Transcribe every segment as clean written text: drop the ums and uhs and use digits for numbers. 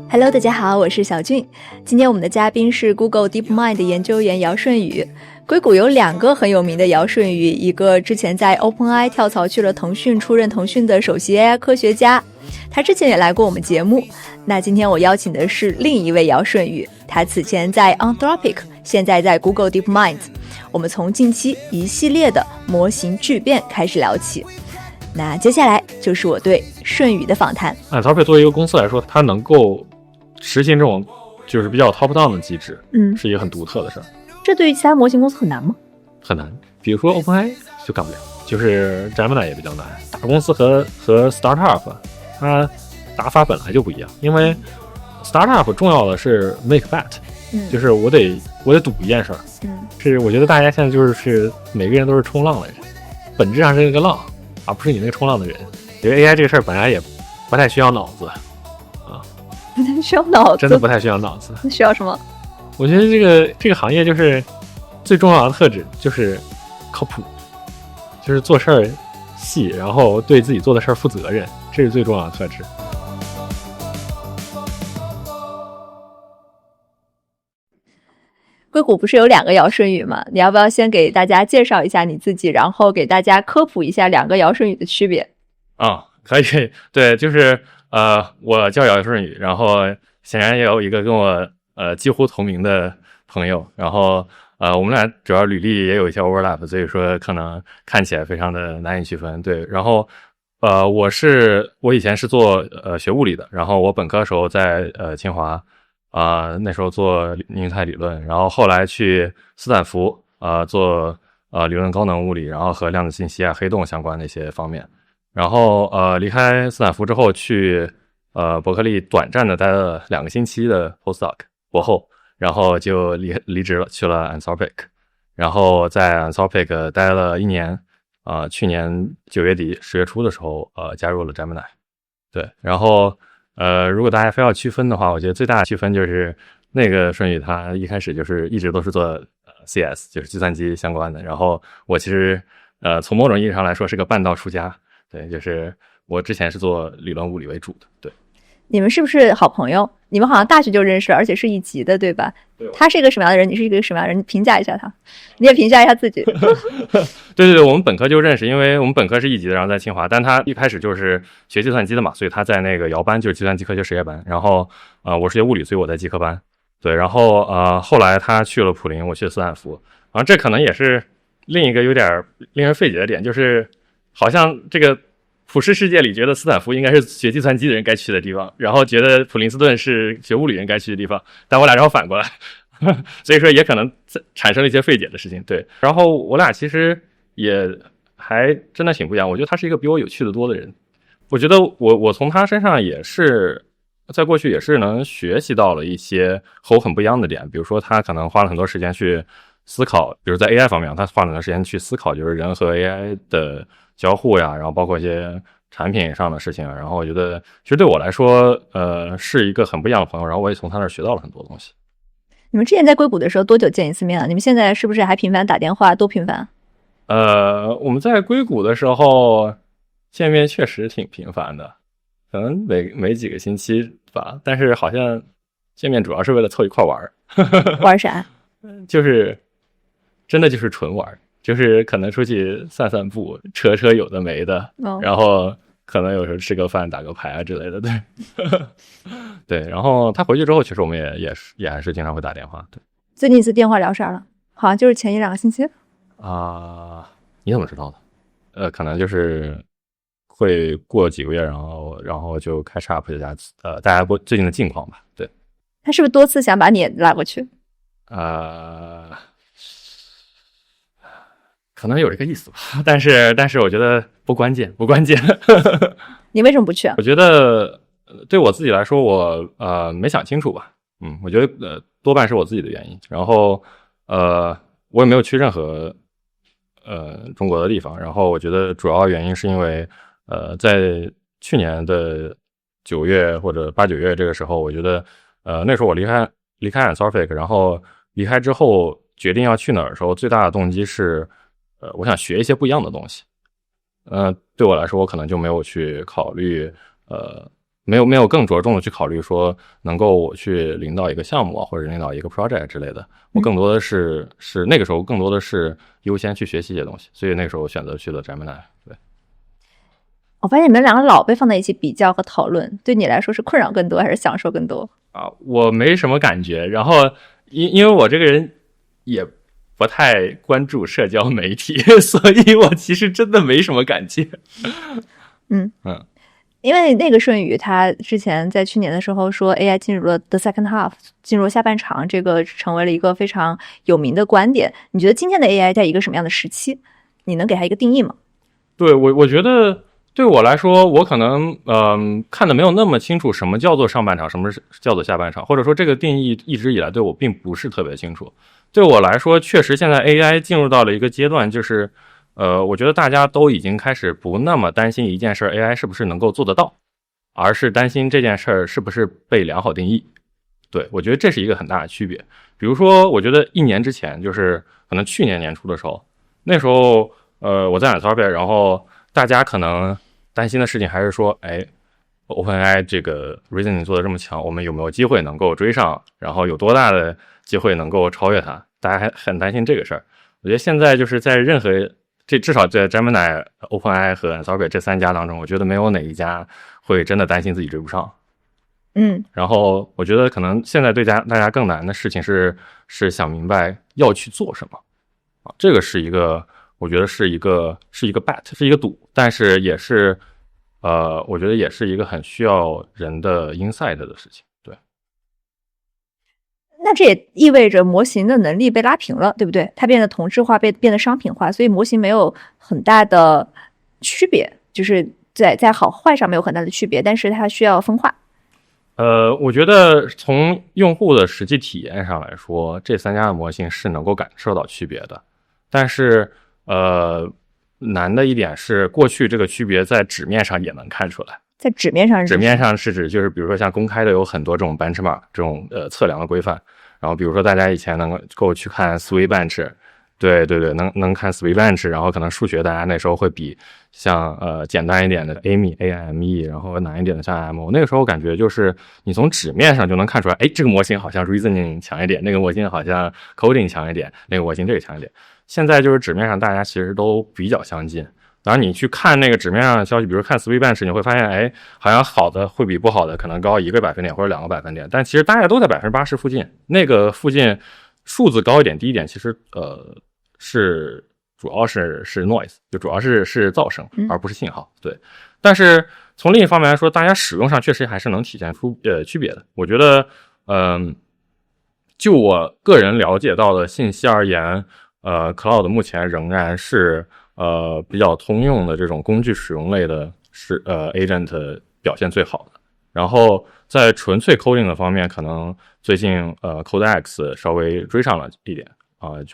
Hello， 大家好，我是小俊。今天我们的嘉宾是 Google DeepMind 研究员姚顺宇。硅谷有2个很有名的姚顺宇，一个之前在 OpenAI 跳槽去了腾讯，出任腾讯的首席 AI 科学家，他之前也来过我们节目。那今天我邀请的是另一位姚顺宇，他此前在 Anthropic， 现在在 Google DeepMind。我们从近期一系列的模型巨变开始聊起。那接下来就是我对顺宇的访谈。Anthropic 作为一个公司来说，它能够实行这种就是比较 top down 的机制，是一个很独特的事儿。这对于其他模型公司很难吗？很难，比如说 OpenAI 就干不了，就是 Gemini 也比较难。大公司和 startup 它打法本来就不一样，因为 startup 重要的是 make bet，就是我得赌一件事儿，是我觉得大家现在就是每个人都是冲浪的人，本质上是那个浪，而不是你那个冲浪的人。因为 AI 这个事儿本来也不太需要脑子啊，不太需要脑子，真的不太需要脑子。那需要什么？我觉得这个行业就是最重要的特质就是靠谱，就是做事儿细，然后对自己做的事儿负责任，这是最重要的特质。硅谷不是有2个姚顺宇吗？你要不要先给大家介绍一下你自己，然后给大家科普一下2个姚顺宇的区别？可以，对，就是我叫姚顺宇，然后显然也有一个跟我几乎同名的朋友，然后我们俩主要履历也有一些 overlap， 所以说可能看起来非常的难以区分。对，然后我以前是做学物理的，然后我本科的时候在清华那时候做宁态理论，然后后来去斯坦福做理论高能物理，然后和量子信息黑洞相关的一些方面。然后离开斯坦福之后去伯克利短暂的待了2个星期的 postdoc 博后，然后就离职了，去了 Anthropic， 然后在 Anthropic 待了1年，去年9月底10月初的时候加入了 Gemini。 对，然后如果大家非要区分的话，我觉得最大的区分就是那个顺宇他一开始就是一直都是做CS， 就是计算机相关的，然后我其实从某种意义上来说是个半道出家。对，就是我之前是做理论物理为主的。对，你们是不是好朋友？你们好像大学就认识，而且是一级的，对吧？对，他是一个什么样的人？你是一个什么样的人？你评价一下他，你也评价一下自己。对，我们本科就认识，因为我们本科是一级的，然后在清华，但他一开始就是学计算机的嘛，所以他在那个姚班，就是计算机科学实业班，然后我是学物理，所以我在机科班。对，然后后来他去了普林，我去了斯坦福，然后这可能也是另一个有点令人费解的点，就是好像这个普世世界里觉得斯坦福应该是学计算机的人该去的地方，然后觉得普林斯顿是学物理人该去的地方，但我俩正好反过来，所以说也可能产生了一些费解的事情。对，然后我俩其实也还真的挺不一样，我觉得他是一个比我有趣的多的人，我觉得我从他身上也是在过去也是能学习到了一些和我很不一样的点，比如说他可能花了很多时间去思考，比如在 AI 方面他花了很多时间去思考就是人和 AI 的交互呀，然后包括一些产品上的事情，然后我觉得其实对我来说是一个很不一样的朋友，然后我也从他那儿学到了很多东西。你们之前在硅谷的时候多久见一次面啊？你们现在是不是还频繁打电话？多频繁？我们在硅谷的时候见面确实挺频繁的，可能每几个星期吧，但是好像见面主要是为了凑一块玩。玩啥？就是真的就是纯玩，就是可能出去散散步，扯有的没的，然后可能有时候吃个饭打个牌之类的。对。对，然后他回去之后其实我们也还是经常会打电话。对，最近一次电话聊啥了？好像就是前1-2个星期你怎么知道的？可能就是会过几个月，然后就开 up 一下大家最近的近况吧。对，他是不是多次想把你也拉过去？可能有这个意思吧，但是我觉得不关键。你为什么不去啊？我觉得对我自己来说，我没想清楚吧。我觉得多半是我自己的原因。然后我也没有去任何中国的地方。然后我觉得主要原因是因为在去年的9月或者8、9月这个时候，我觉得那时候我离开 Anthropic， 然后离开之后决定要去哪儿的时候，最大的动机是我想学一些不一样的东西。对我来说，我可能就没有去考虑没有更着重的去考虑说能够我去领导一个项目啊，或者领导一个 project 之类的。我更多的是那个时候更多的是优先去学习一些东西，所以那个时候选择去了 Gemini。对，我发现你们两个老被放在一起比较和讨论，对你来说是困扰更多还是享受更多？啊，我没什么感觉。然后因为我这个人也不太关注社交媒体，所以我其实真的没什么感觉。因为那个顺宇他之前在去年的时候说 AI 进入了 the second half， 进入下半场，这个成为了一个非常有名的观点。你觉得今天的 AI 在一个什么样的时期？你能给它一个定义吗？对，我觉得对我来说，我可能看的没有那么清楚什么叫做上半场，什么叫做下半场，或者说这个定义一直以来对我并不是特别清楚。对我来说，确实现在 AI 进入到了一个阶段，就是我觉得大家都已经开始不那么担心一件事 AI 是不是能够做得到，而是担心这件事是不是被良好定义。对，我觉得这是一个很大的区别。比如说，我觉得1年之前，就是可能去年年初的时候，那时候我在 Anthropic， 然后大家可能担心的事情还是说，哎 ，OpenAI 这个 reasoning 做的这么强，我们有没有机会能够追上？然后有多大的机会能够超越它？大家还很担心这个事儿。我觉得现在就是在任何至少在 Gemini、OpenAI 和 Anthropic 这3家当中，我觉得没有哪一家会真的担心自己追不上。然后我觉得可能现在对大家更难的事情是想明白要去做什么啊，这个是一个我觉得是一个 bet， 是一个赌，但是也是我觉得也是一个很需要人的 insight 的事情。对，那这也意味着模型的能力被拉平了，对不对？它变得同质化，变得商品化，所以模型没有很大的区别，就是在好坏上没有很大的区别，但是它需要分化。我觉得从用户的实际体验上来说，这3家的模型是能够感受到区别的，但是难的一点是，过去这个区别在纸面上也能看出来。在纸面上是指就是比如说像公开的有很多这种 benchmark 这种测量的规范，然后比如说大家以前能够去看 Sweetbench， 对，能看 Sweetbench， 然后可能数学大家那时候会比像简单一点的 AIME， 然后难一点的像 IMO， 那个时候感觉就是你从纸面上就能看出来，哎，这个模型好像 reasoning 强一点，那个模型好像 coding 强一点，那个模型这个强一点。现在就是纸面上大家其实都比较相近。当然你去看那个纸面上的消息，比如看 Sweetbench， 你会发现，哎，好像好的会比不好的可能高1个百分点或者2个百分点，但其实大家都在80%附近，那个附近数字高一点低一点，其实是主要是 noise， 就主要是噪声，而不是信号。对，但是从另一方面来说，大家使用上确实还是能体现出区别的。我觉得就我个人了解到的信息而言，Cloud 目前仍然是比较通用的这种工具使用类的agent 表现最好的。然后在纯粹 coding 的方面，可能最近Codex 稍微追上了一点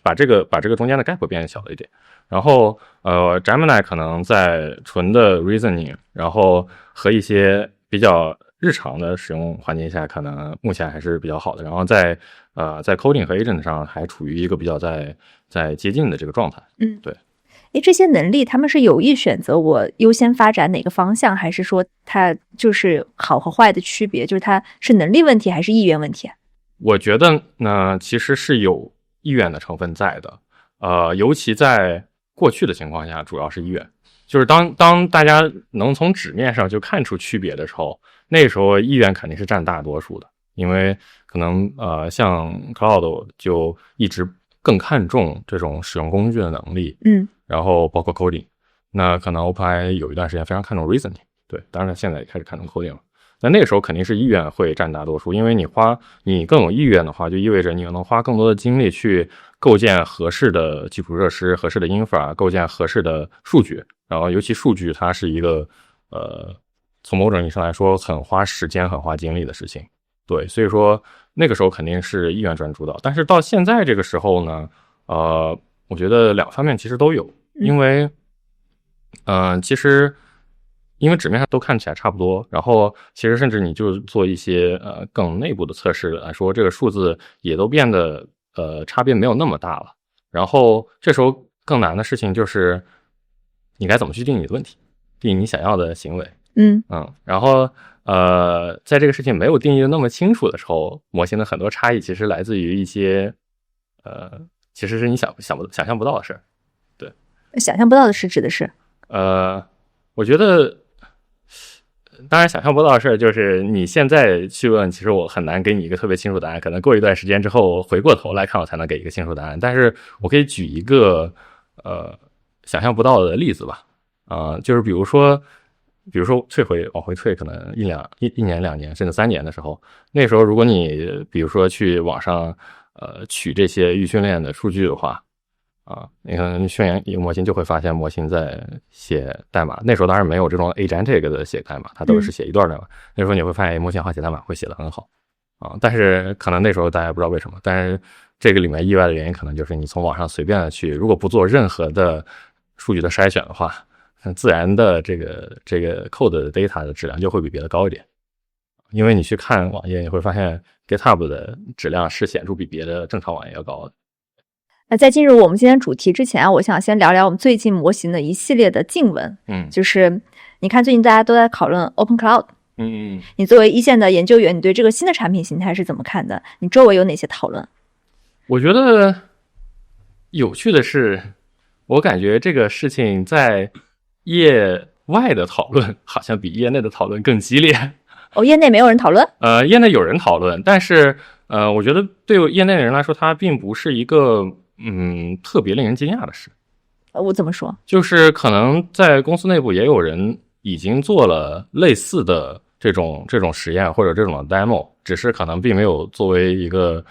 把这个中间的 gap 变小了一点。然后Gemini 可能在纯的 reasoning， 然后和一些比较日常的使用环境下，可能目前还是比较好的。然后在 coding 和 agent 上还处于一个比较在接近的这个状态。对。这些能力他们是有意选择我优先发展哪个方向，还是说它就是好和坏的区别，就是它是能力问题还是意愿问题？我觉得呢，其实是有意愿的成分在的，尤其在过去的情况下，主要是意愿。就是当大家能从纸面上就看出区别的时候，那时候意愿肯定是占大多数的，因为可能像 Cloud 就一直更看重这种使用工具的能力，然后包括 coding， 那可能 OpenAI 有一段时间非常看重 reasoning， 对，当然现在也开始看重 coding 了。但那个时候肯定是意愿会占大多数，因为你更有意愿的话，就意味着你能花更多的精力去构建合适的基础设施、合适的 infra， 构建合适的数据。然后尤其数据它是一个从某种意义上来说很花时间、很花精力的事情。对，所以说那个时候肯定是意愿占主导。但是到现在这个时候呢，我觉得2方面其实都有。因为其实因为纸面上都看起来差不多，然后其实甚至你就做一些更内部的测试来说，这个数字也都变得差别没有那么大了。然后这时候更难的事情就是你该怎么去定义你的问题，定义你想要的行为。然后在这个事情没有定义的那么清楚的时候，模型的很多差异其实来自于一些其实是你想象不到的事儿。对，想象不到的是指的是我觉得当然想象不到的事儿就是你现在去问，其实我很难给你一个特别清楚答案，可能过一段时间之后回过头来看我才能给一个清楚答案。但是我可以举一个想象不到的例子吧。就是比如说往回退可能一年2年甚至3年的时候，那时候如果你比如说去网上取这些预训练的数据的话，你可能训练一个模型就会发现模型在写代码。那时候当然没有这种 agentic 的写代码，它都是写一段代码。那时候你会发现模型好写代码会写得很好但是可能那时候大家不知道为什么，但是这个里面意外的原因可能就是你从网上随便的去，如果不做任何的数据的筛选的话，自然的这个 code 的 data 的质量就会比别的高一点。因为你去看网页，你会发现 GitHub 的质量是显著比别的正常网页要高的。那在进入我们今天主题之前我想先聊聊我们最近模型的一系列的进文。就是你看最近大家都在讨论 Open Cloud。你作为一线的研究员，你对这个新的产品形态是怎么看的？你周围有哪些讨论？我觉得有趣的是，我感觉这个事情在业外的讨论好像比业内的讨论更激烈。业内没有人讨论？业内有人讨论，但是我觉得对业内的人来说，它并不是一个特别令人惊讶的事。我怎么说？就是可能在公司内部也有人已经做了类似的这种实验或者这种 demo， 只是可能并没有作为一个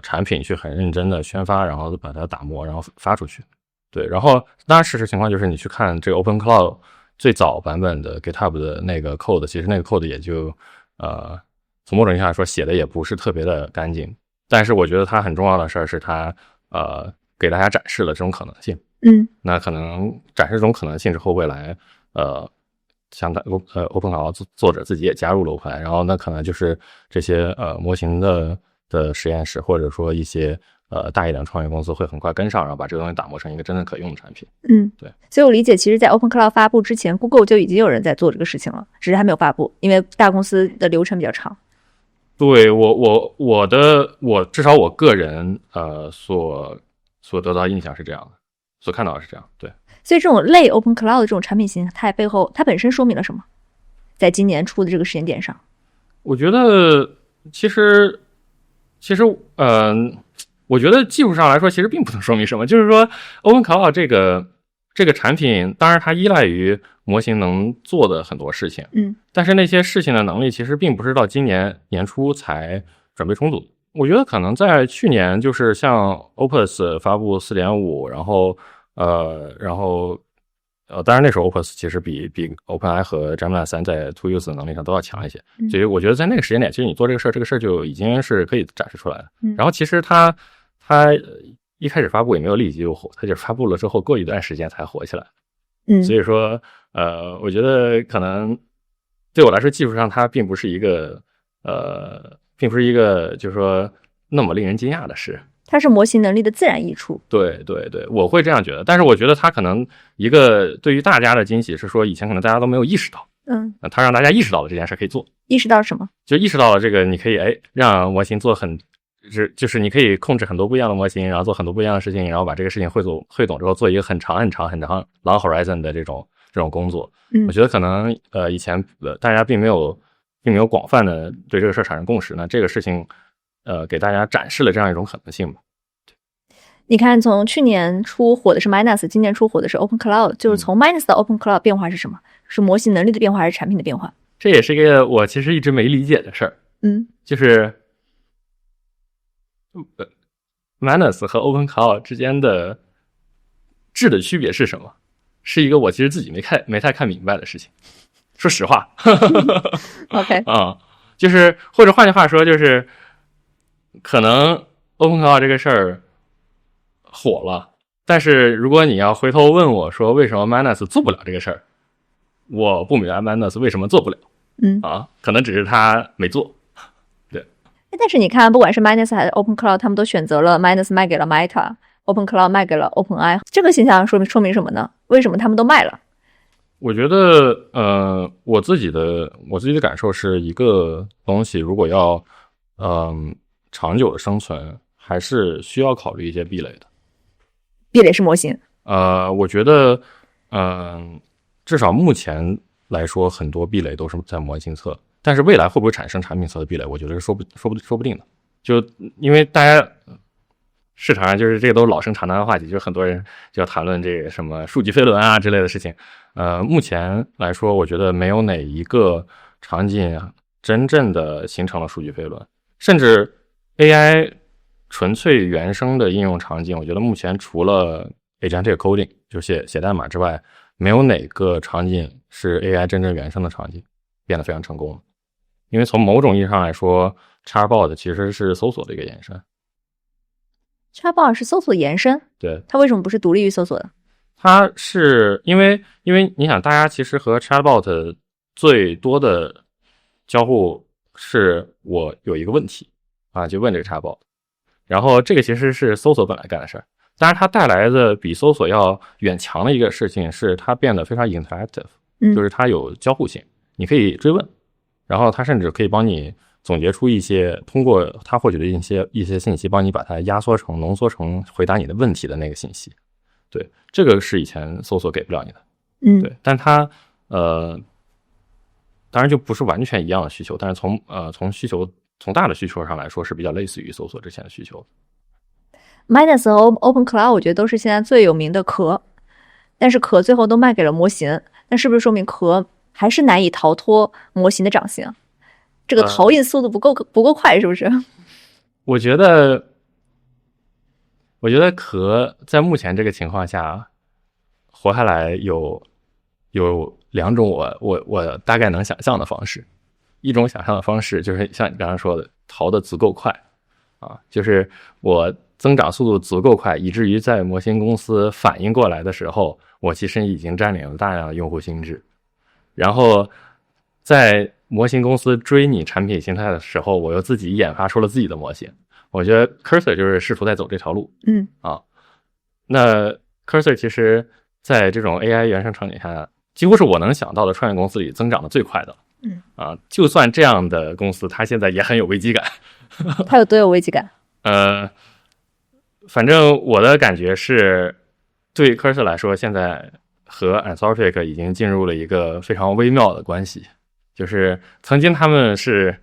产品去很认真的宣发，然后把它打磨，然后发出去。对，然后当然事实情况就是你去看这个 Open Cloud 最早版本的 GitHub 的那个 code， 其实那个 code 也就从某种意义上来说写的也不是特别的干净，但是我觉得它很重要的事儿是它给大家展示了这种可能性。那可能展示这种可能性之后，未来像Open Cloud 作者自己也加入了 OpenAI， 然后那可能就是这些模型的实验室或者说一些大一点的创业公司会很快跟上，然后把这个东西打磨成一个真正可用的产品。对。所以我理解，其实在 Open Cloud 发布之前 Google 就已经有人在做这个事情了，只是还没有发布，因为大公司的流程比较长。对，我至少我个人所得到印象是这样的，所看到的是这样。对。所以这种类 Open Cloud 的这种产品形态背后，它本身说明了什么？在今年出的这个时间点上，我觉得其实我觉得技术上来说其实并不能说明什么，就是说 Open Cloud 这个产品，当然它依赖于模型能做的很多事情，但是那些事情的能力其实并不是到今年年初才准备充足。我觉得可能在去年，就是像 Opus 发布 4.5， 然后当然那时候 Opus 其实比 OpenAI 和 Gemini 3在 to use 的能力上都要强一些，所以我觉得在那个时间点，其实你做这个事儿就已经是可以展示出来的。然后其实它一开始发布也没有立即就火，它就是发布了之后过一段时间才火起来。所以说我觉得可能对我来说技术上它并不是一个就是说那么令人惊讶的事，它是模型能力的自然溢出。对，我会这样觉得。但是我觉得它可能一个对于大家的惊喜是说，以前可能大家都没有意识到，它让大家意识到了这件事可以做。意识到什么？就意识到了这个你可以让模型做就是你可以控制很多不一样的模型，然后做很多不一样的事情，然后把这个事情汇总之后做一个很长long horizon 的这种工作。我觉得可能以前大家并没有广泛的对这个事产生共识呢，这个事情给大家展示了这样一种可能性吧。你看从去年初火的是 Minus， 今年初火的是 Open Cloud， 就是从 Minus 到 Open Cloud 变化是什么？是模型能力的变化还是产品的变化？这也是一个我其实一直没理解的事儿。就是Minus 和 Open Cloud 之间的质的区别是什么？是一个我其实自己没太看明白的事情，说实话。OK 就是或者换句话说，就是可能 Open Cloud 这个事儿火了，但是如果你要回头问我说为什么 Minus 做不了这个事儿，我不明白 Minus 为什么做不了。可能只是他没做。对。但是你看，不管是 Minus 还是 Open Cloud， 他们都选择了 Minus 卖给了 Meta， Open Cloud 卖给了 OpenAI， 这个现象说明什么呢？为什么他们都卖了？我觉得，我自己的感受是一个东西，如果要，长久的生存，还是需要考虑一些壁垒的。壁垒是模型。我觉得，至少目前来说，很多壁垒都是在模型侧，但是未来会不会产生产品侧的壁垒，我觉得是说不定的。就因为大家市场上就是这个都是老生常谈的话题，就是很多人就要谈论这个什么数据飞轮啊之类的事情。目前来说，我觉得没有哪一个场景真正的形成了数据飞轮，甚至 AI 纯粹原生的应用场景，我觉得目前除了 agentic coding 就写代码之外，没有哪个场景是 AI 真正原生的场景变得非常成功的。因为从某种意义上来说 Chatbot 其实是搜索的一个延伸。Chatbot 是搜索延伸，对，它为什么不是独立于搜索的？它是因为你想，大家其实和 Chatbot 最多的交互是我有一个问题啊，就问这个 Chatbot， 然后这个其实是搜索本来干的事儿。当然，它带来的比搜索要远强的一个事情是它变得非常 interactive，就是它有交互性，你可以追问，然后它甚至可以帮你总结出一些，通过它获取的一些信息，帮你把它压缩成、浓缩成回答你的问题的那个信息。对，这个是以前搜索给不了你的。对，但它当然就不是完全一样的需求，但是从大的需求上来说是比较类似于搜索之前的需求。Minus 和 OpenCloud 我觉得都是现在最有名的壳，但是壳最后都卖给了模型，那是不是说明壳还是难以逃脱模型的掌心？这个逃逸速度不够快，是不是？我觉得壳在目前这个情况下活下来有两种我大概能想象的方式。一种想象的方式就是像你刚刚说的，逃得足够快啊，就是我增长速度足够快，以至于在模型公司反应过来的时候，我其实已经占领了大量的用户心智。然后在模型公司追你产品形态的时候，我又自己研发出了自己的模型。我觉得 Cursor 就是试图在走这条路。那 Cursor 其实在这种 AI 原生场景下，几乎是我能想到的创业公司里增长的最快的。就算这样的公司，它现在也很有危机感。它有多有危机感？反正我的感觉是，对 Cursor 来说，现在和 Anthropic 已经进入了一个非常微妙的关系，就是曾经他们是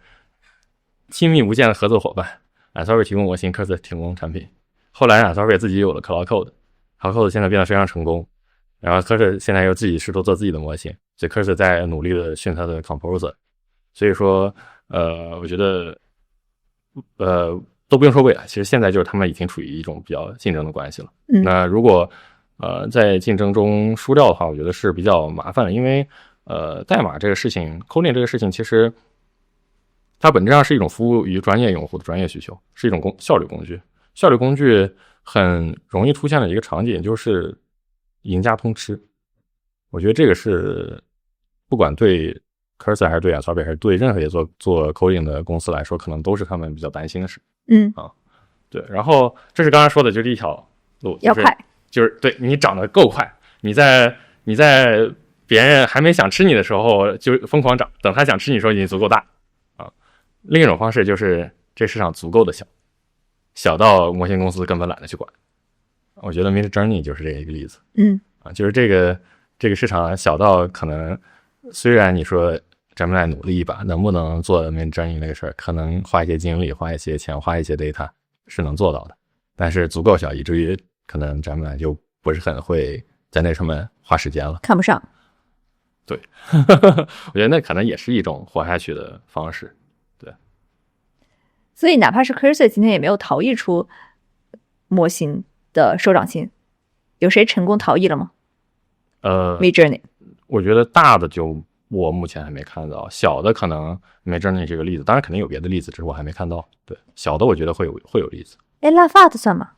亲密无间的合作伙伴 ，Anthropic 提供模型 ，Cursor 提供产品。后来 Anthropic 自己有了 Cloud Code，Cloud Code 现在变得非常成功，然后 Cursor 现在又自己试图做自己的模型，所以 Cursor 在努力的训它的 Composer。所以说，我觉得，都不用说未来，其实现在就是他们已经处于一种比较竞争的关系了。那如果在竞争中输掉的话，我觉得是比较麻烦的，因为代码这个事情 ，coding 这个事情，其实它本质上是一种服务于专业用户的专业需求，是一种效率工具。效率工具很容易出现的一个场景就是赢家通吃。我觉得这个是不管对 Cursor 还是对 Anthropic 还是对任何也做 coding 的公司来说，可能都是他们比较担心的事。对。然后这是刚才说的，就是一条路，要快，就是对你长得够快，你在别人还没想吃你的时候就疯狂长，等他想吃你的时候已经足够大啊。另一种方式就是这市场足够的小到模型公司根本懒得去管。我觉得 Midjourney 就是这一个例子。就是这个市场小到可能虽然你说Gemini 努力一把，能不能做 Midjourney 那个事儿，可能花一些精力、花一些钱、花一些 data 是能做到的，但是足够小，以至于可能Gemini就不是很会在那上面花时间了，看不上。对，我觉得那可能也是一种活下去的方式。对，所以哪怕是 Cursor 今天也没有逃逸出模型的手掌心，有谁成功逃逸了吗？Midjourney， 我觉得大的就我目前还没看到，小的可能Midjourney这个例子，当然肯定有别的例子，只是我还没看到。对，小的我觉得会有例子。Lafat 算吗？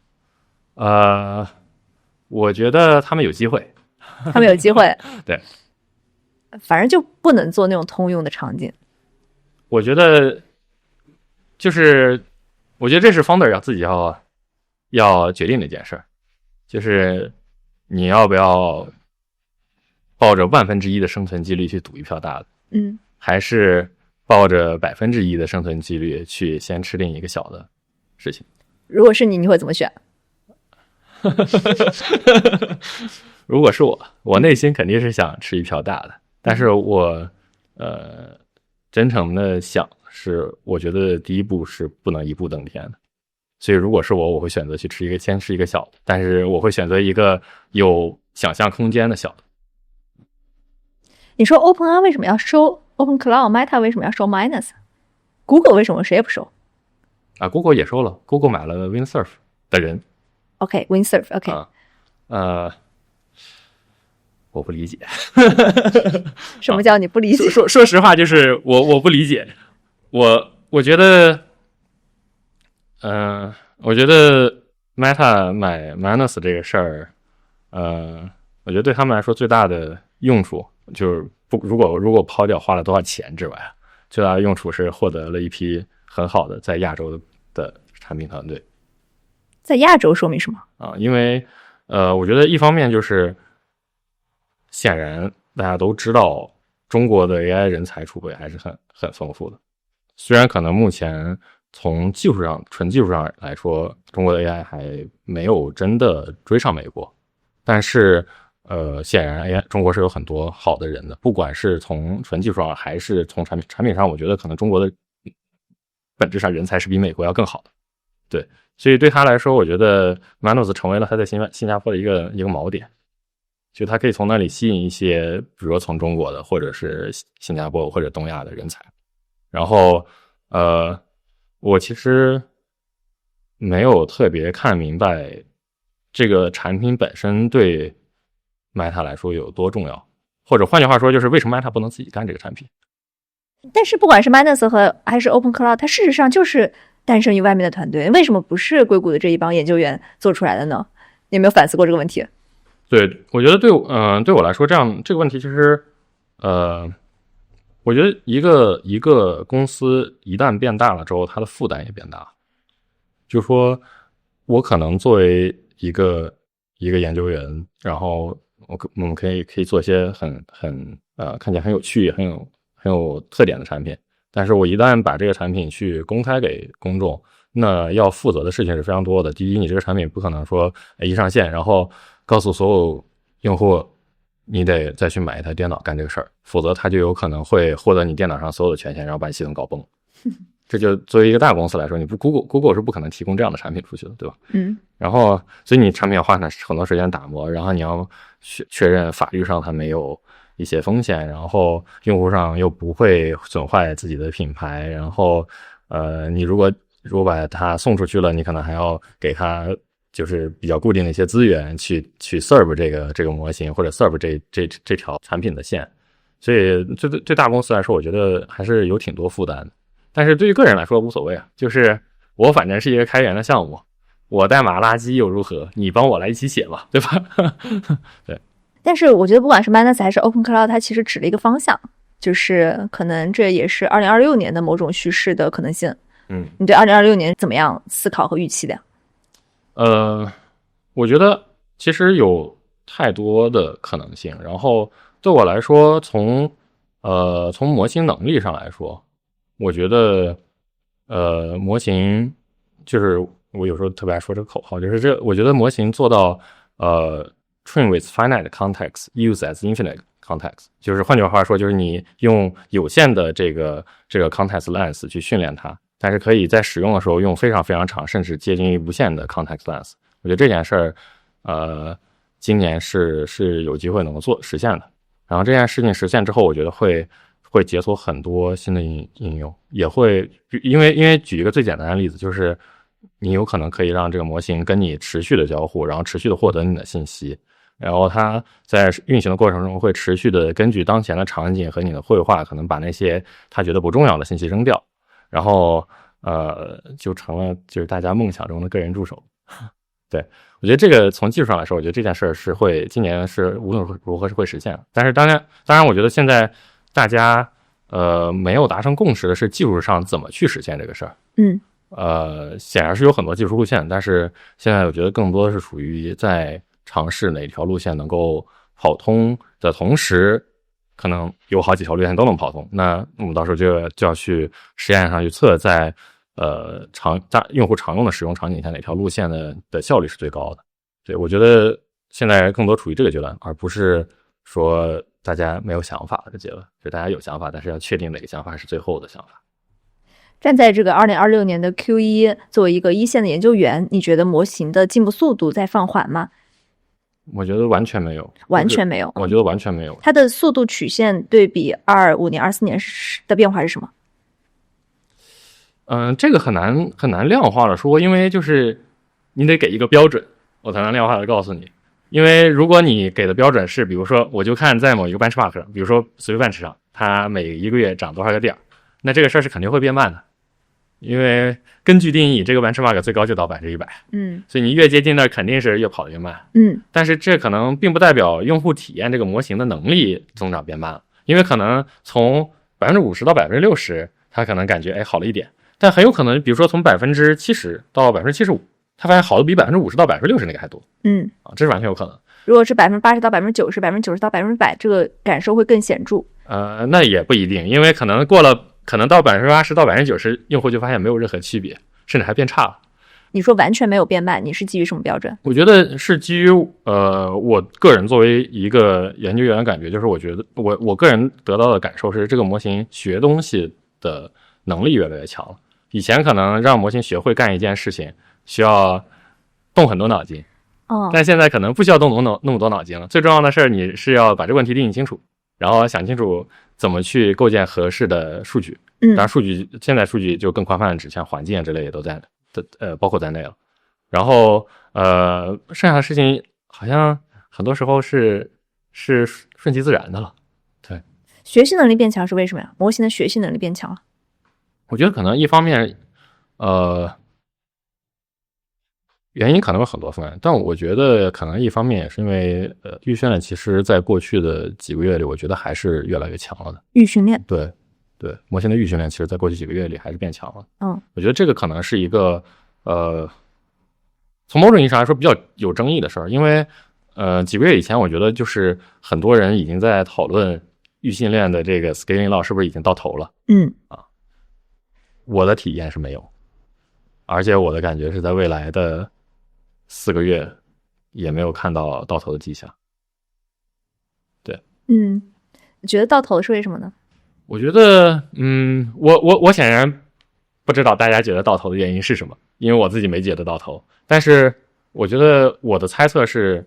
我觉得他们有机会。他们有机会。对，反正就不能做那种通用的场景。我觉得这是 founder 自己要决定的一件事，就是你要不要抱着1/1000的生存几率去赌一票大的，还是抱着1%的生存几率去先吃定一个小的事情？如果是你，你会怎么选？如果是我内心肯定是想吃一票大的，但是我真诚的想是，我觉得第一步是不能一步登天的，所以如果是我会选择去先吃一个小的，但是我会选择一个有想象空间的小的。你说 OpenAI 为什么要收 OpenCloud，Meta 为什么要收 Minus，Google 为什么谁也不收啊 ？Google 也收了 ，Google 买了 Windsurf 的人。OK，Windsurf，OK，我不理解。什么叫你不理解？说实话，就是我不理解。我觉得，我觉得 Meta 买 Minus 这个事儿，我觉得对他们来说最大的用处就是如果抛掉花了多少钱之外，最大的用处是获得了一批很好的在亚洲的产品团队。在亚洲说明什么啊？因为我觉得一方面就是显然大家都知道中国的 AI 人才储备还是很丰富的，虽然可能目前从纯技术上来说，中国的 AI 还没有真的追上美国，但是显然 AI 中国是有很多好的人的，不管是从纯技术上还是从产品上，我觉得可能中国的本质上人才是比美国要更好的。对，所以对他来说，我觉得 Manus 成为了他在新加坡的一个锚点，就他可以从那里吸引一些，比如说从中国的，或者是新加坡或者东亚的人才。然后我其实没有特别看明白这个产品本身对 Meta 来说有多重要，或者换句话说，就是为什么 Meta 不能自己干这个产品？但是不管是 Minus 还是 OpenCloud， 它事实上就是诞生于外面的团队，为什么不是硅谷的这一帮研究员做出来的呢？你有没有反思过这个问题？对，我觉得对我来说，这个问题其实我觉得一个公司一旦变大了之后，它的负担也变大。就说我可能作为一个研究员，然后我们可以做一些看起来很有趣、很有特点的产品，但是我一旦把这个产品去公开给公众，那要负责的事情是非常多的。第一，你这个产品不可能说一上线，然后告诉所有用户你得再去买一台电脑干这个事儿，否则他就有可能会获得你电脑上所有的权限，然后把你系统搞崩。这就作为一个大公司来说，你不 Google 是不可能提供这样的产品出去的，对吧？然后所以你产品要花很多时间打磨，然后你要确认法律上它没有一些风险，然后用户上又不会损坏自己的品牌，然后你如果把它送出去了，你可能还要给它就是比较固定的一些资源去 serve 这个模型，或者 serve 这条产品的线。所以对大公司来说，我觉得还是有挺多负担的。但是对于个人来说无所谓啊，就是我反正是一个开源的项目，我代码垃圾又如何？你帮我来一起写吧，对吧？对。但是我觉得不管是 Minus 还是 OpenCloud， 它其实指了一个方向，就是可能这也是2026年的某种叙事的可能性。你对2026年怎么样思考和预期的？我觉得其实有太多的可能性。然后对我来说，从模型能力上来说，我觉得模型就是我有时候特别爱说这个口号，就是我觉得模型做到train with finite context, use as infinite context， 就是换句话说，就是你用有限的这个 context length 去训练它，但是可以在使用的时候用非常非常长，甚至接近于无限的 context length。我觉得这件事儿，今年是有机会能够实现的。然后这件事情实现之后，我觉得会解锁很多新的应用，也会因为举一个最简单的例子，就是你有可能可以让这个模型跟你持续的交互，然后持续的获得你的信息，然后它在运行的过程中会持续的根据当前的场景和你的绘画，可能把那些他觉得不重要的信息扔掉，然后就成了就是大家梦想中的个人助手。对，我觉得这个从技术上来说，我觉得这件事是今年是无论如何是会实现的。但是当然我觉得现在大家没有达成共识的是技术上怎么去实现这个事儿。显然是有很多技术路线，但是现在我觉得更多的是属于在尝试哪条路线能够跑通的同时，可能有好几条路线都能跑通，那我们到时候就要去实验上去测在用户常用的使用场景下哪条路线的效率是最高的。对，我觉得现在更多处于这个阶段，而不是说大家没有想法的阶段，就大家有想法，但是要确定哪个想法是最后的想法。站在这个2026年的 Q1，作为一个一线的研究员，你觉得模型的进步速度在放缓吗？我觉得完全没有，完全没有。我觉得完全没有。它的速度曲线对比25年、24年的变化是什么？这个很难量化的说，因为就是你得给一个标准，我才能量化的告诉你。因为如果你给的标准是，比如说我就看在某一个 benchmark 上，比如说随便bench上，它每一个月涨多少个点，那这个事儿是肯定会变慢的。因为根据定义，这个 benchmark 最高就到100%，所以你越接近那儿，肯定是越跑得越慢，但是这可能并不代表用户体验这个模型的能力增长变慢了，因为可能从50%到60%，他可能感觉好了一点，但很有可能，比如说从70%到75%，他发现好的比50%到60%那个还多，这是完全有可能。如果是80%到90%、90%到100%，这个感受会更显著。那也不一定，因为可能过了。可能到80%到90%，用户就发现没有任何区别，甚至还变差了。你说完全没有变慢，你是基于什么标准？我觉得是基于我个人作为一个研究员的感觉，就是我觉得我个人得到的感受是，这个模型学东西的能力越来越强了。以前可能让模型学会干一件事情需要动很多脑筋，但现在可能不需要动那么多脑筋了。最重要的是你是要把这个问题定义清楚，然后想清楚怎么去构建合适的数据。当然现在数据就更宽泛的指向环境之类也都在包括在内了。然后剩下的事情好像很多时候是顺其自然的了。对，学习能力变强是为什么呀？模型的学习能力变强了。我觉得可能一方面原因可能有很多方面，但我觉得可能一方面也是因为预训练其实在过去的几个月里，我觉得还是越来越强了的。预训练，对，模型的预训练其实在过去几个月里还是变强了。我觉得这个可能是一个从某种意义上来说比较有争议的事儿，因为几个月以前我觉得就是很多人已经在讨论预训练的这个 scaling law 是不是已经到头了。我的体验是没有，而且我的感觉是在未来的4个月也没有看到到头的迹象。对，你觉得到头是为什么呢？我觉得，我显然不知道大家觉得到头的原因是什么，因为我自己没觉得到头。但是我觉得我的猜测是，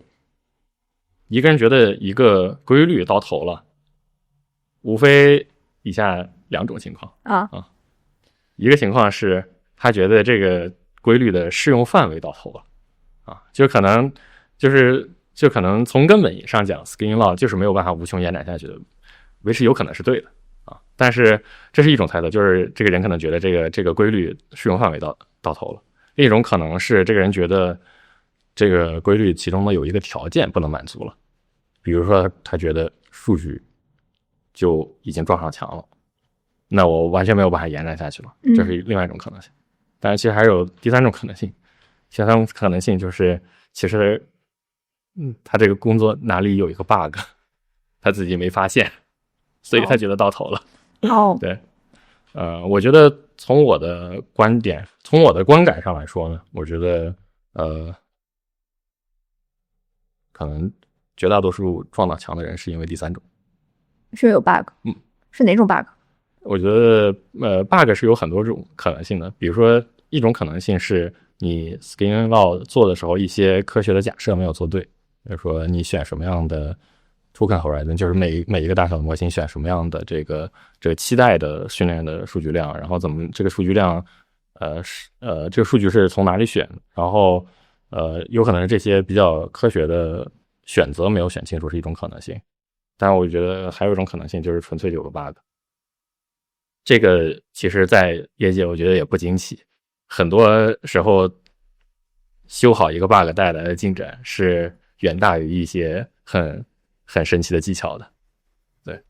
一个人觉得一个规律到头了，无非以下2种情况一个情况是他觉得这个规律的适用范围到头了就可能从根本上讲 scaling law 就是没有办法无穷延展下去的，维持有可能是对的但是这是一种猜测，就是这个人可能觉得这个规律适用范围到头了。另一种可能是这个人觉得这个规律其中的有一个条件不能满足了，比如说他觉得数据就已经撞上墙了，那我完全没有办法延展下去了，这是另外一种可能性。但是其实还有第3种可能性，第3种可能性就是其实他这个工作哪里有一个 bug， 他自己没发现，所以他觉得到头了。对，我觉得从我的观点，从我的观感上来说呢，我觉得可能绝大多数撞到墙的人是因为第3种，是有 bug。是哪种 bug？ 我觉得bug 是有很多种可能性的，比如说一种可能性是你 scaling law 做的时候一些科学的假设没有做对，比如说你选什么样的token horizon， 就是每一个大小的模型选什么样的这个期待的训练的数据量，然后怎么这个数据量这个数据是从哪里选，然后有可能是这些比较科学的选择没有选清楚是一种可能性。但我觉得还有一种可能性就是纯粹有个 bug， 这个其实在业界我觉得也不惊奇，很多时候修好一个 bug 带来的进展是远大于一些很神奇的技巧的。对，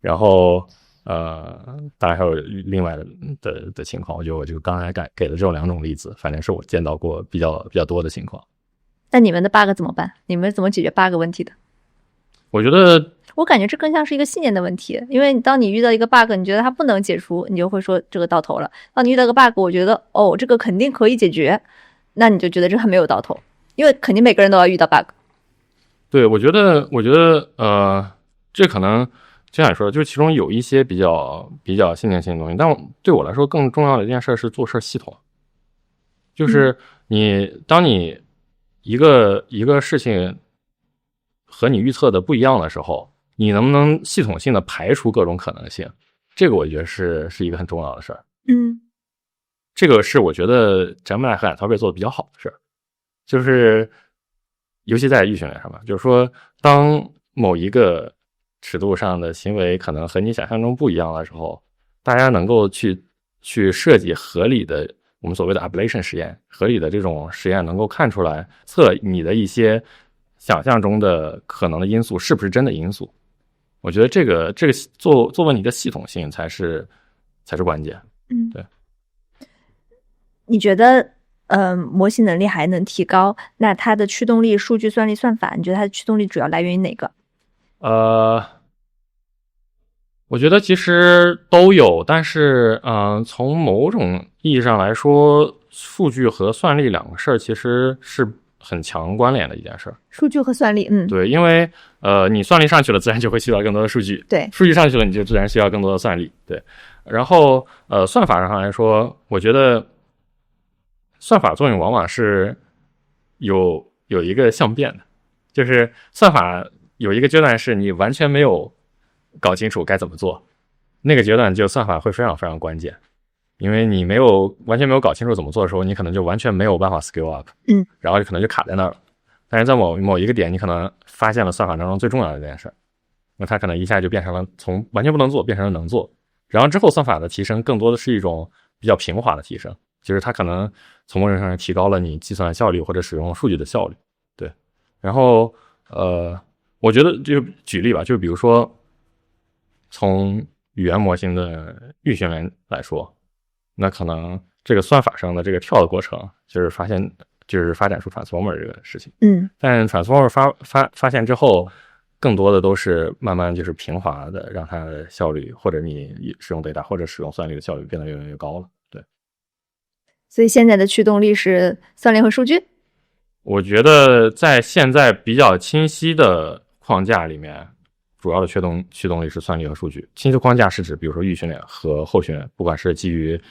然后当然还有另外的情况，我觉得我就刚才给的这种2种例子，反正是我见到过比较多的情况。那你们的 bug 怎么办？你们怎么解决 bug 问题的？我觉得我感觉这更像是一个信念的问题，因为当你遇到一个 bug， 你觉得它不能解除，你就会说这个到头了。当你遇到个 bug， 我觉得这个肯定可以解决，那你就觉得这还没有到头，因为肯定每个人都要遇到 bug。对，我觉得这可能就像你说的，就是其中有一些比较信念性的东西，但对我来说更重要的一件事是做事系统，就是当你一个事情和你预测的不一样的时候，你能不能系统性的排除各种可能性？这个我觉得是一个很重要的事儿。这个是我觉得Gemini和 Anthropic 做的比较好的事儿，就是尤其在预训练上吧，就是说当某一个尺度上的行为可能和你想象中不一样的时候，大家能够去设计合理的我们所谓的 ablation 实验，合理的这种实验能够看出来测你的一些想象中的可能的因素是不是真的因素。我觉得这个做问题的系统性才是关键。对。你觉得模型能力还能提高，那它的驱动力、数据算力、算法，你觉得它的驱动力主要来源于哪个？我觉得其实都有，但是从某种意义上来说，数据和算力两个事儿其实是很强关联的一件事儿。数据和算力，对，因为你算力上去了，自然就会需要更多的数据。对，数据上去了，你就自然需要更多的算力。对，然后算法上来说，我觉得算法作用往往是有一个相变的，就是算法有一个阶段是你完全没有搞清楚该怎么做，那个阶段就算法会非常非常关键，因为你完全没有搞清楚怎么做的时候，你可能就完全没有办法 scale up，然后可能就卡在那儿了。但是在某一个点，你可能发现了算法当中最重要的一件事，那它可能一下就变成了从完全不能做变成了能做，然后之后算法的提升更多的是一种比较平滑的提升，就是它可能从某种上提高了你计算效率或者使用数据的效率。对，然后我觉得就举例吧，就比如说从语言模型的预训练来说，那可能这个算法上的这个跳的过程就是发展出 transformer 这个事情。但 transformer 发现之后，更多的都是慢慢就是平滑的让它的效率或者你使用 data 或者使用算力的效率变得越来越高了。对，所以现在的驱动力是算力和数据。我觉得在现在比较清晰的框架里面，主要的驱动力是算力和数据。清晰框架是指比如说预训练和后训练，不管是基于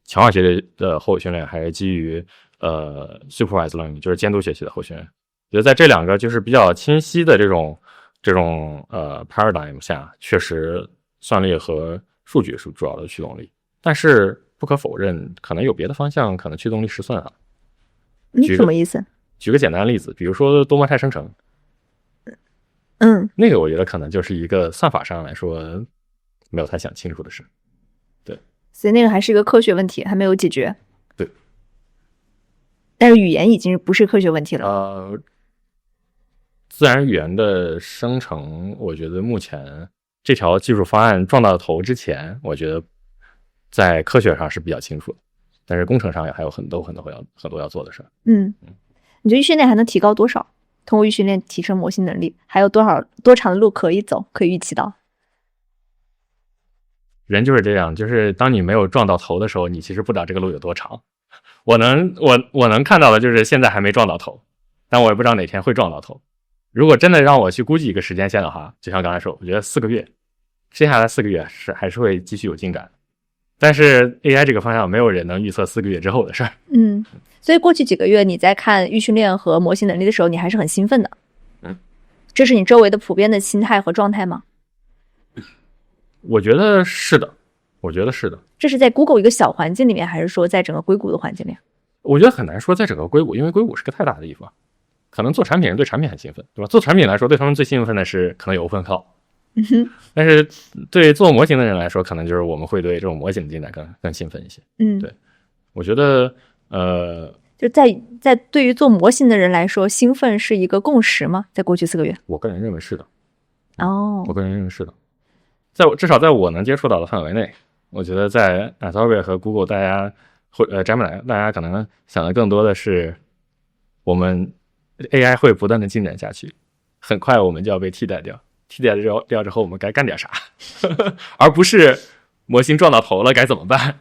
强化学习的后训练还是基于supervised learning 就是监督学习的后训练。我觉得在这两个就是比较清晰的这种paradigm 下，确实算力和数据是主要的驱动力，但是不可否认可能有别的方向可能驱动力失算啊。什么意思？举个简单的例子，比如说多模态生成，那个我觉得可能就是一个算法上来说没有太想清楚的事。对，所以那个还是一个科学问题，还没有解决。对，但是语言已经不是科学问题了。自然语言的生成，我觉得目前这条技术方案撞到头之前，我觉得在科学上是比较清楚的，但是工程上也还有很多要做的事。你觉得预训练还能提高多少？通过预训练提升模型能力，还有多长的路可以走，可以预期到？人就是这样，就是当你没有撞到头的时候，你其实不知道这个路有多长。我能看到的就是现在还没撞到头，但我也不知道哪天会撞到头。如果真的让我去估计一个时间线的话，就像刚才说，我觉得4个月，接下来4个月还是会继续有进展。但是 AI 这个方向没有人能预测4个月之后的事儿。所以过去几个月你在看预训练和模型能力的时候，你还是很兴奋的。这是你周围的普遍的心态和状态吗？我觉得是的。这是在 Google 一个小环境里面，还是说在整个硅谷的环境里？我觉得很难说在整个硅谷，因为硅谷是个太大的地方。可能做产品人对产品很兴奋，对吧？做产品来说，对他们最兴奋的是可能有 open cloud。但是对做模型的人来说，可能就是我们会对这种模型的进展更兴奋一些。对，我觉得就在对于做模型的人来说，兴奋是一个共识吗？在过去4个月，我个人认为是的。我个人认为是的。至少在我能接触到的范围内，我觉得在 Anthropic 和 Google 大家Gemini 大家可能想的更多的是我们 AI 会不断的进展下去，很快我们就要被替代掉。替代掉之后，我们该干点啥，而不是模型撞到头了该怎么办。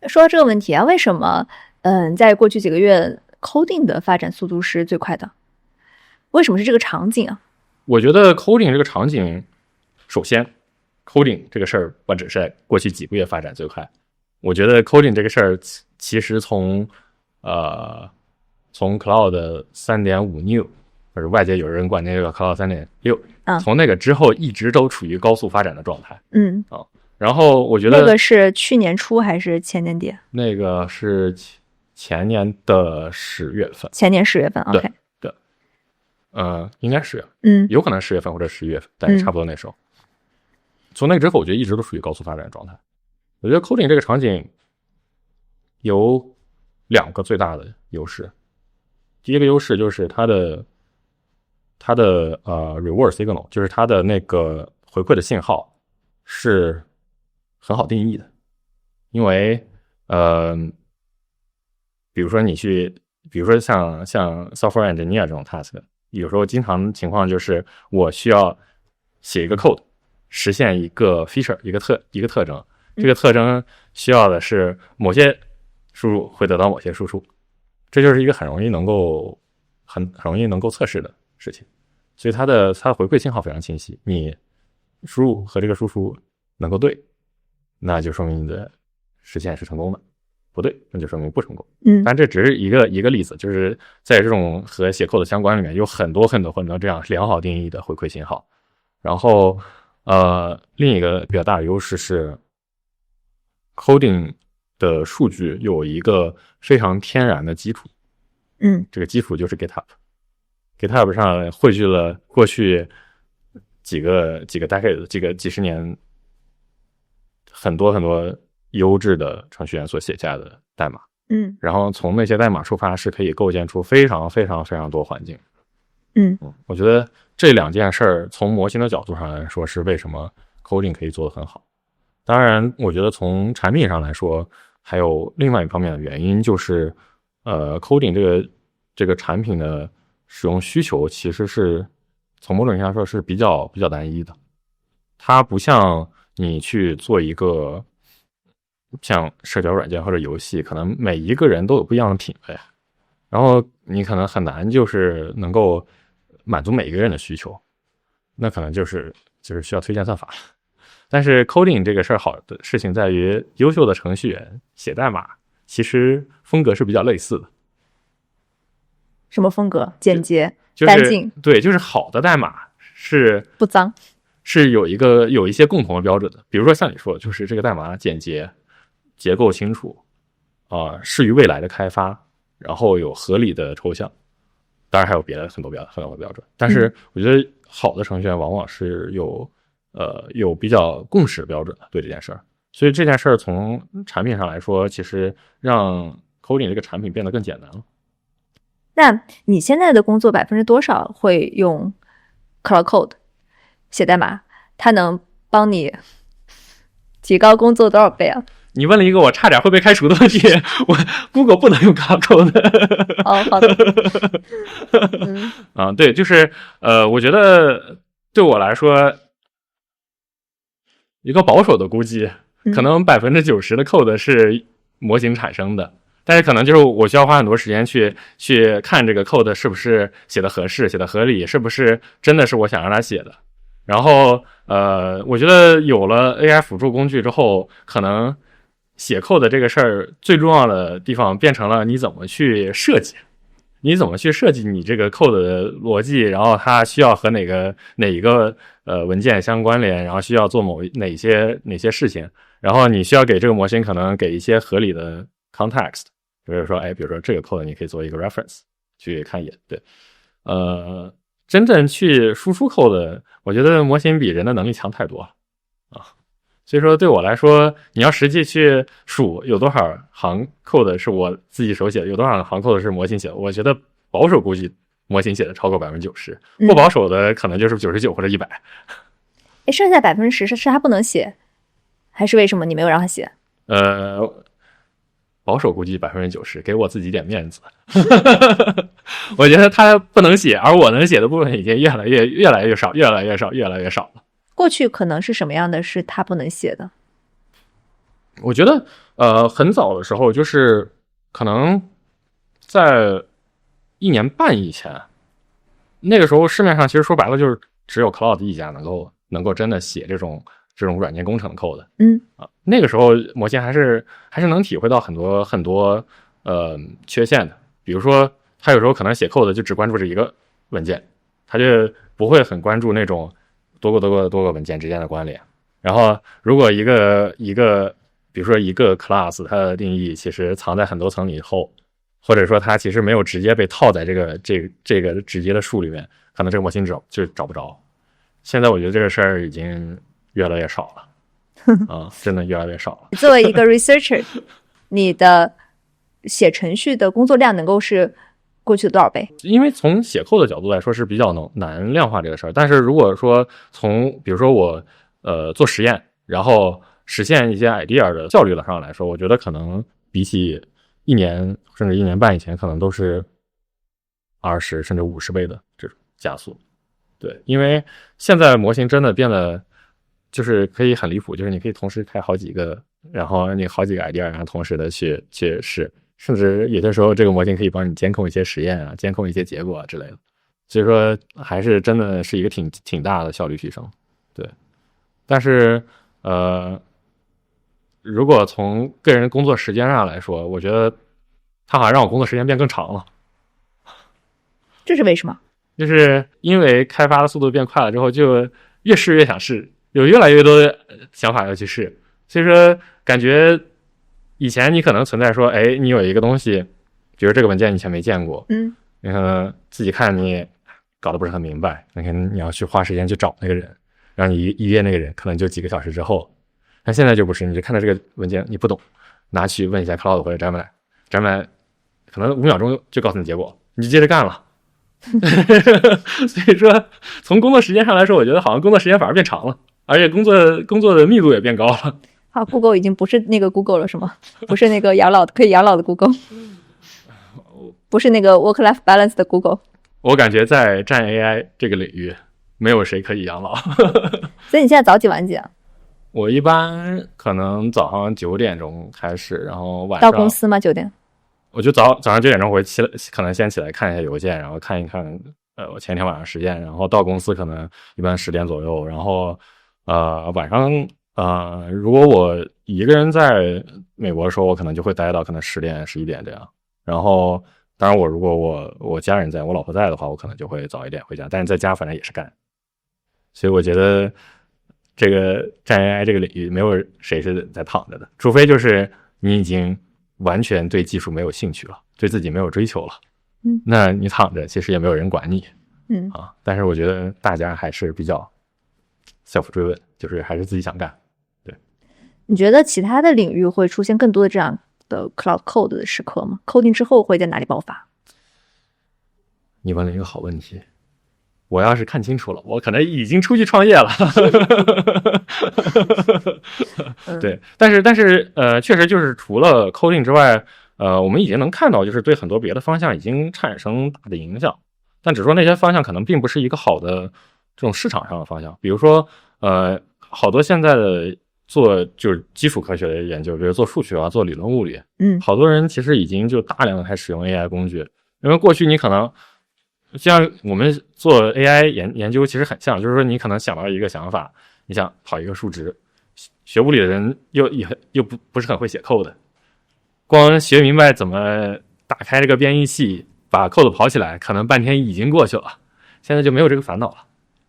说到这个问题啊，为什么在过去几个月 coding 的发展速度是最快的？为什么是这个场景啊？我觉得 coding 这个场景，首先 coding 这个事儿不只是在过去几个月发展最快，我觉得 coding 这个事儿其实从Cloud 3.5 New， 或者外界有人管那个 Cloud 3.6，从那个之后一直都处于高速发展的状态。然后我觉得那个是去年初还是前年底？那个是前年的10月份。前年10月份 ，OK。对，应该是，有可能10月份或者11月份，但是差不多那时候。从那个之后，我觉得一直都处于高速发展的状态。我觉得 coding 这个场景有2个最大的优势。第一个优势就是它的reward signal， 就是它的那个回馈的信号是很好定义的。因为比如说像 software engineer 这种 task， 有时候经常情况就是我需要写一个 code， 实现一个 feature， 一个特征，这个特征需要的是某些输入会得到某些输出，这就是一个很容易能够测试的事情。所以它的回馈信号非常清晰，你输入和这个输出能够对，那就说明你的实现是成功的，不对那就说明不成功。但这只是一个例子，就是在这种和写 code 的相关里面有很多这样良好定义的回馈信号。然后另一个比较大的优势是 coding 的数据有一个非常天然的基础。这个基础就是 GitHub 上汇聚了过去几个 decade 几十年很多优质的程序员所写下的代码。然后从那些代码出发，是可以构建出非常非常非常多环境。我觉得这2件事儿从模型的角度上来说是为什么 coding 可以做得很好。当然我觉得从产品上来说还有另外一方面的原因，就是coding 这个产品的使用需求其实是从某种意义上说是比较单一的。它不像你去做一个像社交软件或者游戏，可能每一个人都有不一样的品味，然后你可能很难就是能够满足每一个人的需求，那可能就是需要推荐算法。但是 coding 这个事儿好的事情在于，优秀的程序员写代码其实风格是比较类似的。什么风格？简洁、干净。对，就是好的代码是不脏，是有一些共同的标准的。比如说像你说的，就是这个代码简洁，结构清楚，适于未来的开发，然后有合理的抽象。当然还有别的很多标准，但是我觉得好的程序员往往是有比较共识标准的对这件事儿。所以这件事儿从产品上来说，其实让 coding 这个产品变得更简单了。那你现在的工作多少会用 Cloud Code 写代码？它能帮你提高工作多少倍啊？你问了一个我差点会被开除的问题。Google 不能用 Cloud Code。好的。对，就是我觉得对我来说，一个保守的估计，可能90%的 code 是模型产生的。但是可能就是我需要花很多时间去看这个 code 是不是写的合适，写的合理，是不是真的是我想让它写的。然后我觉得有了 AI 辅助工具之后，可能写 code 这个事儿最重要的地方变成了你怎么去设计你这个 code 的逻辑，然后它需要和哪一个文件相关联，然后需要做哪些事情，然后你需要给这个模型可能给一些合理的 context。比如说这个 code 你可以做一个 reference 去看一眼。对，真正去输出 code， 我觉得模型比人的能力强太多了啊。所以说对我来说，你要实际去数有多少行 code 是我自己手写的，有多少行 code 是模型写的，我觉得保守估计模型写的超过90%，不保守的可能就是99或者100。剩下10%是他不能写，还是为什么你没有让他写？保守估计90%，给我自己点面子。我觉得他不能写，而我能写的部分已经越来越少了。过去可能是什么样的是他不能写的？我觉得很早的时候，就是可能在1年半以前，那个时候市面上其实说白了就是只有 Cloud 一家能够真的写这种软件工程的 code。那个时候模型还是能体会到很多缺陷的，比如说他有时候可能写 code 就只关注这一个文件，他就不会很关注那种多个文件之间的关联。然后如果一个比如说一个 class 它的定义其实藏在很多层以后，或者说它其实没有直接被套在这个直接的树里面，可能这个模型就找不着。现在我觉得这个事儿已经越来越少了真的越来越少了。作为一个 researcher 你的写程序的工作量能够是过去的多少倍？因为从写code的角度来说是比较难量化这个事儿，但是如果说从比如说我做实验，然后实现一些 idea 的效率上来说，我觉得可能比起1年甚至1年半以前，可能都是20甚至50倍的这种加速。对，因为现在模型真的变得就是可以很离谱，就是你可以同时开好几个，然后你好几个 idea， 然后同时的去试，甚至有些时候这个模型可以帮你监控一些实验啊，监控一些结果啊之类的。所以说还是真的是一个挺大的效率提升。对，但是如果从个人工作时间上来说，我觉得它好像让我工作时间变更长了。这是为什么？就是因为开发的速度变快了之后，就越试越想试，有越来越多的想法要去试。所以说感觉以前你可能存在说，哎，你有一个东西，比如这个文件你以前没见过，你可能自己看你搞得不是很明白，那可能你要去花时间去找那个人，然后你一约那个人可能就几个小时之后。但现在就不是，你就看到这个文件你不懂，拿去问一下 Cloud 或者 Gemini 可能5秒钟就告诉你结果，你就接着干了。所以说从工作时间上来说，我觉得好像工作时间反而变长了，而且工作的密度也变高了。好 ，Google 已经不是那个 Google 了，是吗？不是那个可以养老的 Google， 不是那个 work-life balance 的 Google。我感觉在战 AI 这个领域，没有谁可以养老。所以你现在早几晚几啊？我一般可能早上9点钟开始，然后晚上到公司吗？9点？我就早上9点钟我会可能先起来看一下邮件，然后看一看我前天晚上实验，然后到公司可能一般10点左右，然后晚上如果我一个人在美国的时候，我可能就会待到可能10点11点这样。然后当然如果我家人在，我老婆在的话，我可能就会早一点回家，但是在家反正也是干。所以我觉得这个战 AI 这个领域没有谁是在躺着的，除非就是你已经完全对技术没有兴趣了，对自己没有追求了，那你躺着其实也没有人管你，但是我觉得大家还是比较 self-driven， 就是还是自己想干。对，你觉得其他的领域会出现更多的这样的 cloud code 的时刻吗？ coding 之后会在哪里爆发？你问了一个好问题，我要是看清楚了，我可能已经出去创业了。对，但是确实就是除了 coding 之外，我们已经能看到，就是对很多别的方向已经产生大的影响，但只是说那些方向可能并不是一个好的这种市场上的方向。比如说，好多现在的做就是基础科学的研究，比如做数学啊，做理论物理，好多人其实已经就大量的开始使用 AI 工具，因为过去你可能。像我们做 AI 研究其实很像，就是说你可能想到一个想法，你想跑一个数值，学物理的人又不是很会写 code， 光学明白怎么打开这个编译器把 code 跑起来，可能半天已经过去了。现在就没有这个烦恼了，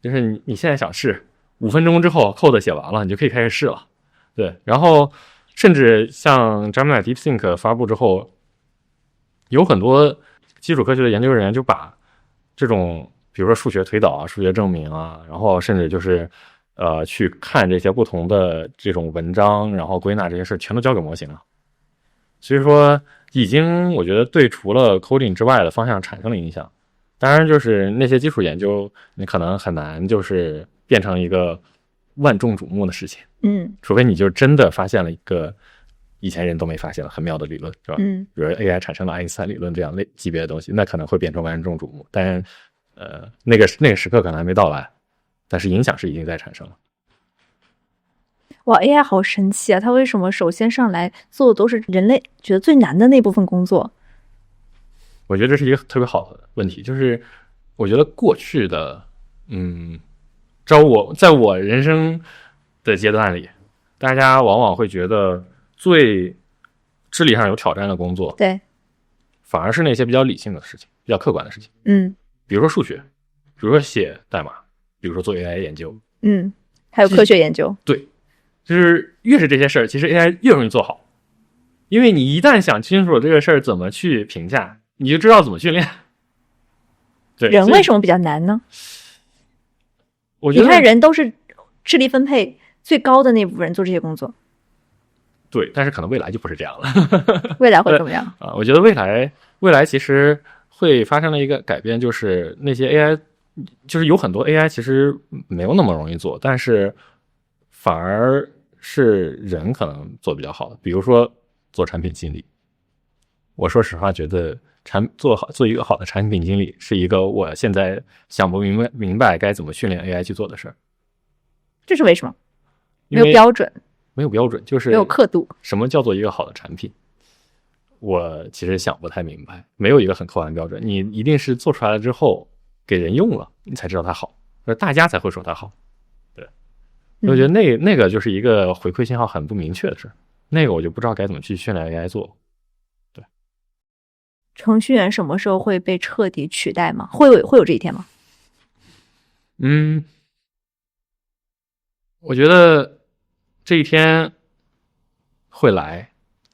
就是你现在想试，5分钟之后 code 写完了，你就可以开始试了。对，然后甚至像 Gemini DeepSync 发布之后，有很多基础科学的研究人员就把这种比如说数学推导啊、数学证明啊，然后甚至就是去看这些不同的这种文章，然后归纳这些事全都交给模型了。所以说已经我觉得对除了 coding 之外的方向产生了影响。当然就是那些基础研究你可能很难就是变成一个万众瞩目的事情，除非你就真的发现了以前人都没发现了很妙的理论，是吧？嗯，比如 AI 产生了爱因斯坦理论这样类级别的东西，那可能会变成万众瞩目。但那个时刻可能还没到来，但是影响是已经在产生了。哇 ，AI 好神奇啊！它为什么首先上来做的都是人类觉得最难的那部分工作？我觉得这是一个特别好的问题，就是我觉得过去的，在我人生的阶段里，大家往往会觉得最智力上有挑战的工作，对，反而是那些比较理性的事情，比较客观的事情。比如说数学，比如说写代码，比如说做 AI 研究，还有科学研究。对，就是越是这些事儿，其实 AI 越容易做好，因为你一旦想清楚这个事儿怎么去评价，你就知道怎么训练。对，人为什么比较难呢？我觉得你看人都是智力分配最高的那部分人做这些工作，对，但是可能未来就不是这样了。未来会怎么样？我觉得未来其实会发生了一个改变，就是那些 AI，就是有很多 AI 其实没有那么容易做，但是反而是人可能做比较好的，比如说做产品经理。我说实话，觉得做一个好的产品经理是一个我现在想不明白该怎么训练 AI 去做的事儿。这是为什么？没因为有标准，没有标准，就是没有刻度。什么叫做一个好的产品？我其实想不太明白，没有一个很客观的标准。你一定是做出来了之后给人用了，你才知道它好，而大家才会说它好。对，我觉得那个就是一个回馈信号很不明确的事儿。那个我就不知道该怎么去训练 AI 做。对，程序员什么时候会被彻底取代吗？会有这一天吗？我觉得这一天会来，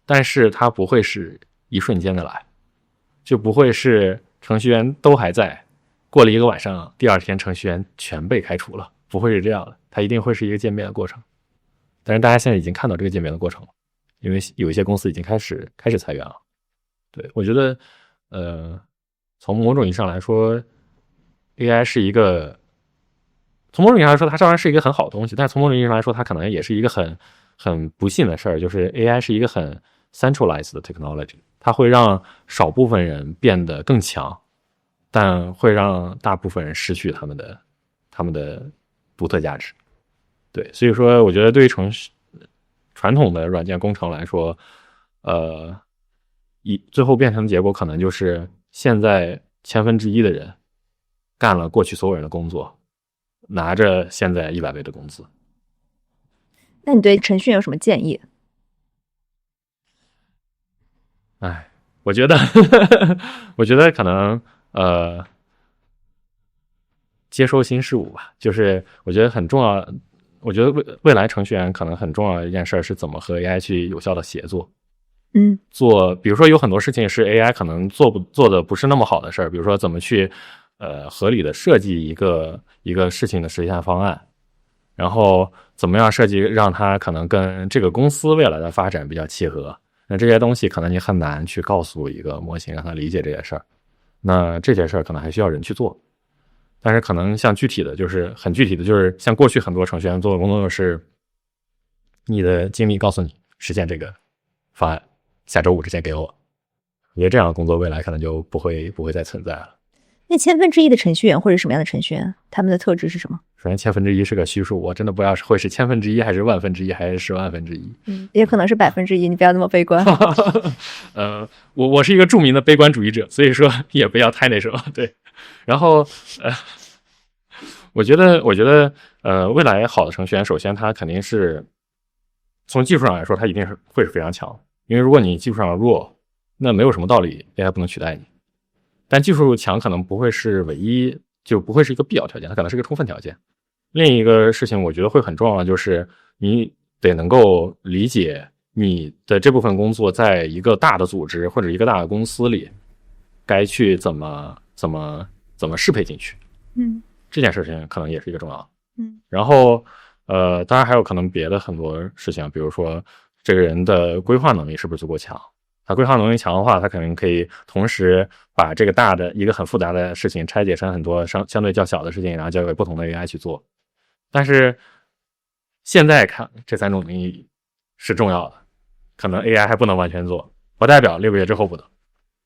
但是它不会是一瞬间的来，就不会是程序员都还在，过了一个晚上，第二天程序员全被开除了，不会是这样的，它一定会是一个渐变的过程。但是大家现在已经看到这个渐变的过程了，因为有一些公司已经开始裁员了。对，我觉得从某种意义上来说 AI 是一个，从某种意义上来说它当然是一个很好的东西，但是从某种意义上来说它可能也是一个很不幸的事儿，就是 AI 是一个很 centralized 的 technology， 它会让少部分人变得更强，但会让大部分人失去他们的独特价值。对，所以说我觉得对于传统的软件工程来说，最后变成的结果可能就是现在1/1000的人干了过去所有人的工作，拿着现在100倍的工资。那你对程序员有什么建议？我觉得我觉得可能接受新事物吧，就是我觉得很重要。我觉得未来程序员可能很重要的一件事是怎么和 AI 去有效的协作。比如说有很多事情是 AI 可能做的不是那么好的事儿，比如说怎么去合理的设计一个事情的实现方案，然后怎么样设计让它可能跟这个公司未来的发展比较契合。那这些东西可能你很难去告诉一个模型让它理解这些事儿，那这些事儿可能还需要人去做。但是可能像具体的就是很具体的，就是像过去很多程序员做的工作是你的经理告诉你实现这个方案下周5之前给我。我觉得这样的工作未来可能就不会再存在了。那1/1000的程序员或者什么样的程序员，他们的特质是什么？首先1/1000是个虚数，我真的不知道会是1/1000还是10000还是10000000%。也可能是1%，你不要那么悲观。我是一个著名的悲观主义者，所以说也不要太那什么。对，然后我觉得未来好的程序员，首先他肯定是从技术上来说，他一定会是非常强，因为如果你技术上弱，那没有什么道理 AI 不能取代你。但技术强可能不会是唯一，就不会是一个必要条件，它可能是个充分条件。另一个事情我觉得会很重要的就是你得能够理解你的这部分工作在一个大的组织或者一个大的公司里该去怎么适配进去。这件事情可能也是一个重要的。然后当然还有可能别的很多事情，比如说这个人的规划能力是不是足够强。他规划能力强的话，他肯定可以同时把这个大的一个很复杂的事情拆解成很多相对较小的事情，然后交给不同的 AI 去做。但是现在看这3种能力是重要的，可能 AI 还不能完全做，不代表6个月之后不能。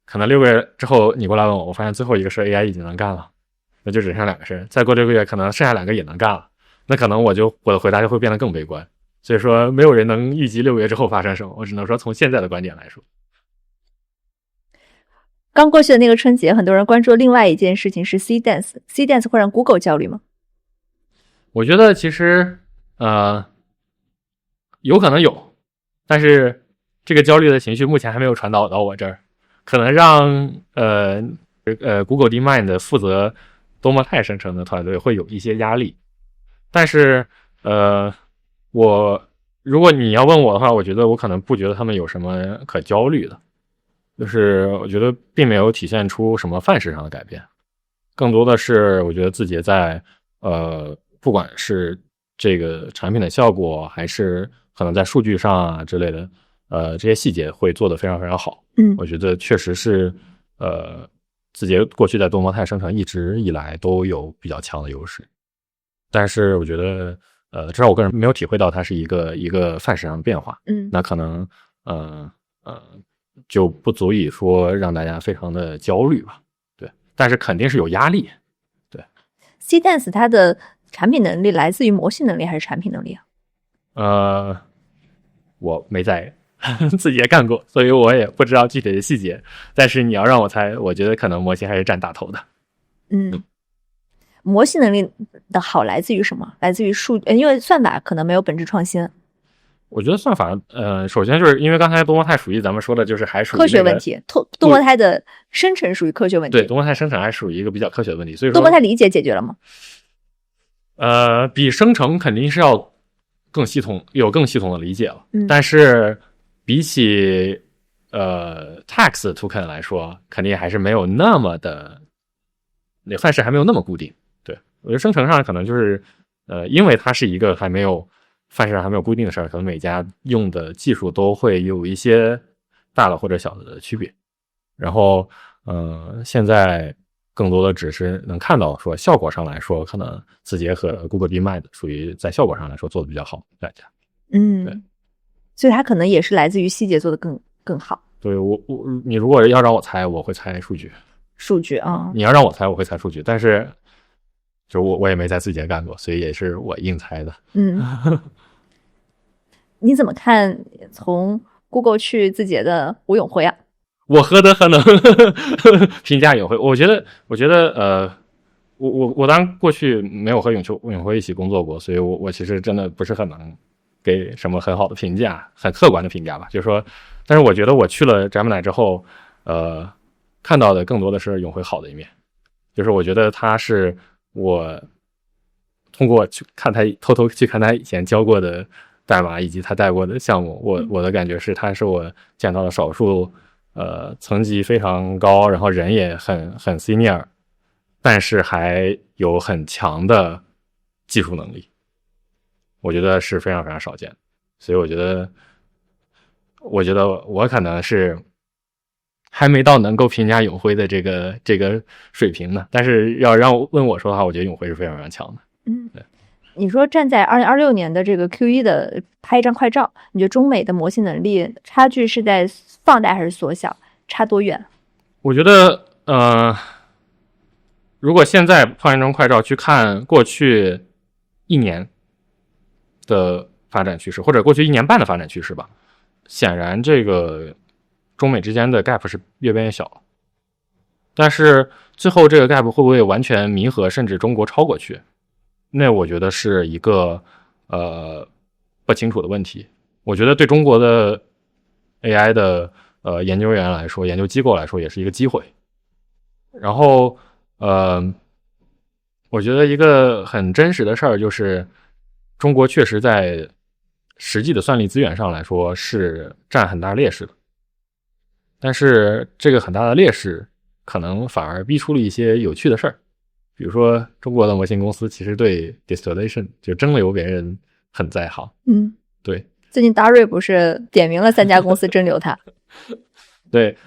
可能6个月之后你过来问我，我发现最后一个事 AI 已经能干了，那就只剩2个事，再过6个月可能剩下2个也能干了，那可能我的回答就会变得更悲观。所以说没有人能预计6个月之后发生什么，我只能说从现在的观点来说。刚过去的那个春节，很多人关注另外一件事情是 C-Dance 会让 Google 焦虑吗？我觉得其实有可能有，但是这个焦虑的情绪目前还没有传导到我这儿，可能让Google DeepMind 负责多模态生成的团队会有一些压力。但是如果你要问我的话，我觉得我可能不觉得他们有什么可焦虑的，就是我觉得并没有体现出什么范式上的改变，更多的是我觉得字节在不管是这个产品的效果，还是可能在数据上啊之类的，这些细节会做得非常非常好。我觉得确实是字节过去在多模态生成一直以来都有比较强的优势，但是我觉得至少我个人没有体会到它是一个范式上的变化。那可能就不足以说让大家非常的焦虑吧。对，但是肯定是有压力。对 ，C-Dance 它的产品能力来自于模型能力还是产品能力啊？我没在字节干过，所以我也不知道具体的细节。但是你要让我猜，我觉得可能模型还是占大头的。模型能力的好来自于什么？来自于因为算法可能没有本质创新。我觉得算法，首先就是因为刚才多模态属于咱们说的，就是还属于科学问题，多模态的生成属于科学问题。对，多模态生成还属于一个比较科学的问题，所以说多模态理解解决了吗？比生成肯定是要有更系统的理解了。但是比起text token 来说，肯定还是没有那么的，那范式还没有那么固定。对，我觉得生成上可能就是因为它是一个范式上还没有固定的事儿，可能每家用的技术都会有一些大的或者小的区别。然后现在更多的只是能看到说效果上来说，可能字节和 Google DeepMind 属于在效果上来说做的比较好，大家。对，所以它可能也是来自于细节做的更好。对，你如果要让我猜，我会猜数据啊。你要让我猜，我会猜数据，但是就我也没在字节干过，所以也是我硬猜的。你怎么看从 Google 去字节的吴永辉啊？我何德何能评价永辉？我觉得我当然过去没有和永辉一起工作过，所以我其实真的不是很能给什么很好的评价，很客观的评价吧。就是说，但是我觉得我去了 Gemini 之后，看到的更多的是永辉好的一面。就是我觉得他是我通过偷偷去看他以前教过的代码以及他带过的项目，我的感觉是他是我见到的少数层级非常高，然后人也很 senior， 但是还有很强的技术能力，我觉得是非常非常少见的。所以我觉得我可能是还没到能够评价永辉的这个水平呢，但是要让我问我说的话，我觉得永辉是非常非常强的。对。你说站在2026年的这个 Q1 的拍一张快照，你觉得中美的模型能力差距是在放大还是缩小？差多远？我觉得如果现在放一张快照去看过去1年的发展趋势，或者过去1年半的发展趋势吧，显然这个中美之间的 gap 是越变越小了。但是最后这个 gap 会不会完全弥合，甚至中国超过去？那我觉得是一个不清楚的问题。我觉得对中国的 AI 的研究员来说，研究机构来说也是一个机会。然后我觉得一个很真实的事儿就是中国确实在实际的算力资源上来说是占很大劣势的，但是这个很大的劣势可能反而逼出了一些有趣的事儿。比如说中国的模型公司其实对 distillation 就蒸馏别人很在行。对，最近达瑞不是点名了3家公司蒸馏它。对，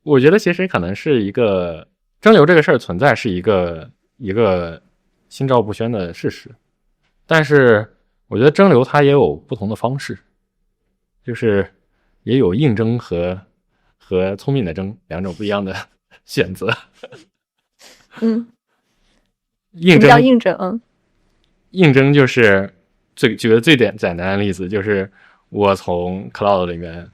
我觉得其实可能是一个蒸馏这个事儿存在是一个心照不宣的事实，但是我觉得蒸馏它也有不同的方式。就是也有应征和聪明的征两种不一样的选择。什么叫应征？应征就是举个最简单的例子，就是我从 Cloud 里面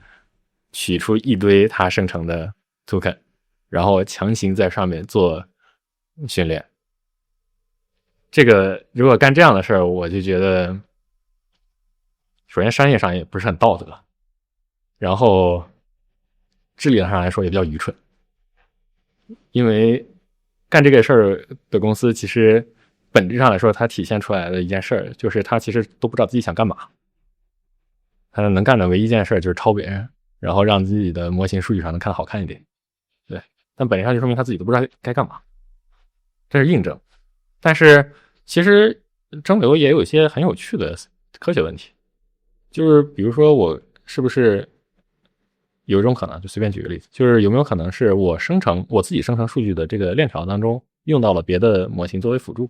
取出一堆它生成的 token， 然后强行在上面做训练。这个如果干这样的事儿，我就觉得首先商业上也不是很道德，然后治理上来说也比较愚蠢。因为干这个事儿的公司，其实本质上来说，它体现出来的一件事儿，就是它其实都不知道自己想干嘛。它能干的唯一一件事就是抄别人，然后让自己的模型数据上能看得好看一点。对，但本质上就说明他自己都不知道该干嘛。这是印证。但是其实蒸馏也有一些很有趣的科学问题，就是比如说我是不是有一种可能，就随便举个例子，就是有没有可能是我自己生成数据的这个链条当中用到了别的模型作为辅助，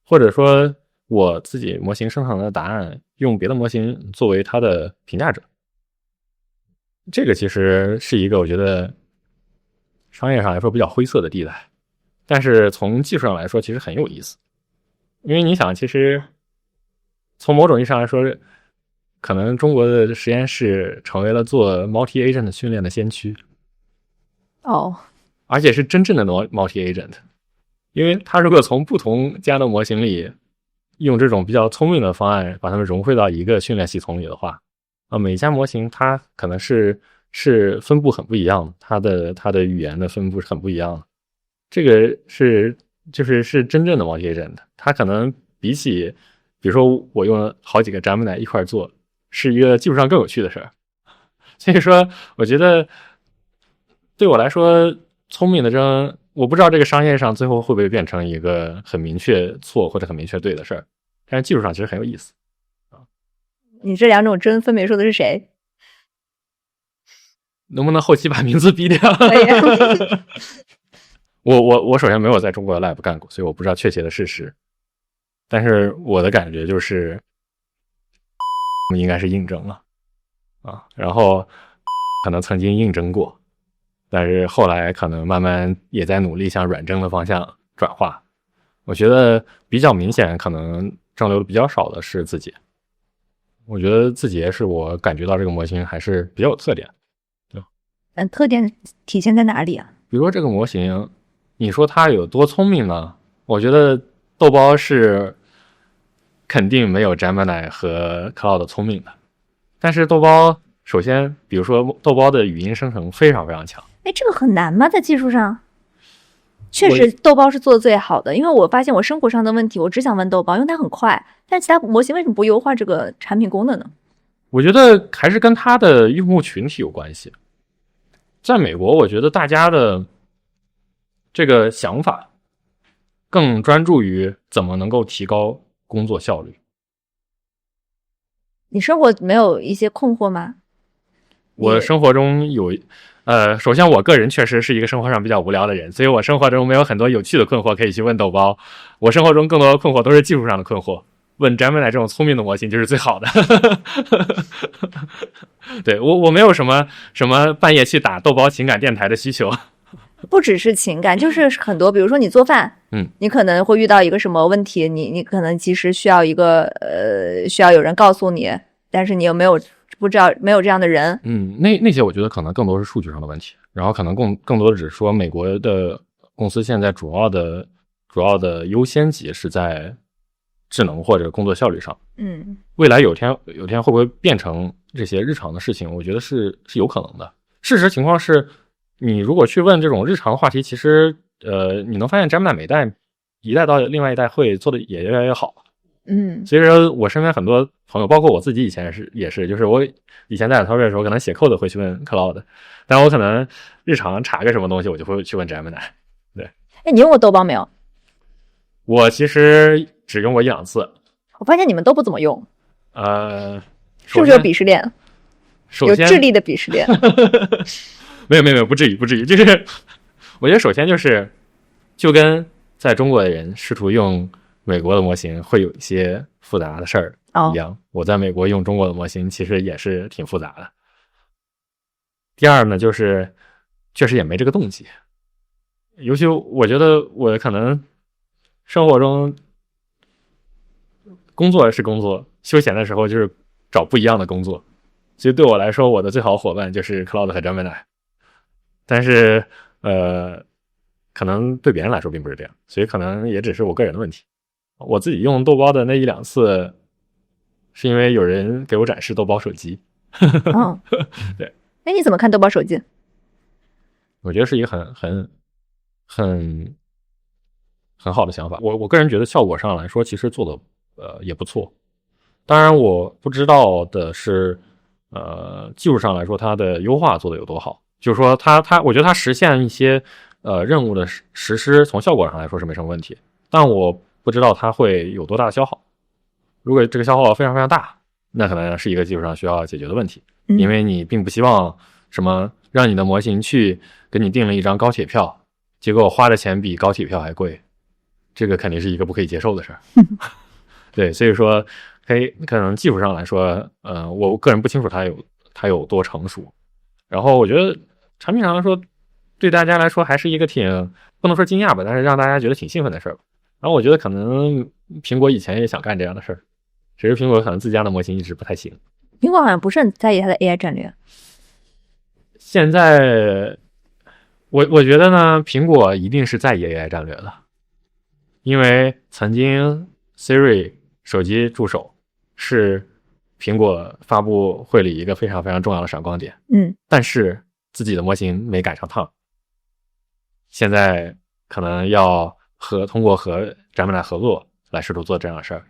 或者说我自己模型生成的答案用别的模型作为它的评价者。这个其实是一个我觉得商业上来说比较灰色的地带，但是从技术上来说其实很有意思。因为你想，其实从某种意义上来说，可能中国的实验室成为了做 multi agent 训练的先驱。而且是真正的 multi agent。因为他如果从不同家的模型里用这种比较聪明的方案把它们融汇到一个训练系统里的话，每家模型它可能是分布很不一样的，它的语言的分布是很不一样的。这个是真正的 multi agent， 它可能比起比如说我用了好几个 Gemini 一块做，是一个技术上更有趣的事儿。所以说我觉得对我来说，聪明的征，我不知道这个商业上最后会不会变成一个很明确错或者很明确对的事儿，但是技术上其实很有意思。你这两种征分别说的是谁？能不能后期把名字逼掉？可以。我首先没有在中国的 lab 干过，所以我不知道确切的事实。但是我的感觉就是应该是应征了然后可能曾经应征过，但是后来可能慢慢也在努力向软征的方向转化。我觉得比较明显可能蒸馏的比较少的是字节。我觉得字节是我感觉到这个模型还是比较有特点。对，特点体现在哪里啊？比如说这个模型，你说它有多聪明呢？我觉得豆包是肯定没有 Gemini 和 Cloud 聪明的。但是豆包首先比如说豆包的语音生成非常非常强。这个很难吗？在技术上？确实豆包是做的最好的，因为我发现我生活上的问题我只想问豆包，因为它很快，但其他模型为什么不优化这个产品功能呢？我觉得还是跟它的用户群体有关系。在美国我觉得大家的这个想法更专注于怎么能够提高工作效率。你生活没有一些困惑吗？我生活中有首先我个人确实是一个生活上比较无聊的人，所以我生活中没有很多有趣的困惑可以去问豆包。我生活中更多的困惑都是技术上的困惑，问 Gemini 这种聪明的模型就是最好的。对，我没有什么半夜去打豆包情感电台的需求。不只是情感，就是很多，比如说你做饭，你可能会遇到一个什么问题，你可能其实需要一个需要有人告诉你，但是你又不知道，没有这样的人。那些我觉得可能更多是数据上的问题，然后可能更多的只是说美国的公司现在主要的优先级是在智能或者工作效率上。未来有天会不会变成这些日常的事情，我觉得是有可能的。事实情况是，你如果去问这种日常话题，其实你能发现 Gemini 每代一代到另外一代会做的也越来越好。所以说我身边很多朋友，包括我自己以前也是，就是我以前在 Twitter 的时候，可能写 code 会去问 Cloud， 但我可能日常查个什么东西，我就会去问 Gemini。对，你用过豆包没有？我其实只用过1-2次。我发现你们都不怎么用。是不是有鄙视链？有智力的鄙视链？没有，不至于。就是我觉得首先就跟在中国的人试图用美国的模型会有一些复杂的事儿一样，我在美国用中国的模型其实也是挺复杂的。第二呢，就是确实也没这个动机，尤其我觉得我可能生活中工作是工作，休闲的时候就是找不一样的工作，所以对我来说，我的最好伙伴就是 Cloud 和 Gemini。但是可能对别人来说并不是这样，所以可能也只是我个人的问题。我自己用豆包的那1-2次，是因为有人给我展示豆包手机。对。那你怎么看豆包手机？我觉得是一个很好的想法。我个人觉得效果上来说，其实做的也不错。当然，我不知道的是，技术上来说，它的优化做的有多好。就是说我觉得它实现一些任务的实施，从效果上来说是没什么问题。但我不知道它会有多大的消耗。如果这个消耗非常非常大，那可能是一个技术上需要解决的问题。因为你并不希望什么让你的模型去给你订了一张高铁票，结果花的钱比高铁票还贵，这个肯定是一个不可以接受的事儿。对，所以说可能技术上来说，我个人不清楚它有多成熟。然后我觉得产品上来说，对大家来说还是一个不能说惊讶吧，但是让大家觉得挺兴奋的事儿。然后我觉得可能苹果以前也想干这样的事儿，只是苹果可能自家的模型一直不太行。苹果好像不是很在意它的 AI 战略。现在我觉得呢，苹果一定是在意 AI 战略的，因为曾经 Siri 手机助手是苹果发布会里一个非常非常重要的闪光点。但是自己的模型没赶上趟，现在可能要通过和Gemini合作来试图做这样的事儿。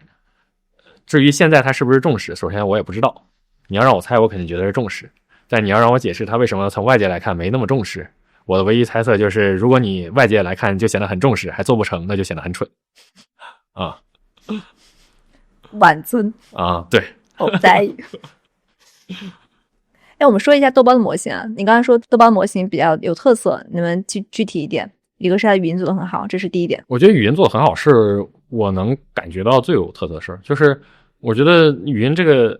至于现在他是不是重视，首先我也不知道。你要让我猜，我肯定觉得是重视，但你要让我解释他为什么从外界来看没那么重视，我的唯一猜测就是，如果你外界来看就显得很重视，还做不成，那就显得很蠢啊。晚尊啊，对，我不在意。我们说一下豆包的模型啊。你刚才说豆包模型比较有特色，你们具体一点。一个是它的语音做得很好，这是第一点。我觉得语音做得很好，是我能感觉到最有特色的事儿。就是我觉得语音这个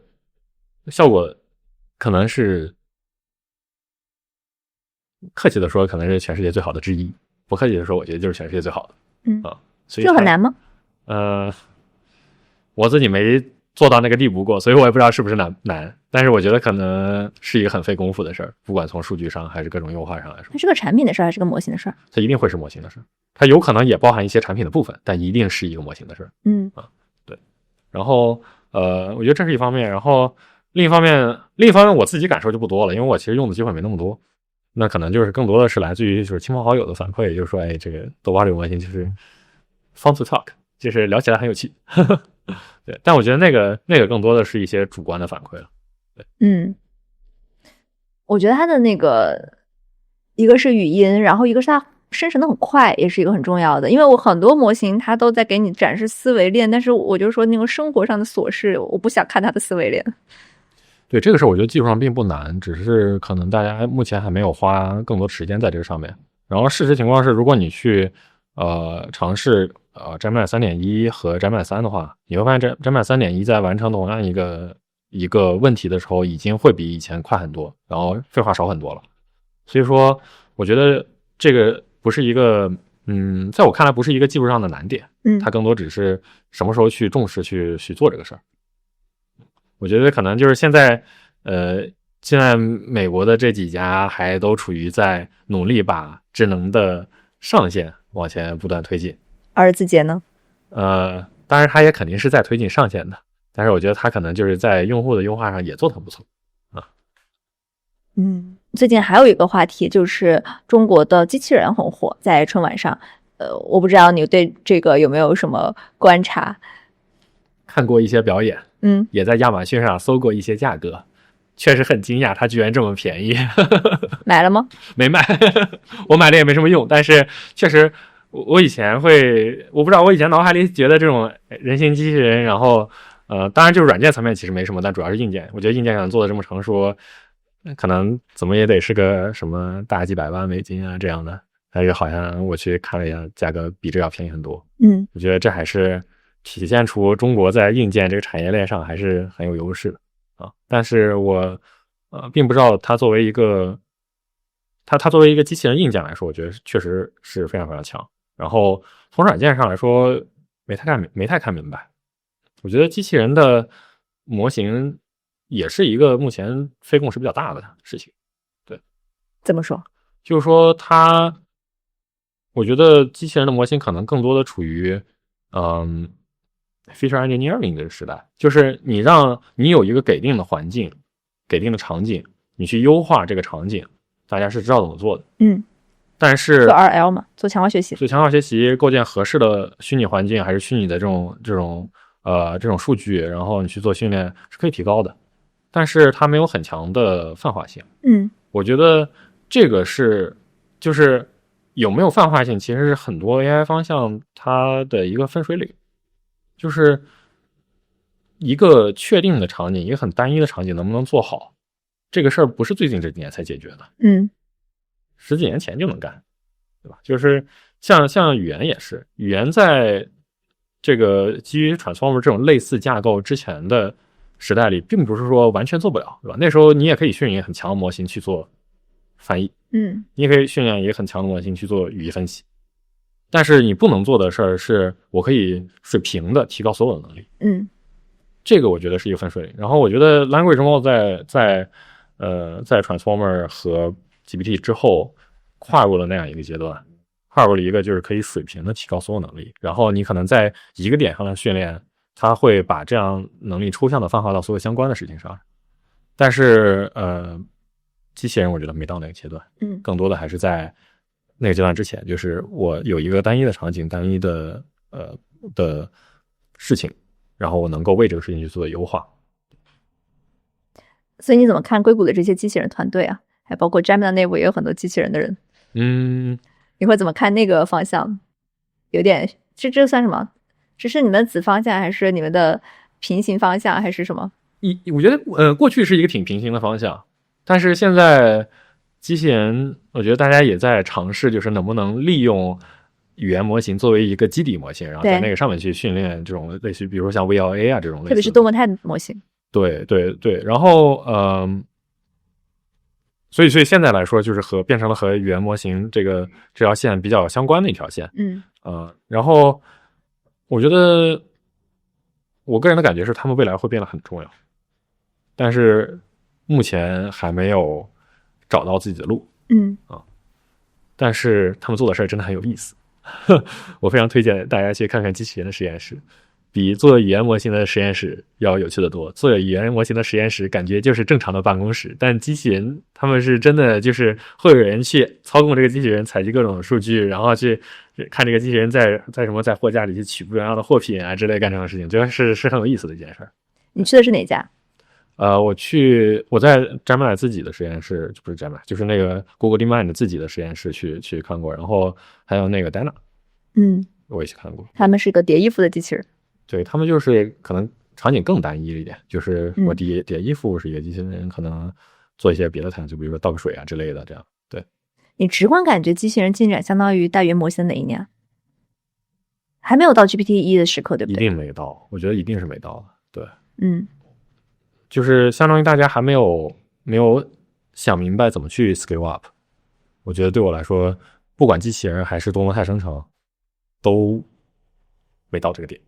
效果，可能是客气的说，可能是全世界最好的之一；不客气的说，我觉得就是全世界最好的。所以这很难吗？我自己没做到那个地步过，所以我也不知道是不是难。但是我觉得可能是一个很费功夫的事儿，不管从数据上还是各种优化上来说。它是个产品的事儿还是个模型的事儿？它一定会是模型的事儿，它有可能也包含一些产品的部分，但一定是一个模型的事儿。对。然后我觉得这是一方面，然后另一方面我自己感受就不多了，因为我其实用的机会没那么多。那可能就是更多的是来自于就是亲朋好友的反馈，就是说，哎，这个豆包这个模型就是 fun to talk， 就是聊起来很有趣。对，但我觉得那个更多的是一些主观的反馈了。对，我觉得它的那个一个是语音，然后一个是它生成的很快，也是一个很重要的。因为我很多模型它都在给你展示思维链，但是我就说那个生活上的琐事，我不想看它的思维链。对，这个事儿我觉得技术上并不难，只是可能大家目前还没有花更多时间在这个上面。然后事实情况是，如果你去尝试Gemini 3.1 和 Gemini 3的话，你会发现Gemini 3.1在完成同样一个问题的时候，已经会比以前快很多，然后废话少很多了。所以说，我觉得这个不是一个在我看来不是一个技术上的难点，它更多只是什么时候去重视去做这个事儿。我觉得可能就是现在美国的这几家还都处于在努力把智能的上限往前不断推进。而字节呢？当然它也肯定是在推进上限的，但是我觉得它可能就是在用户的优化上也做得很不错啊。最近还有一个话题就是中国的机器人很火，在春晚上。我不知道你对这个有没有什么观察？看过一些表演，也在亚马逊上搜过一些价格，确实很惊讶，它居然这么便宜。买了吗？没买，我买了也没什么用。但是确实，我以前我不知道，我以前脑海里觉得这种人形机器人，然后当然就是软件层面其实没什么，但主要是硬件。我觉得硬件想做的这么成熟，可能怎么也得是个什么大几百万美金啊这样的。但是好像我去看了一下，价格比这要便宜很多。我觉得这还是体现出中国在硬件这个产业链上还是很有优势的啊。但是我并不知道它作为一个它作为一个机器人硬件来说，我觉得确实是非常非常强。然后从软件上来说，没太看明白。我觉得机器人的模型也是一个目前非共识比较大的事情。对，怎么说？就是说我觉得机器人的模型可能更多的处于feature engineering 的时代，就是你有一个给定的环境、给定的场景，你去优化这个场景，大家是知道怎么做的。但是做 RL 嘛，做强化学习，构建合适的虚拟环境，还是虚拟的这种数据，然后你去做训练是可以提高的，但是它没有很强的泛化性。我觉得这个就是有没有泛化性，其实是很多 AI 方向它的一个分水岭，就是一个确定的场景，一个很单一的场景能不能做好，这个事儿不是最近这几年才解决的。10几年前就能干，对吧？就是像语言也是，语言在这个基于 Transformer 这种类似架构之前的时代里，并不是说完全做不了，对吧？那时候你也可以训练很强的模型去做翻译，你也可以训练一个很强的模型去做语义分析，但是你不能做的事儿是，我可以水平的提高所有的能力。这个我觉得是一个分水岭。然后我觉得 Language Model 在 Transformer 和GPT 之后跨入了那样一个阶段，跨入了一个就是可以水平的提高所有能力，然后你可能在一个点上的训练，它会把这样能力抽象的泛化到所有相关的事情上。但是机器人我觉得没到那个阶段，更多的还是在那个阶段之前，就是我有一个单一的场景、单一的事情，然后我能够为这个事情去做优化。所以你怎么看硅谷的这些机器人团队啊？还包括 Gemini 内部也有很多机器人的人。你会怎么看那个方向？有点这算什么？这是你们子方向，还是你们的平行方向，还是什么？我觉得过去是一个挺平行的方向，但是现在机器人，我觉得大家也在尝试，就是能不能利用语言模型作为一个基底模型，然后在那个上面去训练这种类似于，比如说像 VLA 啊这种类似的，特别是多模态的模型。对，然后所以现在来说，就是变成了和语言模型这条线比较相关的一条线。然后我觉得我个人的感觉是，他们未来会变得很重要，但是目前还没有找到自己的路。但是他们做的事儿真的很有意思，我非常推荐大家去看看机器人的实验室。比做语言模型的实验室要有趣的多。做语言模型的实验室感觉就是正常的办公室，但机器人他们是真的就是会有人去操控这个机器人，采集各种数据，然后去看这个机器人在货架里去取不一样的货品啊之类干这样的事情，觉得是很有意思的一件事。你去的是哪家？我在 Gemini 自己的实验室，不是 Gemini， 就是那个 Google DeepMind 自己的实验室去看过，然后还有那个 Dana， 我也去看过。他们是个叠衣服的机器人。对，他们就是可能场景更单一一点，就是我叠衣服是一个机器人，可能做一些别的场景，就比如说倒个水啊之类的，这样。对，你直观感觉机器人进展相当于大语言模型的哪一年？还没有到 GPT-1的时刻，对不对？一定没到，我觉得一定是没到的。对，就是相当于大家还没有想明白怎么去 scale up。我觉得对我来说，不管机器人还是多模态生成，都没到这个点。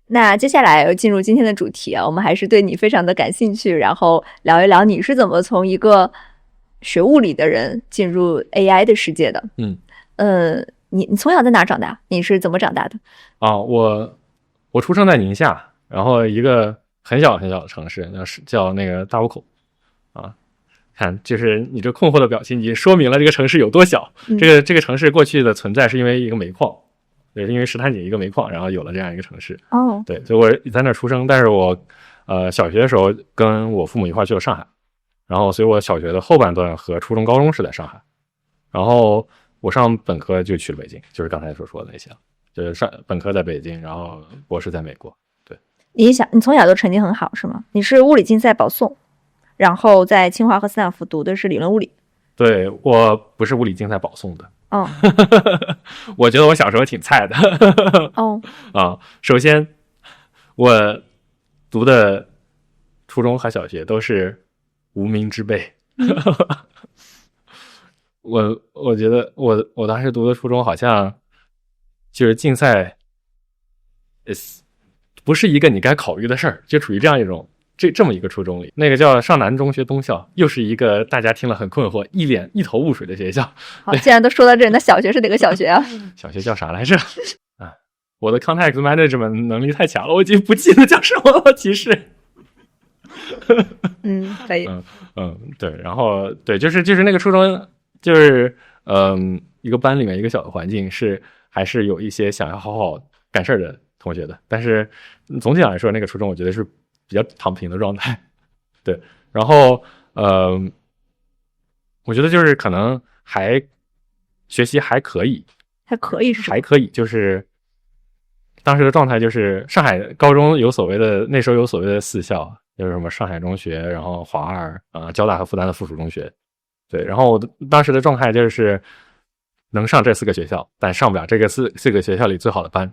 那接下来进入今天的主题啊，我们还是对你非常的感兴趣，然后聊一聊你是怎么从一个学物理的人进入 AI 的世界的。你从小在哪长大？你是怎么长大的？我出生在宁夏，然后一个很小很小的城市，叫那个大沽口啊。看，就是你这困惑的表情，已经说明了这个城市有多小。这个城市过去的存在是因为一个煤矿。对，因为石潭井一个煤矿，然后有了这样一个城市。对，所以我在那出生，但是我小学的时候跟我父母一块去了上海，然后所以我小学的后半段和初中高中是在上海，然后我上本科就去了北京，就是刚才所说的那些，就是本科在北京，然后博士在美国。对，你从小就成绩很好是吗？你是物理竞赛保送，然后在清华和斯坦福读的是理论物理。对，我不是物理竞赛保送的。哦我觉得我小时候挺菜的。哦，啊，首先我读的初中和小学都是无名之辈。我觉得我当时读的初中好像就是竞赛，不是一个你该考虑的事儿，就处于这样一种这么一个初中里。那个叫上南中学东校，又是一个大家听了很困惑、一头雾水的学校。好，既然都说到这儿，那小学是哪个小学啊？小学叫啥来着？啊，我的 context management 能力太强了，我已经不记得叫什么了。其实，可以。对，然后对，就是那个初中，就是一个班里面一个小的环境还是有一些想要好好干事儿的同学的，但是总体上来说，那个初中我觉得是比较躺平的状态。对，然后我觉得就是可能学习还可以，还可以是什么？还可以，就是当时的状态就是上海高中那时候有所谓的四校，就是什么上海中学，然后华二交大和复旦的附属中学。对，然后我当时的状态就是能上这4个学校，但上不了这个四个学校里最好的班。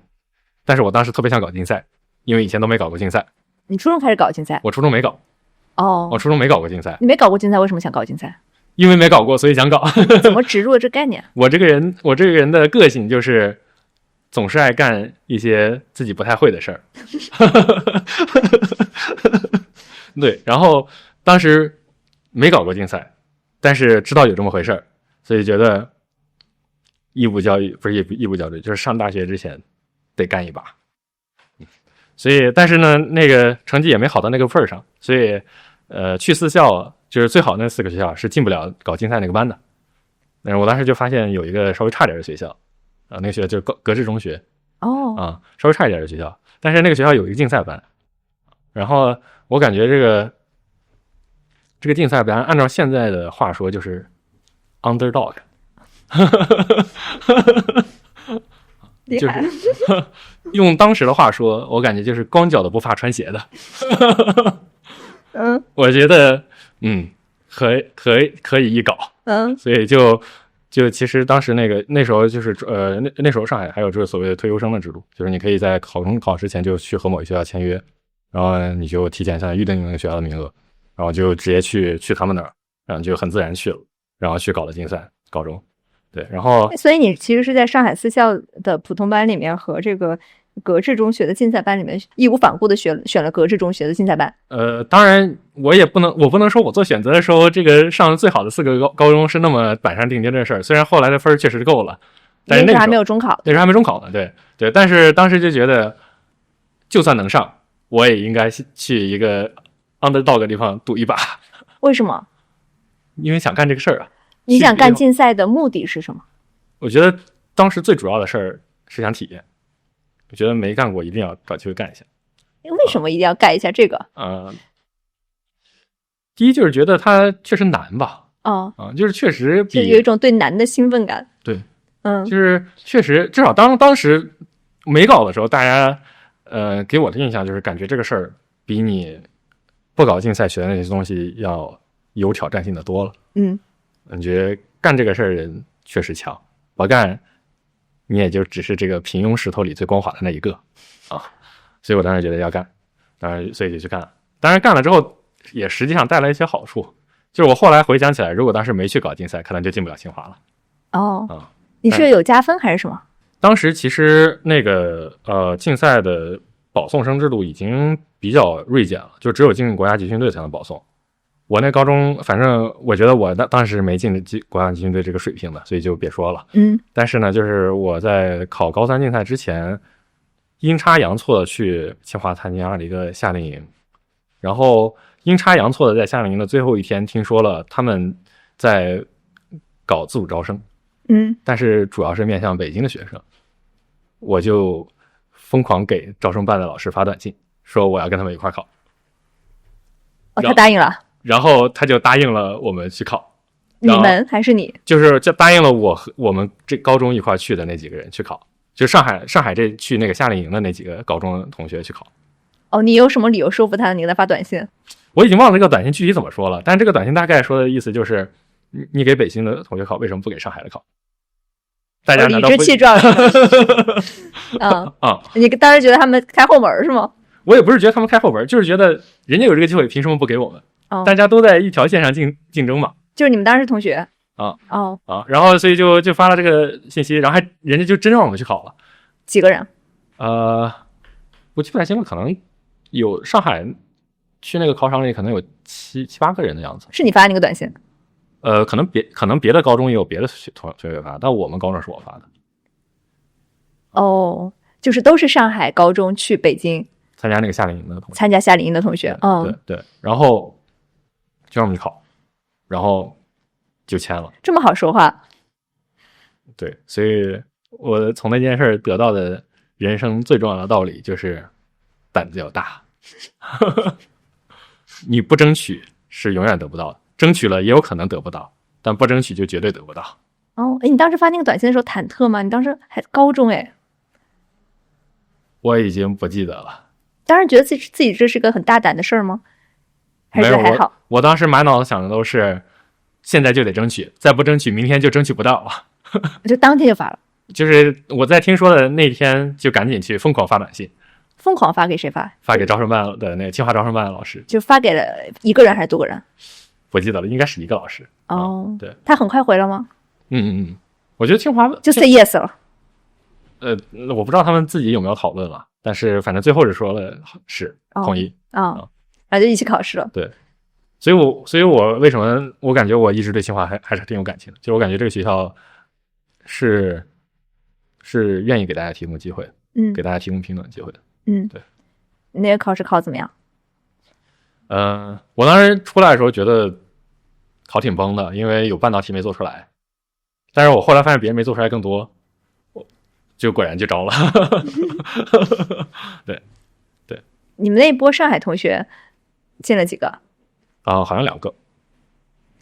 但是我当时特别想搞竞赛，因为以前都没搞过竞赛。你初中开始搞竞赛？我初中没搞。哦，我初中没搞过竞赛。你没搞过竞赛，为什么想搞竞赛？因为没搞过，所以想搞。怎么植入了这概念？我这个人的个性就是总是爱干一些自己不太会的事儿。对，然后当时没搞过竞赛，但是知道有这么回事儿，所以觉得义务教育不是义务教育，就是上大学之前得干一把。所以但是呢，那个成绩也没好到那个份儿上，所以去四校就是最好那4个学校是进不了搞竞赛那个班的。但是我当时就发现有一个稍微差点的学校那个学校就是格致中学。稍微差一点的学校，但是那个学校有一个竞赛班。然后我感觉这个竞赛班按照现在的话说就是 underdog。 厉害。用当时的话说，我感觉就是光脚的不怕穿鞋的。我觉得可以一搞。所以就其实当时那时候就是那时候上海还有这个所谓的推优生的制度，就是你可以在考试前就去和某个学校签约，然后你就提前预定那个学校的名额，然后就直接去他们那儿，然后就很自然去了，然后去搞了竞赛高中。对，然后所以你其实是在上海四校的普通班里面和这个格致中学的竞赛班里面义无反顾的选了格致中学的竞赛班。当然我不能说我做选择的时候这个上最好的4个高中是那么板上钉钉的事儿，虽然后来的分确实够了，但是那时候还没有中考。那时候还没中考呢。对，但是当时就觉得就算能上，我也应该去一个 underdog 的地方赌一把。为什么？因为想干这个事儿啊。你想干竞赛的目的是什么？我觉得当时最主要的事儿是想体验，我觉得没干过一定要找机会干一下。为什么一定要干一下这个？第一就是觉得它确实难吧。就是确实就有一种对难的兴奋感。对，就是确实至少当时没搞的时候，大家给我的印象就是感觉这个事儿比你不搞竞赛学的那些东西要有挑战性的多了。感觉干这个事儿人确实强，不干你也就只是这个平庸石头里最光滑的那一个所以我当时觉得要干，当然所以就去干了。当然干了之后也实际上带来一些好处，就是我后来回想起来，如果当时没去搞竞赛，可能就进不了清华了。你是有加分还是什么？当时其实那个竞赛的保送生制度已经比较锐减了，就只有进国家集训队才能保送。我那高中反正我觉得我当时没进国家集训队这个水平的，所以就别说了。但是呢，就是我在考高3竞赛之前阴差阳错的去清华参加了一个夏令营，然后阴差阳错的在夏令营的最后一天听说了他们在搞自主招生，但是主要是面向北京的学生，我就疯狂给招生办的老师发短信说我要跟他们一块考。他答应了。然后他就答应了我们去考。你们还是你？就是答应了我们这高中一块去的那几个人去考，就上海这去那个夏令营的那几个高中同学去考。你有什么理由说服他？你给他发短信？我已经忘了这个短信具体怎么说了，但这个短信大概说的意思就是你给北京的同学考，为什么不给上海的考？大家难道不理直气壮？你当时觉得他们开后门是吗？我也不是觉得他们开后门，就是觉得人家有这个机会，凭什么不给我们？大家都在一条线上竞争嘛。就是你们当时同学然后所以就发了这个信息，然后人家就真让我们去考了。几个人？我记不太清了，可能有上海去那个考场里可能有七八个人的样子。是你发那个短信？可能别的高中也有别的同学发，但我们高中是我发的。就是都是上海高中去北京参加那个夏令营的同学。参加夏令营的同学。对，然后就让我们去考，然后就签了。这么好说话？对，所以我从那件事得到的人生最重要的道理就是胆子要大。你不争取是永远得不到的，争取了也有可能得不到，但不争取就绝对得不到。你当时发那个短信的时候忐忑吗？你当时还高中我已经不记得了。当时觉得自己这是个很大胆的事儿吗？还是还好？我当时满脑子想的都是现在就得争取，再不争取明天就争取不到了。就当天就发了？就是我在听说的那天就赶紧去疯狂发短信。疯狂发给谁发？发给招生办的那个清华招生办的老师。就发给了一个人还是多个人？不记得了，应该是一个老师。对。他很快回了吗？我觉得清华就 say yes 了。我不知道他们自己有没有讨论了，但是反正最后是说了是同意。然后就一起考试了。对。所以我为什么我感觉我一直对清华还是挺有感情的，就是我感觉这个学校是愿意给大家提供机会的，给大家提供平等的机会的。对。那个考试考怎么样？我当时出来的时候觉得考挺崩的，因为有半道题没做出来，但是我后来发现别人没做出来更多，就果然就招了。对。你们那一波上海同学进了几个？好像2个。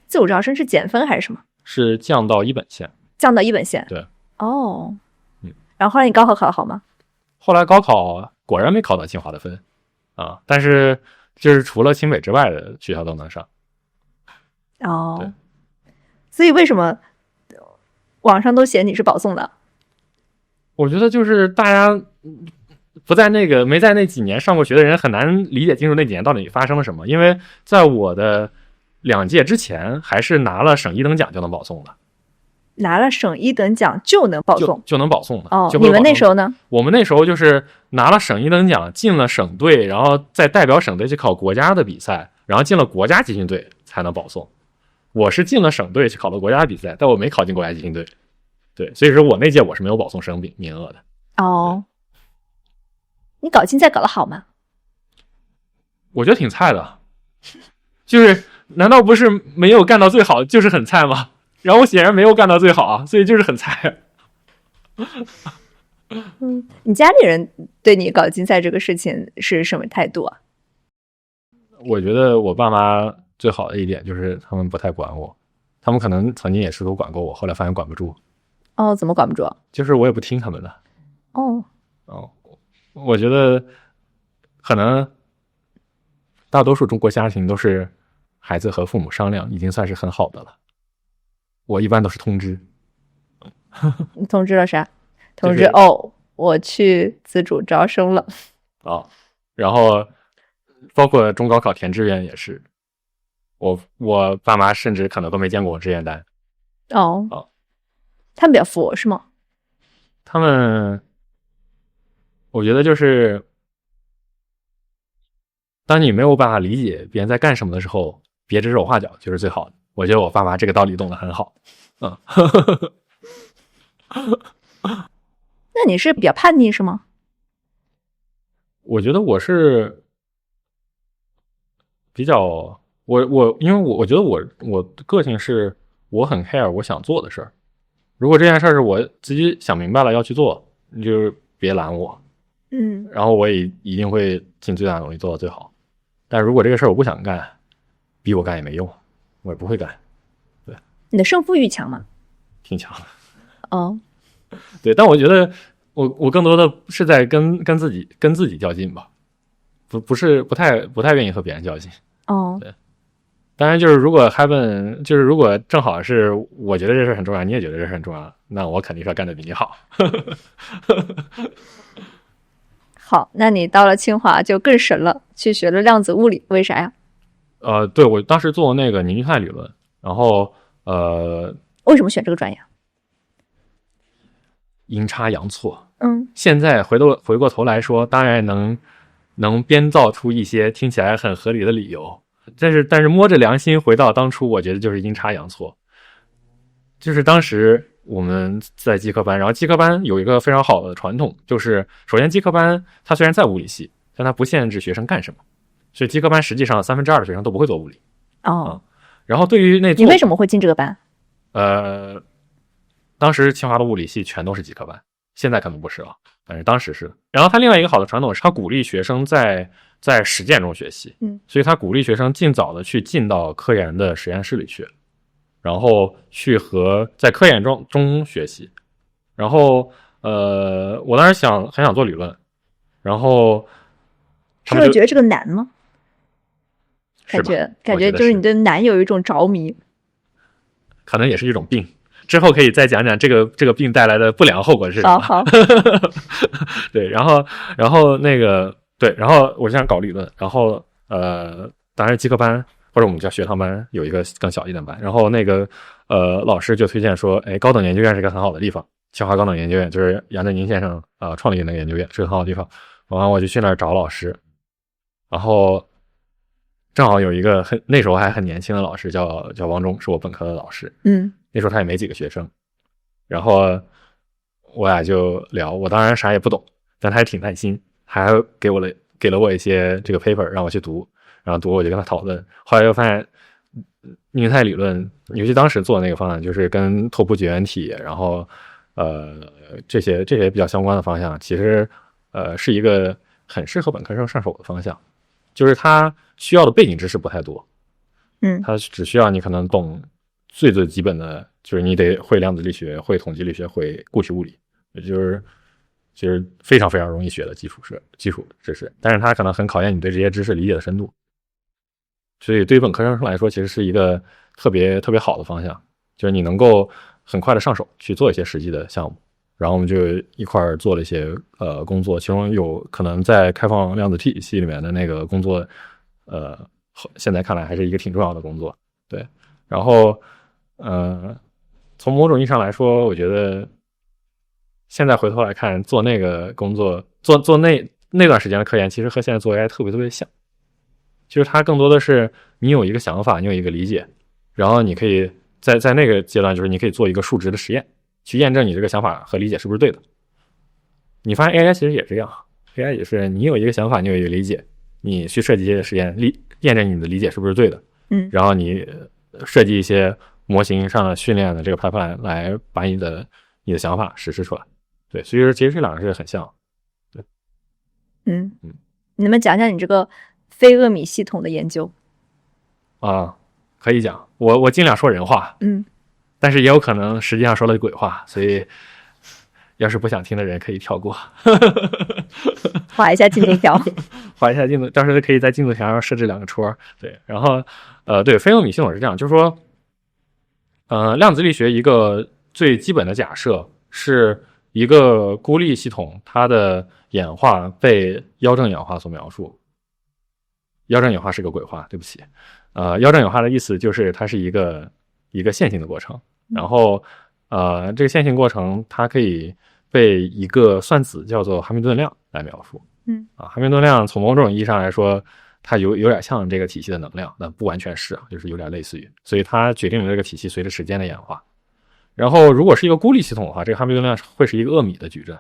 自主招生是减分还是什么？是降到一本线。降到一本线。对。然后后来你高考考得好吗？后来高考果然没考到清华的分但是就是除了清北之外的学校都能上。对。所以为什么网上都写你是保送的？我觉得就是大家没在那几年上过学的人很难理解清楚那几年到底发生了什么，因为在我的2届之前还是拿了省1等奖就能保送的。拿了省1等奖就能保送？就能保送的。你们那时候呢？我们那时候就是拿了省1等奖，进了省队，然后再代表省队去考国家的比赛，然后进了国家集训队才能保送。我是进了省队去考了国家比赛，但我没考进国家集训队。对，所以说我那届我是没有保送生名额的。你搞竞赛搞得好吗？我觉得挺菜的，就是难道不是没有干到最好就是很菜吗？然后我显然没有干到最好所以就是很菜。你家里人对你搞竞赛这个事情是什么态度啊？我觉得我爸妈最好的一点就是他们不太管我，他们可能曾经也试图管过我，后来发现管不住。怎么管不住？就是我也不听他们的。我觉得可能大多数中国家庭都是孩子和父母商量，已经算是很好的了。我一般都是通知。你通知了啥？通知、我去自主招生了。然后包括中高考填志愿也是，我爸妈甚至可能都没见过我志愿单。他们比较服我是吗？他们我觉得就是当你没有办法理解别人在干什么的时候，别指手画脚就是最好的。我觉得我爸妈这个道理懂得很好。那你是比较叛逆是吗？我觉得我是比较因为我觉得我个性是我很 care 我想做的事儿。如果这件事儿是我自己想明白了要去做，你就是别拦我。然后我也一定会尽最大的努力做到最好。但如果这个事儿我不想干，逼我干也没用，我也不会干。对。你的胜负欲强吗？挺强的。对，但我觉得我更多的是在跟自己较劲吧，不太愿意和别人较劲。对。当然就是如果 happen 就是如果正好是我觉得这事很重要，你也觉得这事很重要，那我肯定是要干得比你好。好，那你到了清华就更神了，去学了量子物理，为啥呀？对，我当时做那个凝聚态理论，然后为什么选这个专业？阴差阳错。现在回过头来说，当然能编造出一些听起来很合理的理由，但是摸着良心回到当初，我觉得就是阴差阳错。就是当时我们在基科班，然后基科班有一个非常好的传统，就是首先基科班它虽然在物理系，但它不限制学生干什么，所以基科班实际上2/3的学生都不会做物理。然后对于你为什么会进这个班？当时清华的物理系全都是基科班，现在可能不是了，但是当时是。然后他另外一个好的传统是，他鼓励学生在实践中学习，所以他鼓励学生尽早的去进到科研的实验室里去，然后去在科研中学习。然后我当时很想做理论，然后是不是觉得这个难吗？感觉就是你对难有一种着迷，可能也是一种病。之后可以再讲讲这个病带来的不良后果是什么。好。对，然后对，然后我想搞理论，然后当然基科班或者我们叫学堂班有一个更小一点班，然后老师就推荐说，高等研究院是一个很好的地方，清华高等研究院就是杨振宁先生创立的那个研究院是个很好的地方。完我就去那儿找老师，然后正好有一个那时候还很年轻的老师叫王忠，是我本科的老师。那时候他也没几个学生，然后我俩就聊，我当然啥也不懂，但他也挺耐心，还给了我一些这个 paper 让我去读，然后读我就跟他讨论。后来又发现凝聚态理论，尤其当时做的那个方案就是跟拓扑绝缘体，然后这些比较相关的方向，其实是一个很适合本科生上手的方向，就是他需要的背景知识不太多，他只需要你可能懂最基本的，就是你得会量子力学，会统计力学，会固体物理，就是非常非常容易学的基础知识，但是它可能很考验你对这些知识理解的深度。所以对于本科生来说，其实是一个特别特别好的方向，就是你能够很快的上手去做一些实际的项目。然后我们就一块儿做了一些工作，其中有可能在开放量子体系里面的那个工作，现在看来还是一个挺重要的工作。对，然后从某种意义上来说，我觉得现在回头来看，做那个工作，做那段时间的科研，其实和现在做 AI 特别特别像。就是它更多的是你有一个想法，你有一个理解，然后你可以在那个阶段，就是你可以做一个数值的实验，去验证你这个想法和理解是不是对的。你发现 AI 其实也这样 ，AI 也是你有一个想法，你有一个理解，你去设计一些实验，验证你的理解是不是对的。然后你设计一些模型上的训练的这个 pipeline 来把你的想法实施出来。对，所以说其实这两个是很像。对，你们讲讲你这个非厄米系统的研究可以讲，我尽量说人话，但是也有可能实际上说了鬼话，所以要是不想听的人可以跳过。画一下进度条，画一下进度，到时候可以在进度条上设置2个戳。对，然后对，非厄米系统是这样，就是说量子力学一个最基本的假设是一个孤立系统，它的演化被妖正演化所描述。妖正演化是个鬼话，对不起。妖正演化的意思就是它是一个线性的过程，然后这个线性过程它可以被一个算子叫做哈密顿量来描述。哈密顿量从某种意义上来说，它有点像这个体系的能量，但不完全是，就是有点类似于，所以它决定了这个体系随着时间的演化。然后如果是一个孤立系统的话，这个哈密顿量会是一个厄米的矩阵。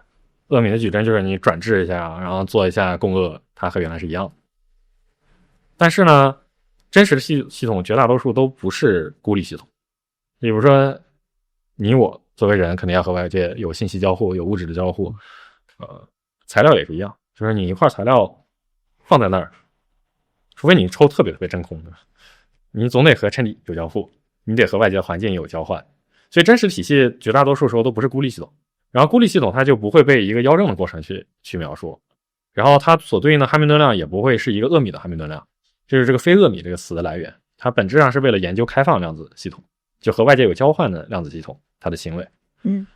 厄米的矩阵就是你转置一下，然后做一下共轭，它和原来是一样的。但是呢，真实的系统绝大多数都不是孤立系统。比如说你我作为人肯定要和外界有信息交互，有物质的交互，材料也是一样，就是你一块材料放在那儿，除非你抽特别特别真空的，你总得和衬底有交互，你得和外界环境有交换。所以真实体系绝大多数时候都不是孤立系统，然后孤立系统它就不会被一个妖正的过程去描述，然后它所对应的哈密顿量也不会是一个厄米的哈密顿量，就是这个非厄米这个词的来源。它本质上是为了研究开放量子系统，就和外界有交换的量子系统它的行为。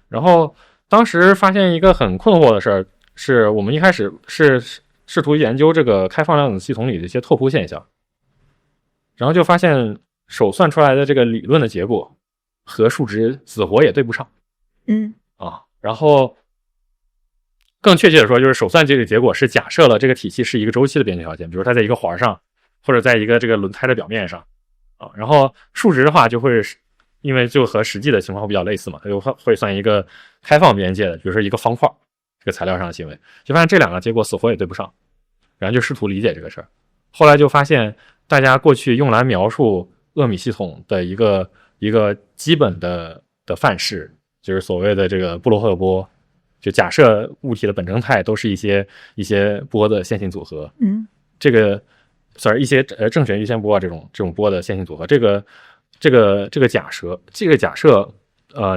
然后当时发现一个很困惑的事儿，是我们一开始是试图研究这个开放量子系统里的一些拓扑现象，然后就发现手算出来的这个理论的结果和数值死活也对不上。然后更确切的说，就是手算这个结果是假设了这个体系是一个周期的边界条件，比如它在一个环上，或者在一个这个轮胎的表面上然后数值的话就会因为就和实际的情况比较类似嘛，它就会算一个开放边界的，比如说一个方块这个材料上的行为，就发现这两个结果死活也对不上，然后就试图理解这个事儿。后来就发现大家过去用来描述厄米系统的一个基本的范式，就是所谓的这个布洛赫波，就假设物体的本征态都是一些波的线性组合。这个一些正弦余线波这种波的线性组合，这个假设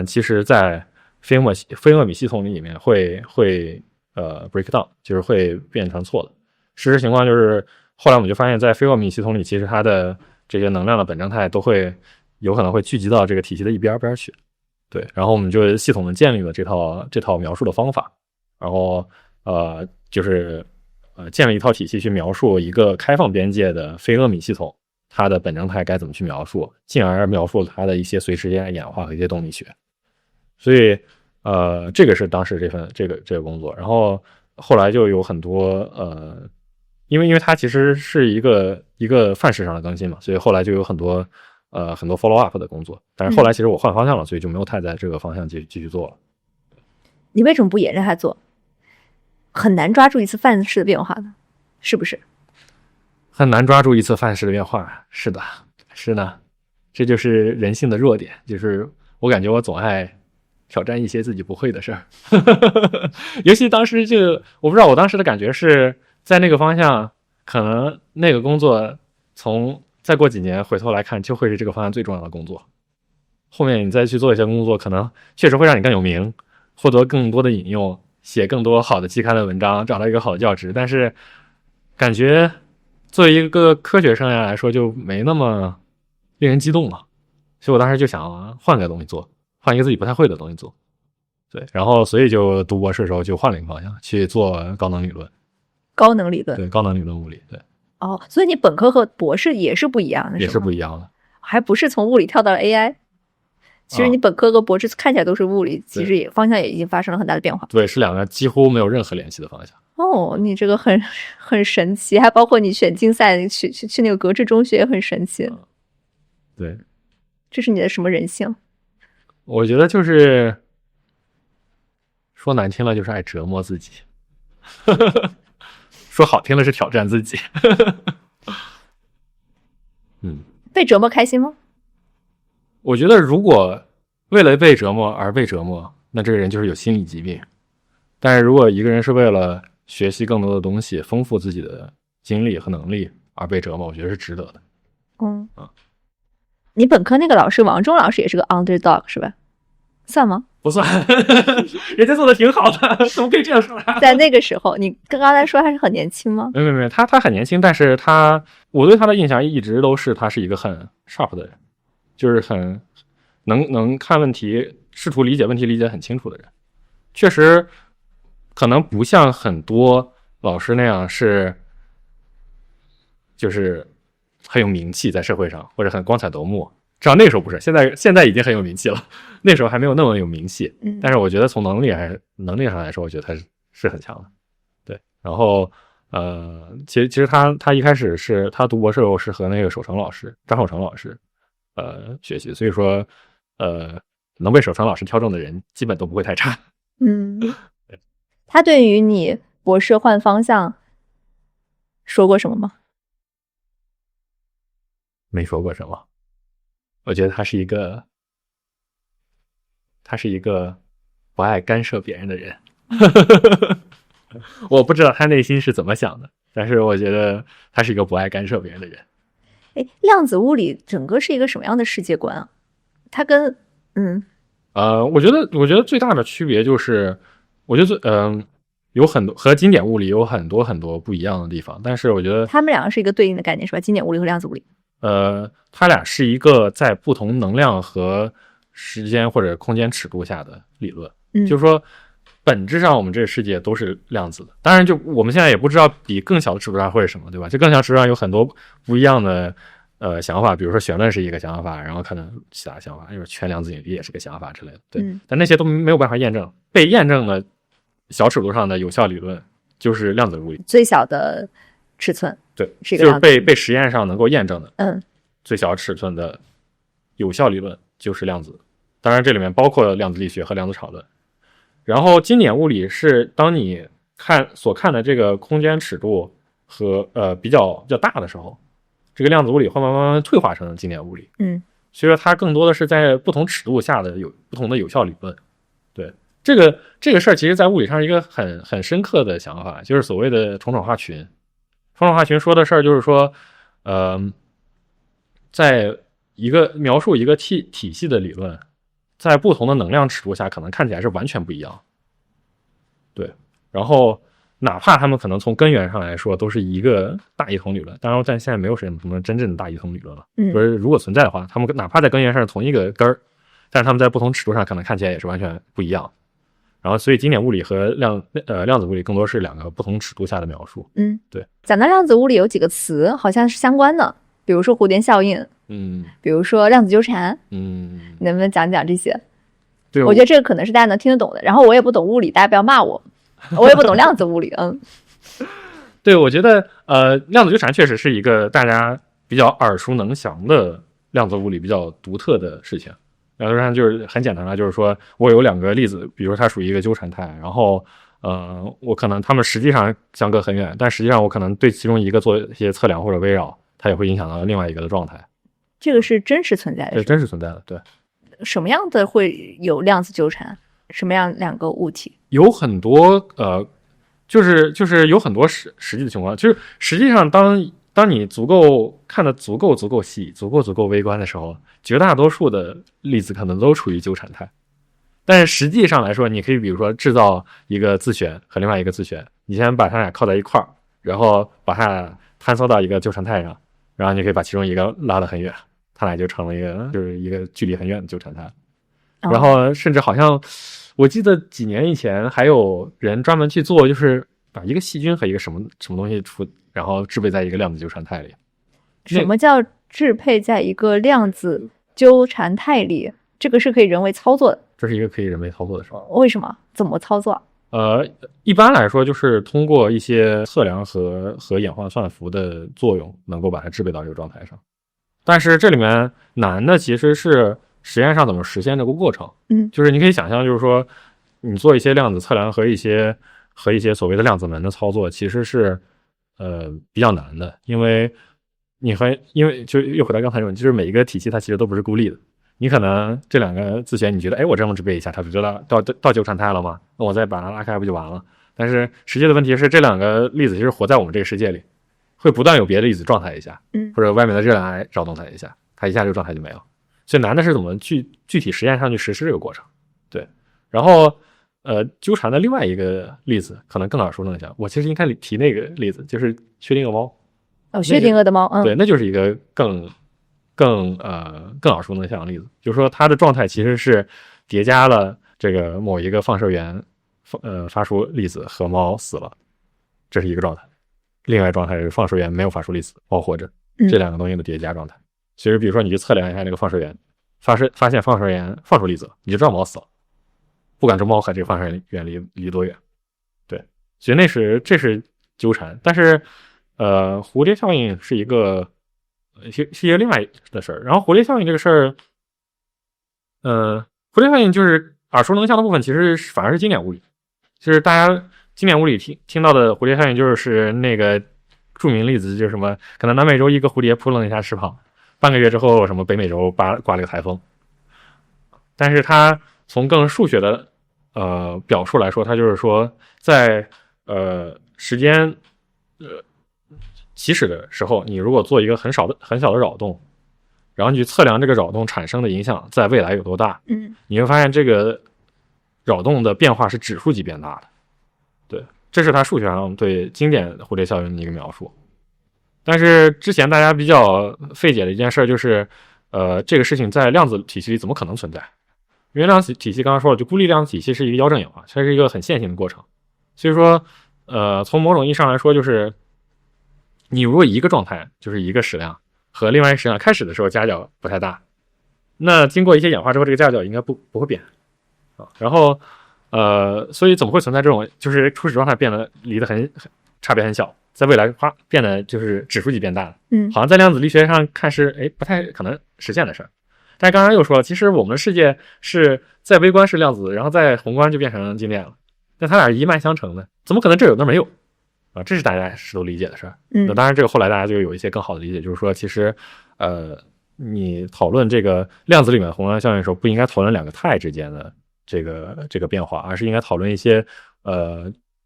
其实在非厄米系统里面会break down， 就是会变成错的。事实情况就是后来我们就发现，在非厄米系统里，其实它的这些能量的本征态都会有可能会聚集到这个体系的一边去。对，然后我们就系统的建立了这套描述的方法，然后建立一套体系去描述一个开放边界的非厄米系统，它的本征态该怎么去描述，进而描述它的一些随时间演化和一些动力学。所以这个是当时这个工作。然后后来就有很多因为它其实是一个范式上的更新嘛，所以后来就有很多 follow up 的工作。但是后来其实我换方向了，所以就没有太在这个方向继续做了。你为什么不沿着它做？很难抓住一次范式的变化呢，是不是？很难抓住一次范式的变化，是的，是呢，这就是人性的弱点，就是我感觉我总爱挑战一些自己不会的事儿。尤其当时我不知道，我当时的感觉是在那个方向，可能那个工作再过几年回头来看，就会是这个方向最重要的工作。后面你再去做一些工作，可能确实会让你更有名，获得更多的引用，写更多好的期刊的文章，找到一个好的教职。但是感觉作为一个科学生涯来说，就没那么令人激动了。所以我当时就想换个东西做，换一个自己不太会的东西做。对，然后所以就读博士的时候就换了一个方向，去做高能理论。高能理论，对，高能理论物理，对。所以你本科和博士也是不一样的，也是不一样的，还不是从物理跳到了 AI。其实你本科和博士看起来都是物理，其实方向也已经发生了很大的变化。对，是两个几乎没有任何联系的方向。你这个很神奇，还包括你选竞赛去那个格致中学也很神奇。对，这是你的什么人性？我觉得就是说难听了就是爱折磨自己，说好听了是挑战自己。被折磨开心吗？我觉得如果为了被折磨而被折磨，那这个人就是有心理疾病。但是如果一个人是为了学习更多的东西，丰富自己的经历和能力而被折磨，我觉得是值得的。你本科那个老师王忠老师也是个 underdog 是吧？算吗？不算。人家做的挺好的，怎么可以这样说呢？在那个时候，你刚才说他是很年轻吗？没，他很年轻，但是我对他的印象一直都是他是一个很 sharp 的人，就是很能看问题，试图理解问题，理解很清楚的人。确实可能不像很多老师那样就是很有名气在社会上，或者很光彩夺目。至少那时候不是，现在已经很有名气了，那时候还没有那么有名气。但是我觉得从能力上来说，我觉得他是很强的。对，然后其实他一开始是他读博士的时候是和那个张守成老师学习，所以说能被守成老师挑中的人基本都不会太差。他对于你博士换方向说过什么吗？没说过什么。我觉得他是一个不爱干涉别人的人。我不知道他内心是怎么想的，但是我觉得他是一个不爱干涉别人的人。量子物理整个是一个什么样的世界观啊？它跟我觉得最大的区别就是，我觉得有很多和经典物理有很多很多不一样的地方，但是我觉得他们两个是一个对应的概念是吧？经典物理和量子物理。它俩是一个在不同能量和时间或者空间尺度下的理论。就是说本质上我们这个世界都是量子的，当然就我们现在也不知道比更小的尺度上会是什么，对吧？就更小尺度上有很多不一样的想法，比如说弦论是一个想法，然后可能其他想法，就是全量子引力也是个想法之类的，对。但那些都没有办法验证，被验证的小尺度上的有效理论就是量子物理，最小的尺寸，对，是一个就是被实验上能够验证的，最小尺寸的有效理论就是量子。当然这里面包括量子力学和量子场论。然后经典物理是当你所看的这个空间尺度和比较大的时候，这个量子物理会慢慢退化成经典物理。所以说它更多的是在不同尺度下的有不同的有效理论。对，这个事儿其实在物理上是一个很深刻的想法，就是所谓的重转化群。重转化群说的事儿就是说在描述一个体系的理论，在不同的能量尺度下可能看起来是完全不一样。对，然后哪怕他们可能从根源上来说都是一个大一统理论，当然但现在没有什么真正的大一统理论了。就是如果存在的话，他们哪怕在根源上是同一个根儿，但是他们在不同尺度上可能看起来也是完全不一样。然后所以经典物理和量子物理更多是两个不同尺度下的描述。对。讲到量子物理有几个词好像是相关的，比如说蝴蝶效应，比如说量子纠缠，你能不能讲讲这些？对，我觉得这个可能是大家能听得懂的。然后我也不懂物理，大家不要骂我，我也不懂量子物理。对，我觉得量子纠缠确实是一个大家比较耳熟能详的量子物理比较独特的事情。量子纠缠就是很简单了，就是说我有两个粒子，比如它属于一个纠缠态，然后我可能它们实际上相隔很远，但实际上我可能对其中一个做一些测量或者微扰，它也会影响到另外一个的状态。这个是真实存在的，对，真实存在的。对，什么样的会有量子纠缠？什么样两个物体？有很多就是有很多实际的情况，就是实际上当你看得足够细、足够微观的时候，绝大多数的粒子可能都处于纠缠态。但是实际上来说，你可以比如说制造一个自旋和另外一个自旋，你先把它俩靠在一块儿，然后把它俩坍缩到一个纠缠态上，然后你可以把其中一个拉得很远，它俩就成了一个距离很远的纠缠态。然后甚至好像我记得几年以前还有人专门去做，就是把一个细菌和一个什么东西然后制备在一个量子纠缠态里。什么叫制配在一个量子纠缠态里？这个是可以人为操作的。这是一个可以人为操作的事。为什么？怎么操作？一般来说就是通过一些测量和演化算符的作用，能够把它制备到这个状态上。但是这里面难的其实是实验上怎么实现这个过程。就是你可以想象，就是说你做一些量子测量和一些所谓的量子门的操作，其实是比较难的，因为就又回到刚才这种，就是每一个体系它其实都不是孤立的。你可能这两个自旋，你觉得我这么制备一下，它不就到纠缠态了吗？那我再把它拉开不就完了？但是实际的问题是，这两个粒子其实活在我们这个世界里，会不断有别的粒子撞它一下，或者外面的热量来扰动它一下，它一下这个状态就没了。所以难的是怎么具体实验上去实施这个过程。对，然后纠缠的另外一个例子可能更耳熟能详，我其实应该提那个例子，就是薛定谔猫。薛定谔的猫，对，那就是一个更耳熟能详的例子，就是说它的状态其实是叠加了这个某一个放射源发出粒子和猫死了，这是一个状态。另外状态是放射源没有发出粒子，猫活着，这两个东西的叠加状态。其实比如说你去测量一下那个放射源，发现放射源放出粒子，你就知道猫死了，不管这猫和这个放射源离多远。对，所以这是纠缠。但是蝴蝶效应是一个另外的事儿。然后蝴蝶效应这个事儿，蝴蝶效应就是耳熟能详的部分，其实反而是经典物理。就是大家经典物理听到的蝴蝶效应，就是那个著名例子，就是什么可能南美洲一个蝴蝶扑棱一下翅膀，半个月之后什么北美洲刮了个台风。但是它从更数学的表述来说，它就是说在时间起始的时候，你如果做一个很小的扰动，然后你去测量这个扰动产生的影响在未来有多大，你会发现这个扰动的变化是指数级变大的。对，这是它数学上对经典蝴蝶效应的一个描述。但是之前大家比较费解的一件事就是，这个事情在量子体系里怎么可能存在？因为量子体系刚刚说了，就孤立量子体系是一个妖正演化，它是一个很线性的过程。所以说，从某种意义上来说，就是你如果一个状态就是一个矢量和另外一个矢量开始的时候夹角不太大，那经过一些演化之后，这个夹角应该不会变啊。然后，所以怎么会存在这种就是初始状态变得离得很差别很小？在未来变得就是指数级变大了，好像在量子力学上看是不太可能实现的事儿。但刚刚又说了，其实我们的世界是在微观是量子，然后在宏观就变成静电了，但它俩一脉相承的，怎么可能这有那没有啊？这是大家是都理解的事儿。那当然，这个后来大家就有一些更好的理解，就是说，其实你讨论这个量子里面的宏观效应的时候，不应该讨论两个态之间的这个变化，而是应该讨论一些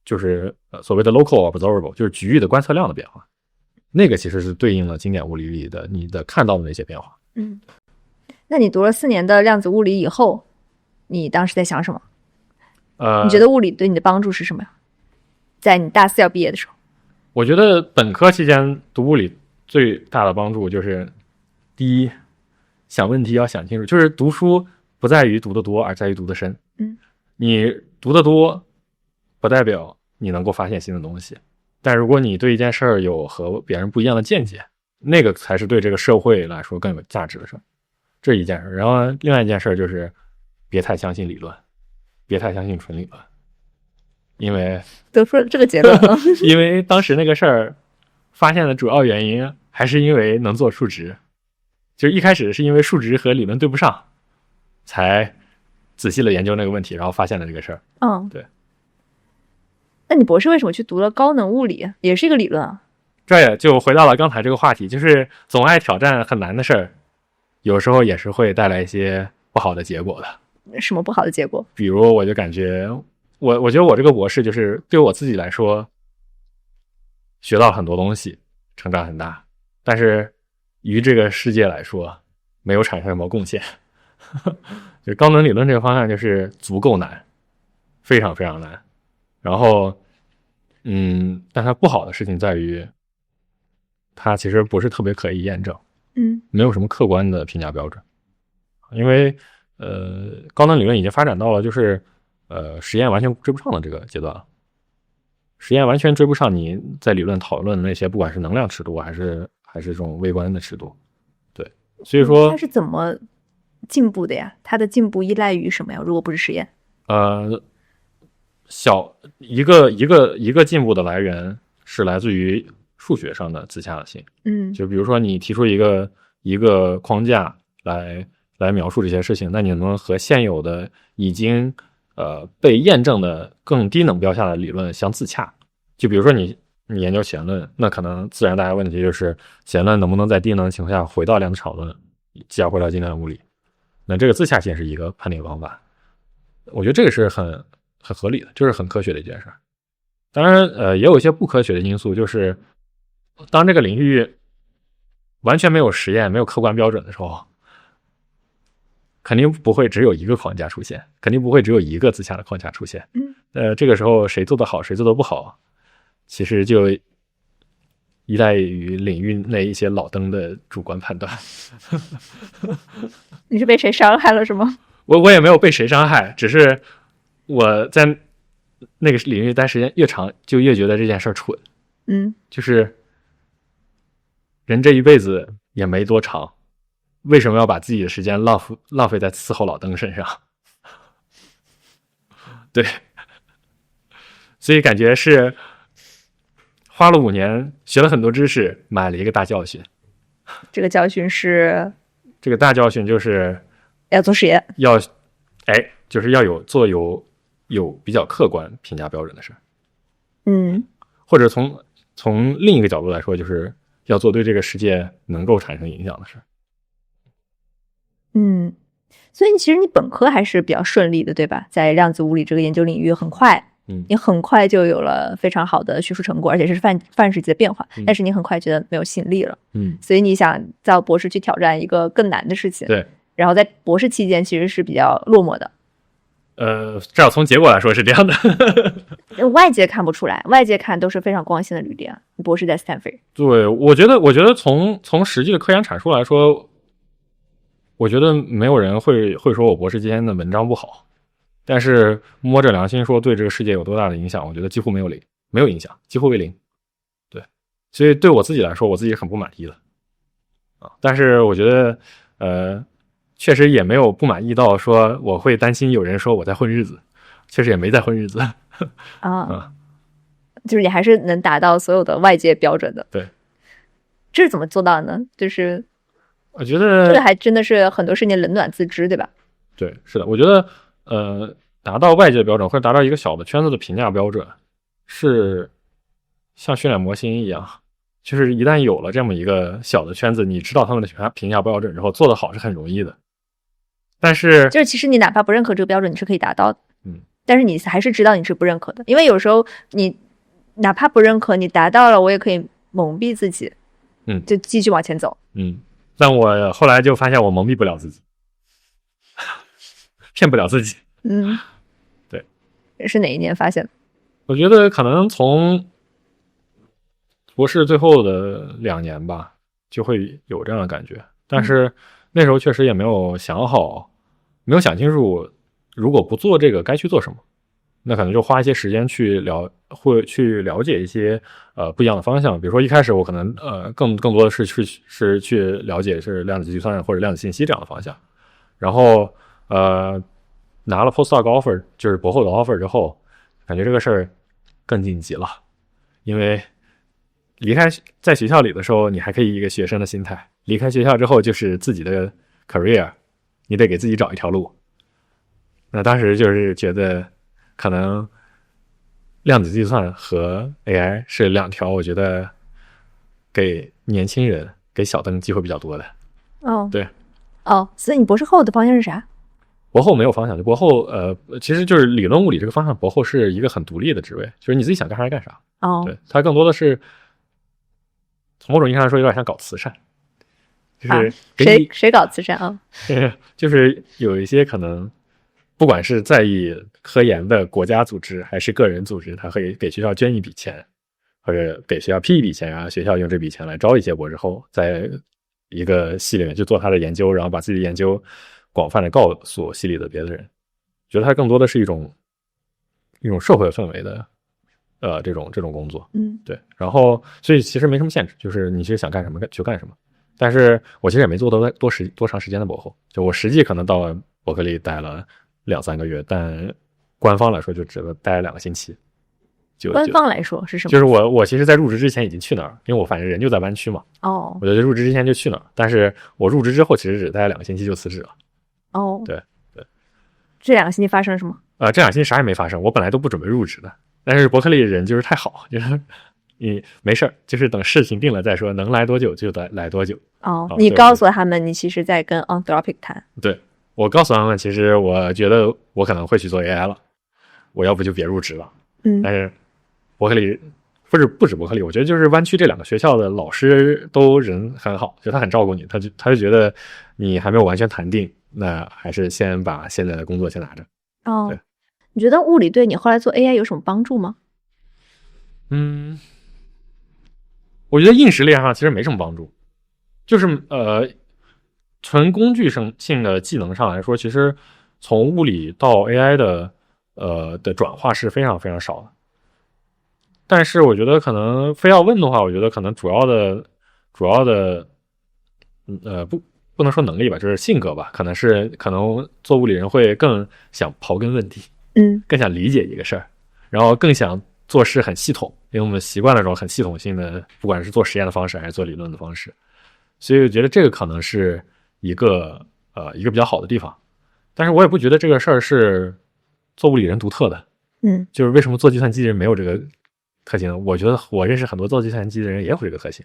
就是所谓的 local observable， 就是局域的观测量的变化，那个其实是对应了经典物理里的你的看到的那些变化。那你读了4年的量子物理以后，你当时在想什么？你觉得物理对你的帮助是什么呀？在你大4要毕业的时候，我觉得本科期间读物理最大的帮助就是，第一，想问题要想清楚，就是读书不在于读得多，而在于读得深。你读得多，不代表你能够发现新的东西，但如果你对一件事儿有和别人不一样的见解，那个才是对这个社会来说更有价值的事儿。这一件事。然后另外一件事就是别太相信理论，别太相信纯理论，因为得出了这个结论因为当时那个事儿发现的主要原因还是因为能做数值，就是一开始是因为数值和理论对不上，才仔细的研究那个问题，然后发现了这个事儿。对。那你博士为什么去读了高能物理？也是一个理论啊。这也就回到了刚才这个话题，就是总爱挑战很难的事儿，有时候也是会带来一些不好的结果的。什么不好的结果？比如我就感觉我觉得我这个博士就是对我自己来说学到很多东西，成长很大，但是于这个世界来说没有产生什么贡献。就是高能理论这个方向就是足够难，非常非常难。然后但它不好的事情在于它其实不是特别可以验证，没有什么客观的评价标准。因为高能理论已经发展到了就是实验完全追不上的这个阶段了，实验完全追不上你在理论讨论的那些不管是能量尺度还是这种微观的尺度。对，所以说它是怎么进步的呀？它的进步依赖于什么呀？如果不是实验？一个进步的来源是来自于数学上的自洽性。就比如说你提出一个框架来描述这些事情，那你能和现有的已经被验证的更低能标下的理论相自洽。就比如说你研究弦论，那可能自然大家问题就是弦论能不能在低能的情况下回到量子场论，继而回到经典物理。那这个自洽性是一个判定方法，我觉得这个是很合理的，就是很科学的一件事。当然也有一些不科学的因素，就是当这个领域完全没有实验没有客观标准的时候，肯定不会只有一个框架出现，肯定不会只有一个自洽的框架出现。这个时候谁做得好谁做得不好，其实就依赖于领域内一些老登的主观判断。你是被谁伤害了是吗？我也没有被谁伤害，只是我在那个领域待时间越长，就越觉得这件事儿蠢。就是人这一辈子也没多长，为什么要把自己的时间浪费在伺候老登身上？对，所以感觉是花了5年，学了很多知识，买了一个大教训。这个教训是？这个大教训就是要做实验，就是要做有比较客观评价标准的事。或者从另一个角度来说，就是要做对这个世界能够产生影响的事。所以其实你本科还是比较顺利的，对吧？在量子物理这个研究领域很快，你很快就有了非常好的学术成果，而且是范式级的变化。但是你很快觉得没有吸引力了，所以你想到博士去挑战一个更难的事情。对，然后在博士期间其实是比较落寞的。至少从结果来说是这样的。外界看不出来，外界看都是非常光鲜的履历啊。你博士在斯坦福。对，我觉得从实际的科研阐述来说，我觉得没有人会说我博士期间的文章不好，但是摸着良心说对这个世界有多大的影响，我觉得几乎没有影响，几乎为零。对，所以对我自己来说，我自己很不满意的啊。但是我觉得确实也没有不满意到说我会担心有人说我在混日子，确实也没在混日子啊。就是你还是能达到所有的外界标准的。对，这是怎么做到的呢？就是我觉得这个还真的是很多是你冷暖自知，对吧？对，是的，我觉得达到外界标准或者达到一个小的圈子的评价标准，是像训练模型一样，就是一旦有了这么一个小的圈子，你知道他们的评价标准之后，做得好是很容易的。但是就是其实你哪怕不认可这个标准，你是可以达到的。但是你还是知道你是不认可的，因为有时候你哪怕不认可，你达到了，我也可以蒙蔽自己，就继续往前走。但我后来就发现我蒙蔽不了自己，骗不了自己。对，是哪一年发现的？我觉得可能从博士最后的2年吧，就会有这样的感觉。但是那时候确实也没有想好，没有想清楚，如果不做这个该去做什么，那可能就花一些时间去了解一些不一样的方向。比如说一开始我可能更多的是去了解是量子计算或者量子信息这样的方向。然后拿了 postdoc offer 就是博后的 offer 之后，感觉这个事儿更晋级了，因为离开在学校里的时候，你还可以一个学生的心态，离开学校之后就是自己的 career， 你得给自己找一条路。那当时就是觉得可能量子计算和 AI 是2条我觉得给年轻人给小灯机会比较多的。对。所以你博士后的方向是啥？博后没有方向，就博后其实就是理论物理这个方向，博后是一个很独立的职位，就是你自己想干啥干啥。对，它更多的是从某种意义上来说有点像搞慈善，就是谁搞慈善啊？就是有一些可能不管是在意科研的国家组织还是个人组织，他会给学校捐一笔钱，或者给学校批一笔钱，然后学校用这笔钱来招一些博士后，在一个系里面去做他的研究，然后把自己的研究广泛的告诉系里的别的人。觉得它更多的是一种社会氛围的这种工作。对。然后所以其实没什么限制，就是你其实想干什么就干什么。但是我其实也没做多长时间的博后，就我实际可能到伯克利待了2-3个月，但官方来说就只待了2个星期。官方来说是什么？就是我其实在入职之前已经去那儿，因为我反正人就在湾区嘛。我觉得入职之前就去那儿，但是我入职之后其实只待了2个星期就辞职了。对。这2个星期发生了什么？这2个星期啥也没发生，我本来都不准备入职的，但是伯克利人就是太好，就是你没事儿，就是等事情定了再说，能来多久就来多久。你告诉他们你其实在跟 Anthropic 谈。对，我告诉他们其实我觉得我可能会去做 AI 了，我要不就别入职了。但是伯克利不止伯克利，我觉得就是湾区这2个学校的老师都人很好，就他很照顾你，他就觉得你还没有完全谈定，那还是先把现在的工作先拿着。对。你觉得物理对你后来做 AI 有什么帮助吗？我觉得硬实力上其实没什么帮助，就是纯工具性的技能上来说，其实从物理到 AI 的转化是非常非常少的。但是我觉得可能非要问的话，我觉得可能主要的不能说能力吧，就是性格吧，可能做物理人会更想刨根问底，更想理解一个事儿，然后更想做事很系统，因为我们习惯了这种很系统性的，不管是做实验的方式还是做理论的方式，所以我觉得这个可能是一个比较好的地方。但是我也不觉得这个事儿是做物理人独特的，就是为什么做计算机的人没有这个特性呢？我觉得我认识很多做计算机的人也有这个特性，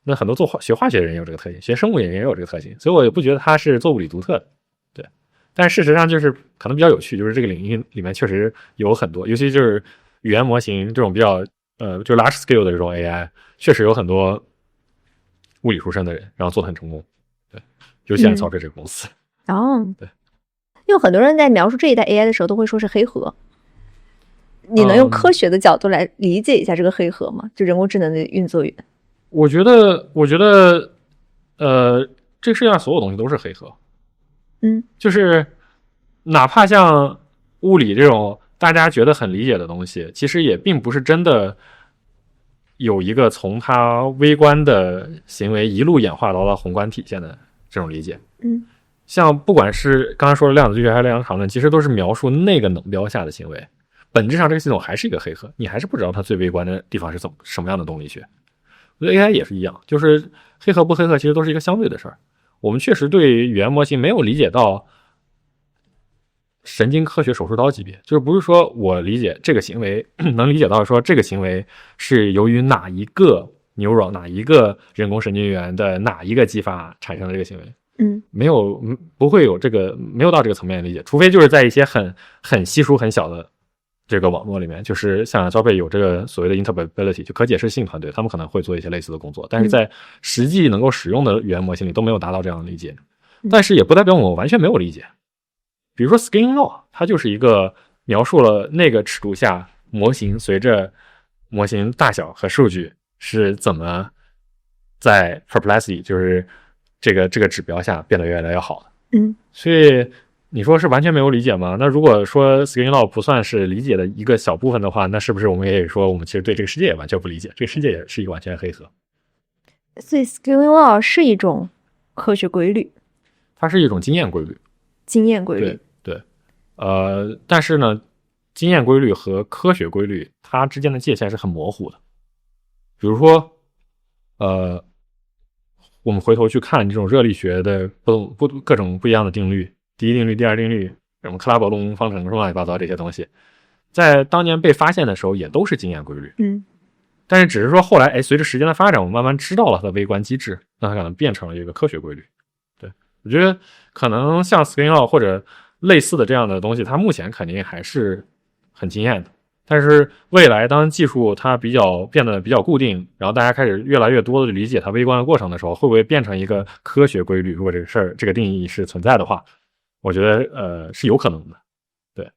那很多学化学的人也有这个特性，学生物也有这个特性，所以我也不觉得它是做物理独特的。对，但是事实上就是可能比较有趣，就是这个领域里面确实有很多，尤其就是语言模型这种比较就 large scale 的这种 AI， 确实有很多物理出身的人，然后做得很成功。对，尤其 Anthropic 这个公司。对，因为很多人在描述这一代 AI 的时候都会说是黑盒，你能用科学的角度来理解一下这个黑盒吗？就人工智能的运作源。我觉得这个世界上所有东西都是黑盒。就是哪怕像物理这种大家觉得很理解的东西，其实也并不是真的有一个从它微观的行为一路演化到了宏观体现的这种理解。像不管是刚才说的量子力学还是量子场论，其实都是描述那个等标下的行为，本质上这个系统还是一个黑盒，你还是不知道它最微观的地方是什么样的动力学。我觉得 AI 也是一样，就是黑盒不黑盒其实都是一个相对的事儿。我们确实对语言模型没有理解到神经科学手术刀级别，就是不是说我理解这个行为能理解到说这个行为是由于哪一个 neuron 哪一个人工神经元的哪一个激发产生的这个行为。没有，不会有这个，没有到这个层面的理解，除非就是在一些很稀疏很小的这个网络里面，就是像招贝有这个所谓的 interpretability 就可解释性团队，他们可能会做一些类似的工作，但是在实际能够使用的语言模型里都没有达到这样的理解。但是也不代表我完全没有理解。比如说 scaling law 它就是一个描述了那个尺度下模型随着模型大小和数据是怎么在 perplexity 就是这个指标下变得越来越好的。所以你说是完全没有理解吗？那如果说 scaling law 不算是理解的一个小部分的话，那是不是我们也说我们其实对这个世界也完全不理解，这个世界也是一个完全黑盒。所以 scaling law 是一种科学规律，它是一种经验规律。对，但是呢，经验规律和科学规律它之间的界限是很模糊的。比如说我们回头去看这种热力学的各种不一样的定律，第一定律、第二定律，什么克拉伯龙方程什么乱七八糟这些东西，在当年被发现的时候也都是经验规律。但是只是说后来随着时间的发展，我们慢慢知道了它的微观机制，那它可能变成了一个科学规律。对，我觉得可能像 scaling law 或者类似的这样的东西，它目前肯定还是很惊艳的。但是未来当技术它变得比较固定，然后大家开始越来越多的理解它微观的过程的时候，会不会变成一个科学规律？如果这个事儿这个定义是存在的话，我觉得是有可能的。对，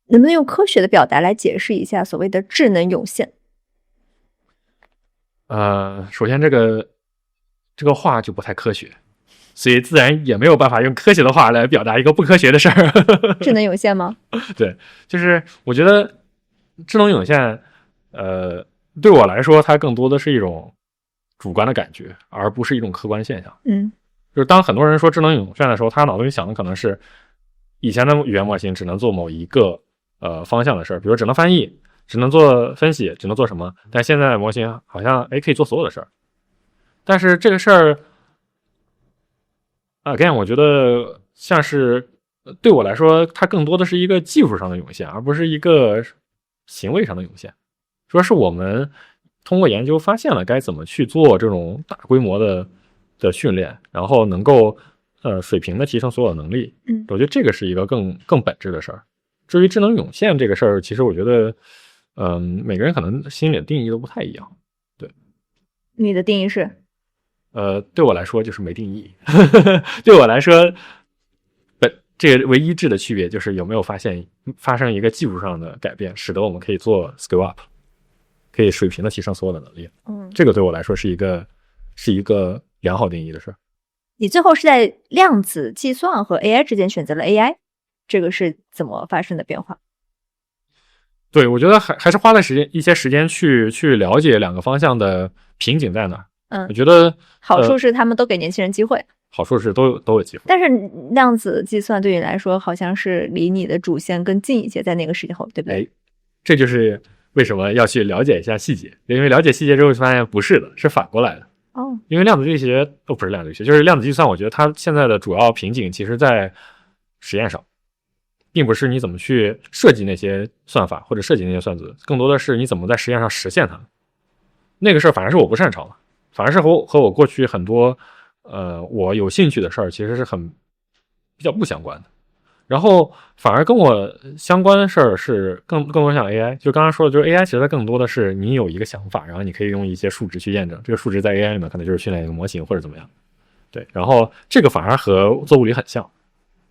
能不能用科学的表达来解释一下所谓的智能涌现？首先这个话就不太科学，所以自然也没有办法用科学的话来表达一个不科学的事儿。智能涌现吗？对，就是我觉得智能涌现，对我来说，它更多的是一种主观的感觉，而不是一种客观现象。就是当很多人说智能涌现的时候，他脑子里想的可能是以前的语言模型只能做某一个方向的事儿，比如只能翻译，只能做分析，只能做什么，但现在的模型好像可以做所有的事儿。但是这个事儿again 我觉得像是对我来说，它更多的是一个技术上的涌现，而不是一个行为上的涌现。说是我们通过研究发现了该怎么去做这种大规模的训练，然后能够水平的提升所有能力。我觉得这个是一个更本质的事儿。至于智能涌现这个事儿，其实我觉得每个人可能心里的定义都不太一样。对，你的定义是？对我来说就是没定义。对我来说，这个唯一质的区别就是有没有发生一个技术上的改变，使得我们可以做 scale up， 可以水平的提升所有的能力。这个对我来说是一个良好定义的事。你最后是在量子计算和 AI 之间选择了 AI， 这个是怎么发生的变化？对，我觉得还是花了一些时间去了解两个方向的瓶颈在哪。我觉得好处是他们都给年轻人机会，好处是都有机会。但是量子计算对你来说好像是离你的主线更近一些，在那个时候，对不对？这就是为什么要去了解一下细节，因为了解细节之后发现不是的，是反过来的。因为量子力学不是量子力学，就是量子计算，我觉得它现在的主要瓶颈其实在实验上，并不是你怎么去设计那些算法或者设计那些算子，更多的是你怎么在实验上实现它。那个事儿反而是我不擅长的，反而是和我过去很多我有兴趣的事儿其实是比较不相关的。然后反而跟我相关的事儿是更多像 AI， 就刚刚说的，就是 AI 其实它更多的是你有一个想法，然后你可以用一些数值去验证，这个数值在 AI 里面可能就是训练一个模型或者怎么样。对，然后这个反而和做物理很像，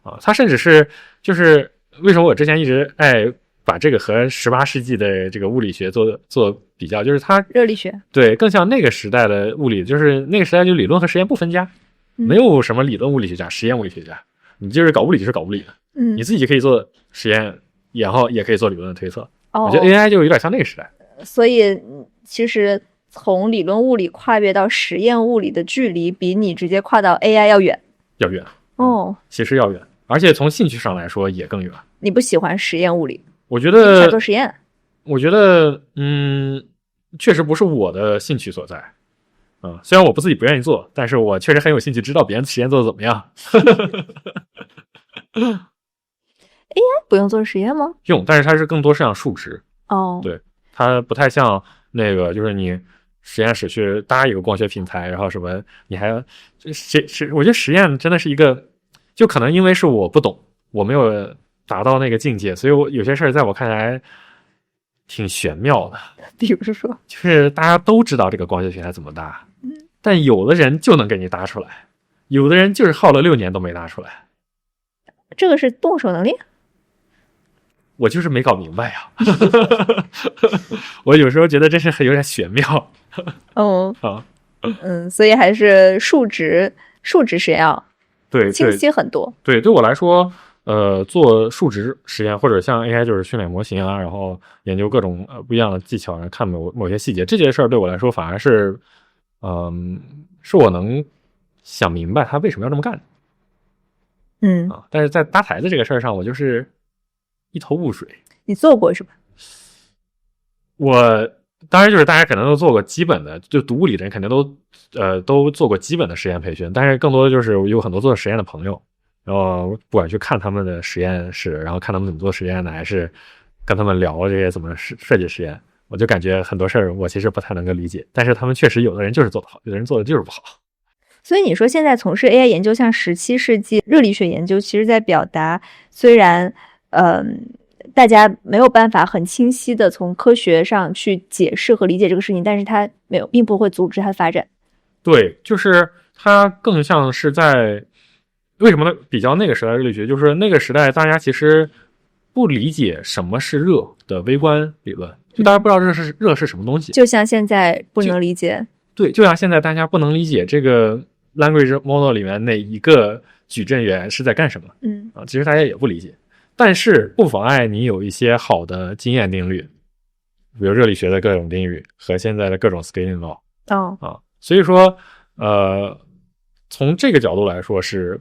啊。它甚至是就是为什么我之前一直爱把这个和18世纪的这个物理学做比较，就是它热力学，对更像那个时代的物理，就是那个时代就理论和实验不分家，没有什么理论物理学家、实验物理学家，你就是搞物理就是搞物理的，你自己可以做实验，然后也可以做理论的推测。我觉得 AI 就有点像那个时代。所以其实从理论物理跨越到实验物理的距离，比你直接跨到 AI 要远。要远其实要远，而且从兴趣上来说也更远。你不喜欢实验物理？我觉得你想做实验。我觉得确实不是我的兴趣所在。虽然我自己不愿意做，但是我确实很有兴趣知道别人实验做的怎么样。AI 不用做实验吗？用，但是它是更多是像数值。对，它不太像那个，就是你实验室去搭一个光学平台，然后什么，你还我觉得实验真的是一个，就可能因为是我不懂，我没有达到那个境界，所以我有些事儿在我看来挺玄妙的。比如说，就是大家都知道这个光学平台怎么搭，但有的人就能给你搭出来，有的人就是耗了6年都没搭出来。这个是动手能力？我就是没搞明白呀。我有时候觉得这是有点玄妙。所以还是数值实验对清晰很多。对我来说，做数值实验或者像 AI 就是训练模型啊，然后研究各种不一样的技巧，然后看某些细节，这些事儿对我来说反而是，是我能想明白他为什么要这么干。但是在搭台的这个事儿上，我就是一头雾水。你做过是吧？我当然就是大家可能都做过基本的，就读物理的人肯定都做过基本的实验培训，但是更多的就是有很多做实验的朋友，然后不管去看他们的实验室，然后看他们怎么做实验的，还是跟他们聊这些怎么设计实验，我就感觉很多事儿我其实不太能够理解，但是他们确实有的人就是做得好，有的人做的就是不好。所以你说现在从事 AI 研究，像17世纪热力学研究，其实在表达虽然大家没有办法很清晰的从科学上去解释和理解这个事情，但是它并不会阻止它的发展。对，就是它更像是在为什么呢？比较那个时代热力学，就是那个时代大家其实不理解什么是热的微观理论，就大家不知道热是什么东西，就像现在不能理解。对，就像现在大家不能理解这个 language model 里面哪一个矩阵元是在干什么。其实大家也不理解，但是不妨碍你有一些好的经验定律，比如热力学的各种定律和现在的各种 scaling law。所以说从这个角度来说是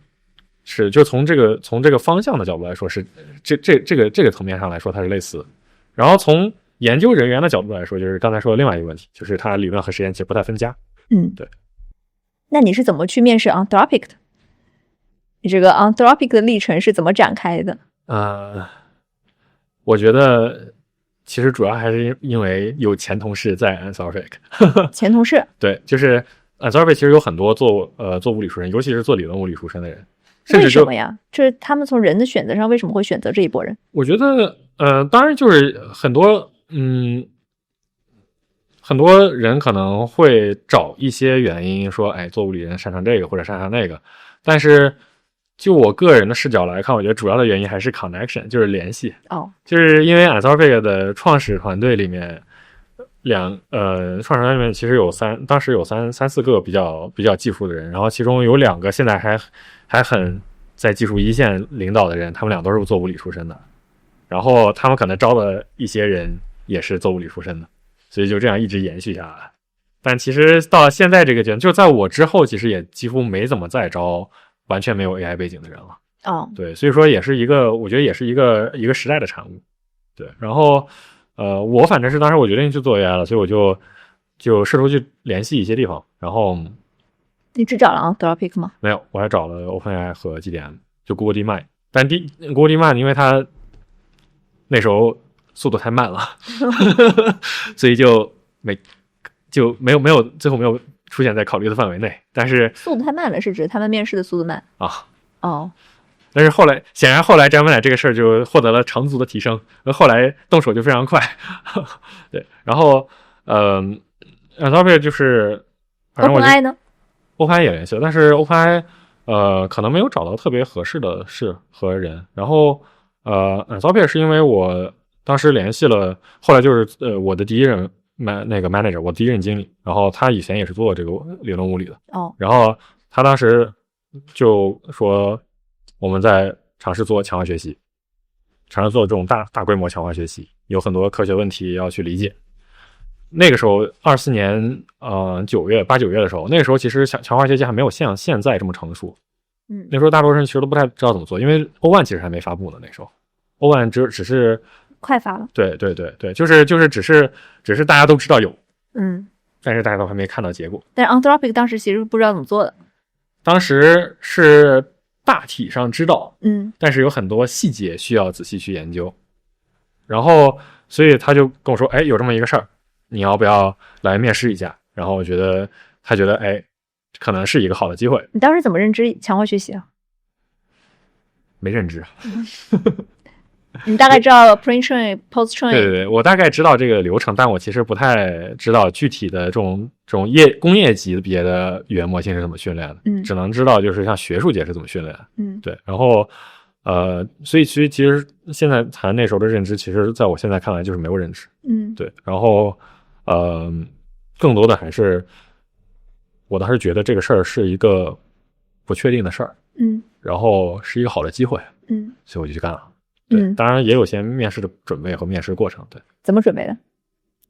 就从这个方向的角度来说是这个层面上来说它是类似的。然后从研究人员的角度来说，就是刚才说的另外一个问题，就是它理论和实验其实不太分家。对。那你是怎么去面试 Anthropic 的？你这个 Anthropic 的历程是怎么展开的？我觉得其实主要还是因为有前同事在 Anthropic。前同事？对，就是 Anthropic 其实有很多做物理出身，尤其是做理论物理出身的人。为什么呀？就是他们从人的选择上为什么会选择这一波人？我觉得当然就是很多人可能会找一些原因说，做物理人擅长这个或者擅长那个，但是就我个人的视角来看，我觉得主要的原因还是 connection， 就是联系。就是因为 Anthropic 的创始团队里面创始团队里面其实当时有三四个比较技术的人，然后其中有2个现在还很在技术一线领导的人，他们俩都是做物理出身的，然后他们可能招的一些人也是做物理出身的，所以就这样一直延续下来。但其实到现在这个阶段，就在我之后，其实也几乎没怎么再招完全没有 AI 背景的人了。对，所以说也是我觉得也是一个时代的产物。对，然后我反正是当时我决定去做 AI 了，所以我就试图去联系一些地方，然后你只找了 Anthropic 吗？没有，我还找了 OpenAI 和 GDM， 就 Google DeepMind。但Google DeepMind 因为它那时候速度太慢了，所以就没有最后没有出现在考虑的范围内。但是速度太慢了是指他们面试的速度慢但是显然后来詹姆奶这个事儿就获得了长足的提升，后来动手就非常快。对，然后Anthropic 就是 OpenAI 呢？ OpenAI 也联系了，但是 OpenAI 可能没有找到特别合适的事和人。然后Anthropic 是因为我当时联系了，后来就是我的第一任那个 manager， 我第一任经理，然后他以前也是做这个理论物理的。然后他当时就说我们在尝试做强化学习，尝试做这种大规模强化学习，有很多科学问题要去理解。那个时候24年8、9月的时候，那个时候其实强化学习还没有像现在这么成熟。那时候大多数人其实都不太知道怎么做，因为 O1 其实还没发布呢。那时候 O1 只是快发了。对，就是只是大家都知道有，但是大家都还没看到结果。但是 Anthropic 当时其实不知道怎么做的。当时是大体上知道，但是有很多细节需要仔细去研究。然后所以他就跟我说，哎，有这么一个事儿，你要不要来面试一下？然后他觉得哎，可能是一个好的机会。你当时怎么认知强化学习啊？没认知。你大概知道 pre-train post-train。 对，我大概知道这个流程，但我其实不太知道具体的这种工业级别的语言模型是怎么训练的。只能知道就是像学术界是怎么训练的。对。然后所以其实现在谈那时候的认知，其实在我现在看来就是没有认知。对。然后更多的还是我当时觉得这个事儿是一个不确定的事儿。然后是一个好的机会。所以我就去干了。对，当然也有些面试的准备和面试过程。对。怎么准备的？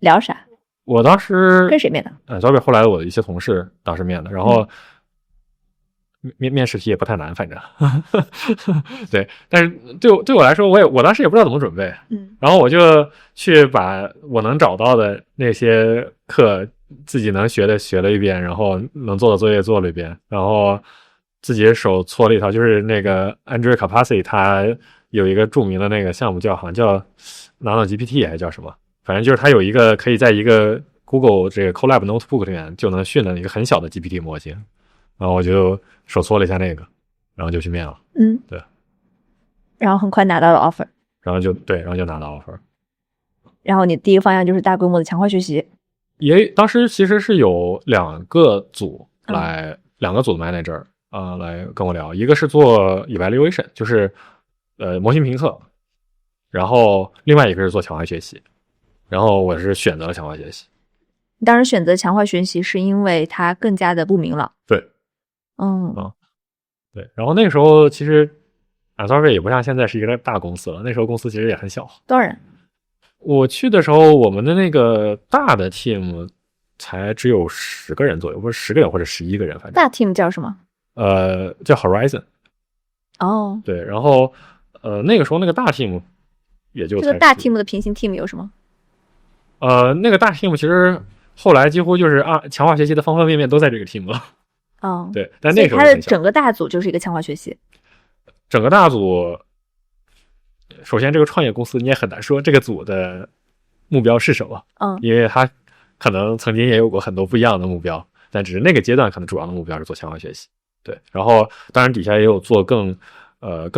聊啥？我当时跟谁面的？交给后来我的一些同事当时面的，然后面试题也不太难，反正对。但是对我来说，我当时也不知道怎么准备。然后我就去把我能找到的那些课，自己能学的学了一遍，然后能做的作业做了一遍，然后自己手搓了一套，就是那个 Andrej Karpathy 他有一个著名的那个项目好像叫 Nano GPT 还是叫什么，反正就是他有一个可以在一个 Google 这个 Colab Notebook 里面就能训的一个很小的 GPT 模型。然后我就手搓了一下那个，然后就去面了。对。然后很快拿到了 offer。然后就拿到 offer。然后你第一个方向就是大规模的强化学习。当时其实是有两个组的 manager 来跟我聊，一个是做 evaluation， 就是模型评测，然后另外一个是做强化学习，然后我是选择了强化学习。你当时选择强化学习是因为它更加的不明朗。对。对。然后那个时候其实 Anthropic 也不像现在是一个大公司了，那时候公司其实也很小。多少人？我去的时候，我们的那个大的 team 才只有10个人左右，不是10个人或者11个人，反正。大 team 叫什么？叫 Horizon。对。然后那个时候那个大 team 也就这个大 team 的平行 team 有什么？那个大 team 其实后来几乎就是强化学习的方方面面都在这个 team 了。对。但那时候它的整个大组就是一个强化学习。整个大组，首先这个创业公司你也很难说这个组的目标是什么。因为他可能曾经也有过很多不一样的目标，但只是那个阶段可能主要的目标是做强化学习。对。然后当然底下也有做更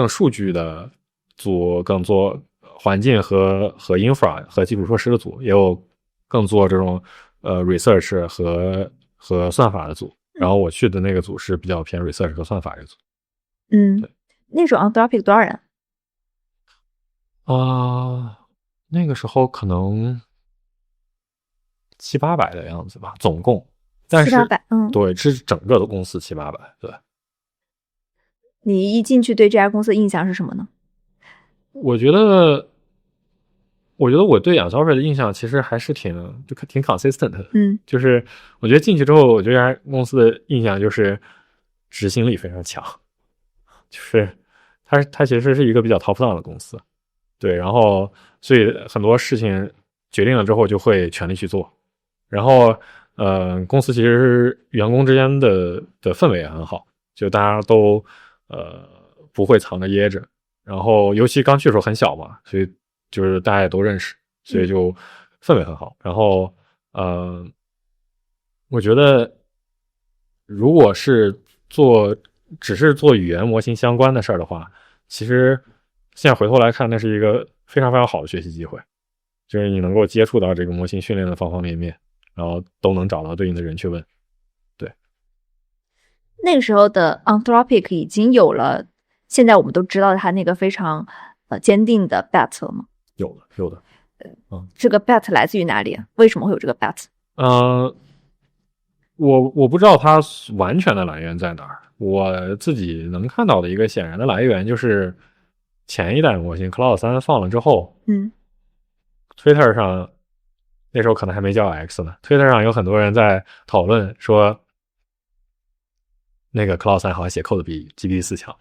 数据的组，更做环境和 infra 和基础设施的组，也有更做这种research 和算法的组。然后我去的那个组是比较偏 research 和算法这个组。对。那时候 Anthropic 多少人？那个时候可能700-800的样子吧，总共。但是700-800。对，是整个的公司700-800。对。你一进去对这家公司的印象是什么呢？我觉得我对 Anthropic 的印象其实还是挺 consistent 的。就是我觉得进去之后，我对这家公司的印象就是执行力非常强，就是它其实是一个比较 top down 的公司。对。然后所以很多事情决定了之后就会全力去做。然后公司其实员工之间的氛围也很好，就大家都不会藏着掖着。然后尤其刚去的时候很小嘛，所以就是大家也都认识，所以就氛围很好。然后我觉得如果是只是做语言模型相关的事儿的话，其实现在回头来看，那是一个非常非常好的学习机会，就是你能够接触到这个模型训练的方方面面，然后都能找到对应的人去问。对。那个时候的 Anthropic 已经有了，现在我们都知道它那个非常坚定的 bet 了吗？有的。这个 bet 来自于哪里？为什么会有这个 bet？我不知道它完全的来源在哪儿。我自己能看到的一个显然的来源就是前一代模型 Cloud 3放了之后，Twitter 上那时候可能还没叫 X 呢，Twitter 上有很多人在讨论说，那个 Cloud 3好像写 code 比 GPT-4 强。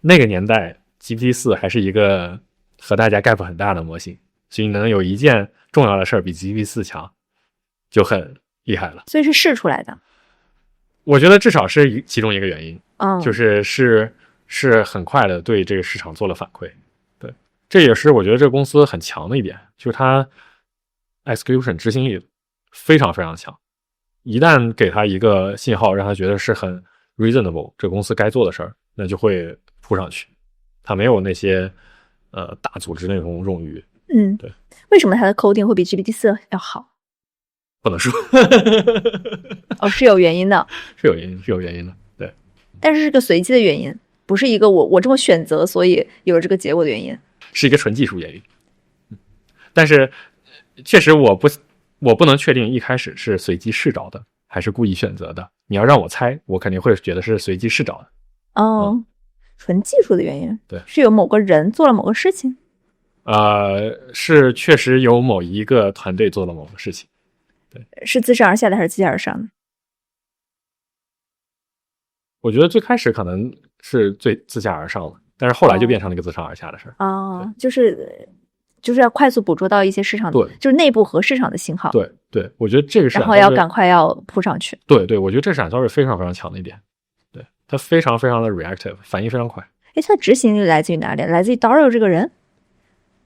那个年代 GPT-4 还是一个和大家 gap 很大的模型，所以能有一件重要的事儿比 GPT-4 强，就很厉害了。所以是试出来的。我觉得至少是其中一个原因，就是很快的对这个市场做了反馈。对，这也是我觉得这个公司很强的一点，就是它 execution 执行力非常非常强。一旦给他一个信号，让他觉得是很 reasonable 这公司该做的事儿，那就会扑上去。他没有那些大组织那种冗余。对。为什么他的 coding 会比 GPT-4 要好？不能说。是有原因的。是有原因的。对。但是是个随机的原因，不是一个我这么选择所以有了这个结果的原因。是一个纯技术原因。但是确实我不能确定一开始是随机试找的还是故意选择的。你要让我猜，我肯定会觉得是随机试找的。纯技术的原因。对。是有某个人做了某个事情。是确实有某一个团队做了某个事情。对。是自上而下的还是自下而上的？我觉得最开始可能是最自下而上的，但是后来就变成了一个自上而下的事儿。就是要快速捕捉到一些市场，对，就是内部和市场的信号。对，我觉得这个是，然后要赶快要扑上去。对，我觉得这是Anthropic非常非常强的一点。对，它非常非常的 reactive， 反应非常快。它的执行力来自于哪里？来自于 Dario 这个人，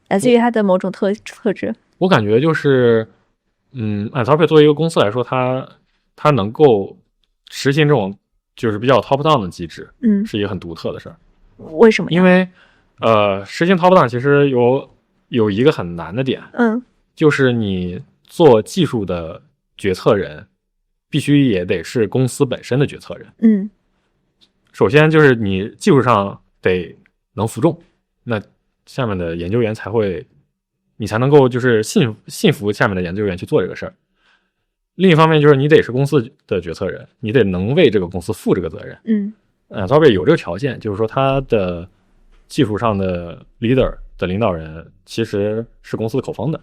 来自于他的某种特质。我感觉就是，Anthropic 作为一个公司来说，它能够实行这种就是比较 top down 的机制，是一个很独特的事儿。为什么？因为实行 top down 其实有一个很难的点，就是你做技术的决策人必须也得是公司本身的决策人。首先就是你技术上得能服众，那下面的研究员你才能够就是信服下面的研究员去做这个事儿。另一方面就是你得是公司的决策人，你得能为这个公司负这个责任。Anthropic 有这个条件，就是说他的技术上的 leader 的领导人其实是公司的co-founder。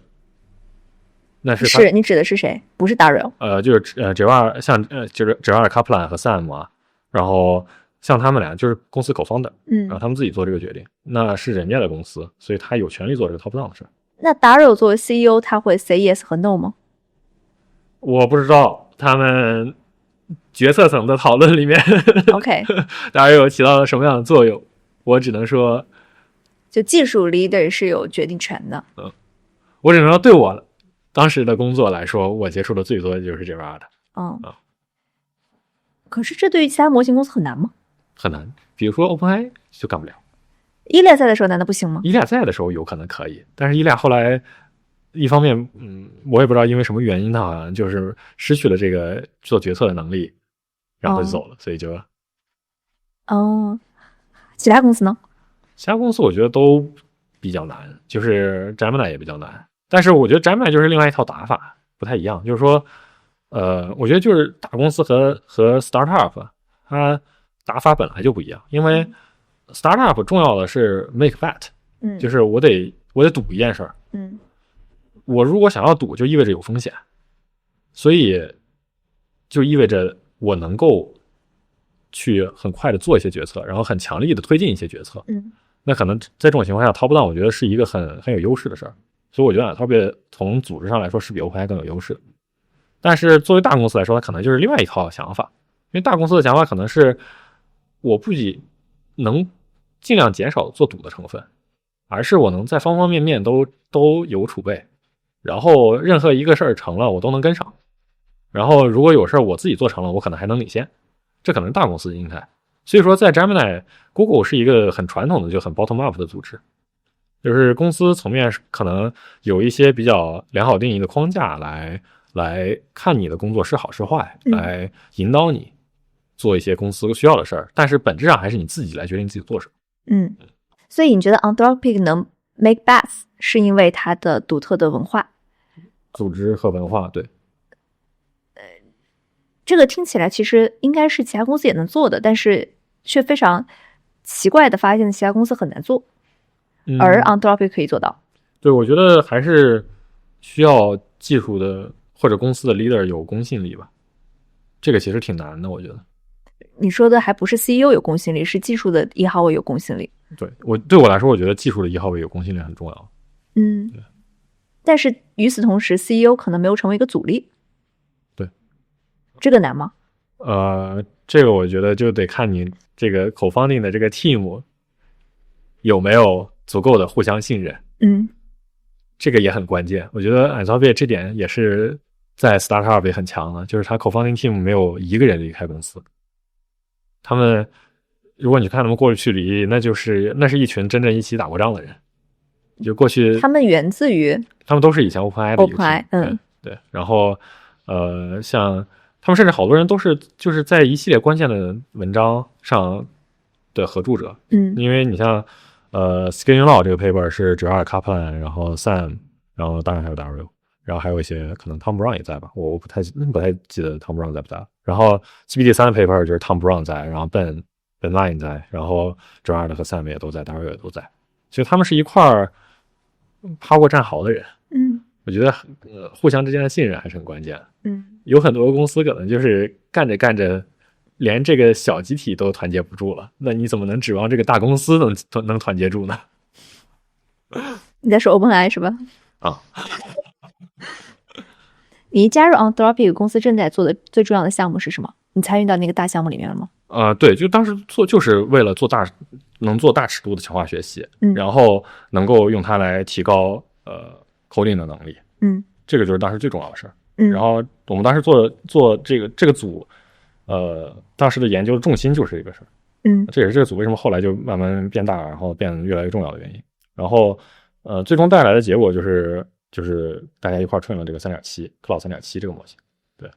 那是你指的是谁？不是 Dario。就是Gerard，像就是 Gerard Kaplan 和 Sam 啊，然后像他们俩就是公司co-founder，然后他们自己做这个决定，那是人家的公司，所以他有权利做这个 top down 的事。那 Dario 作为 CEO， 他会 say yes 和 no 吗？我不知道他们决策层的讨论里面，OK， Dario 起到了什么样的作用，我只能说，就技术 leader 是有决定权的。我只能说对我当时的工作来说，我接触的最多的就是 Gerard。可是这对于其他模型公司很难吗？很难，比如说 OpenAI 就干不了。伊利亚在的时候难道不行吗？伊利亚在的时候有可能可以，但是伊利亚后来一方面，我也不知道因为什么原因，他好像就是失去了这个做决策的能力，然后就走了，所以就其他公司呢？其他公司我觉得都比较难，就是 Gemini 也比较难，但是我觉得 Gemini 就是另外一套打法，不太一样，就是说，我觉得就是大公司和 startup 它打法本来就不一样，因为 startup 重要的是 make bet，就是我得赌一件事儿，我如果想要赌，就意味着有风险，所以就意味着我能够去很快的做一些决策，然后很强力的推进一些决策。那可能在这种情况下 ，top down 我觉得是一个很有优势的事儿，所以我觉得 Anthropic 从组织上来说是比 OpenAI 更有优势的。但是作为大公司来说，它可能就是另外一套想法，因为大公司的想法可能是我不仅能尽量减少做赌的成分，而是我能在方方面面都有储备，然后任何一个事儿成了我都能跟上，然后如果有事儿我自己做成了，我可能还能领先，这可能是大公司的心态。所以说在 Gemini Google 是一个很传统的就很 bottom up 的组织，就是公司层面可能有一些比较良好定义的框架来来看你的工作是好是坏，来引导你做一些公司需要的事儿，但是本质上还是你自己来决定自己做什么。所以你觉得 Anthropic 能 make bets 是因为它的独特的文化、组织和文化？对，这个听起来其实应该是其他公司也能做的，但是却非常奇怪的发现其他公司很难做，而 Anthropic 可以做到。对，我觉得还是需要技术的或者公司的 leader 有公信力吧，这个其实挺难的，我觉得。你说的还不是 CEO 有公信力，是技术的1号位有公信力。对我来说，我觉得技术的1号位有公信力很重要。但是与此同时 CEO 可能没有成为一个阻力。对，这个难吗？这个我觉得就得看你这个co-founding的这个 team 有没有足够的互相信任。这个也很关键。我觉得 Anthropic 这点也是在 startup 也很强的，就是他 co-founding team 没有一个人离开公司。他们如果你看他们过去履历，那是一群真正一起打过仗的人。就过去他们源自于他们都是以前 OpenAI 的一个 OpenAI， 对。然后像他们甚至好多人都是就是在一系列关键的文章上的合著者。因为你像Scaling Law 这个 paper 是Gerard Kaplan， 然后 Sam， 然后当然还有 Dario， 然后还有一些可能 Tom Brown 也在吧，我不太记得 Tom Brown 在不在。然后 GPT-3 的 paper 就是 Tom Brown 在，然后 Ben Line 在，然后 Gerard 和 Sam 也都在， Dario 也都在，所以他们是一块儿趴过战壕的人。我觉得互相之间的信任还是很关键。有很多公司可能就是干着干着连这个小集体都团结不住了，那你怎么能指望这个大公司能团结住呢？你在说 OpenAI 是吧？你加入 Anthropic 公司正在做的最重要的项目是什么？你参与到那个大项目里面了吗？对，就当时就是为了能做大尺度的强化学习，然后能够用它来提高coding 的能力。这个就是当时最重要的事儿。然后我们当时做这个组，当时的研究的重心就是这个事儿。这也是这个组为什么后来就慢慢变大，然后变得越来越重要的原因。然后最终带来的结果就是大家一块儿 train 了这个 Cloud 3.7 这个模型。对。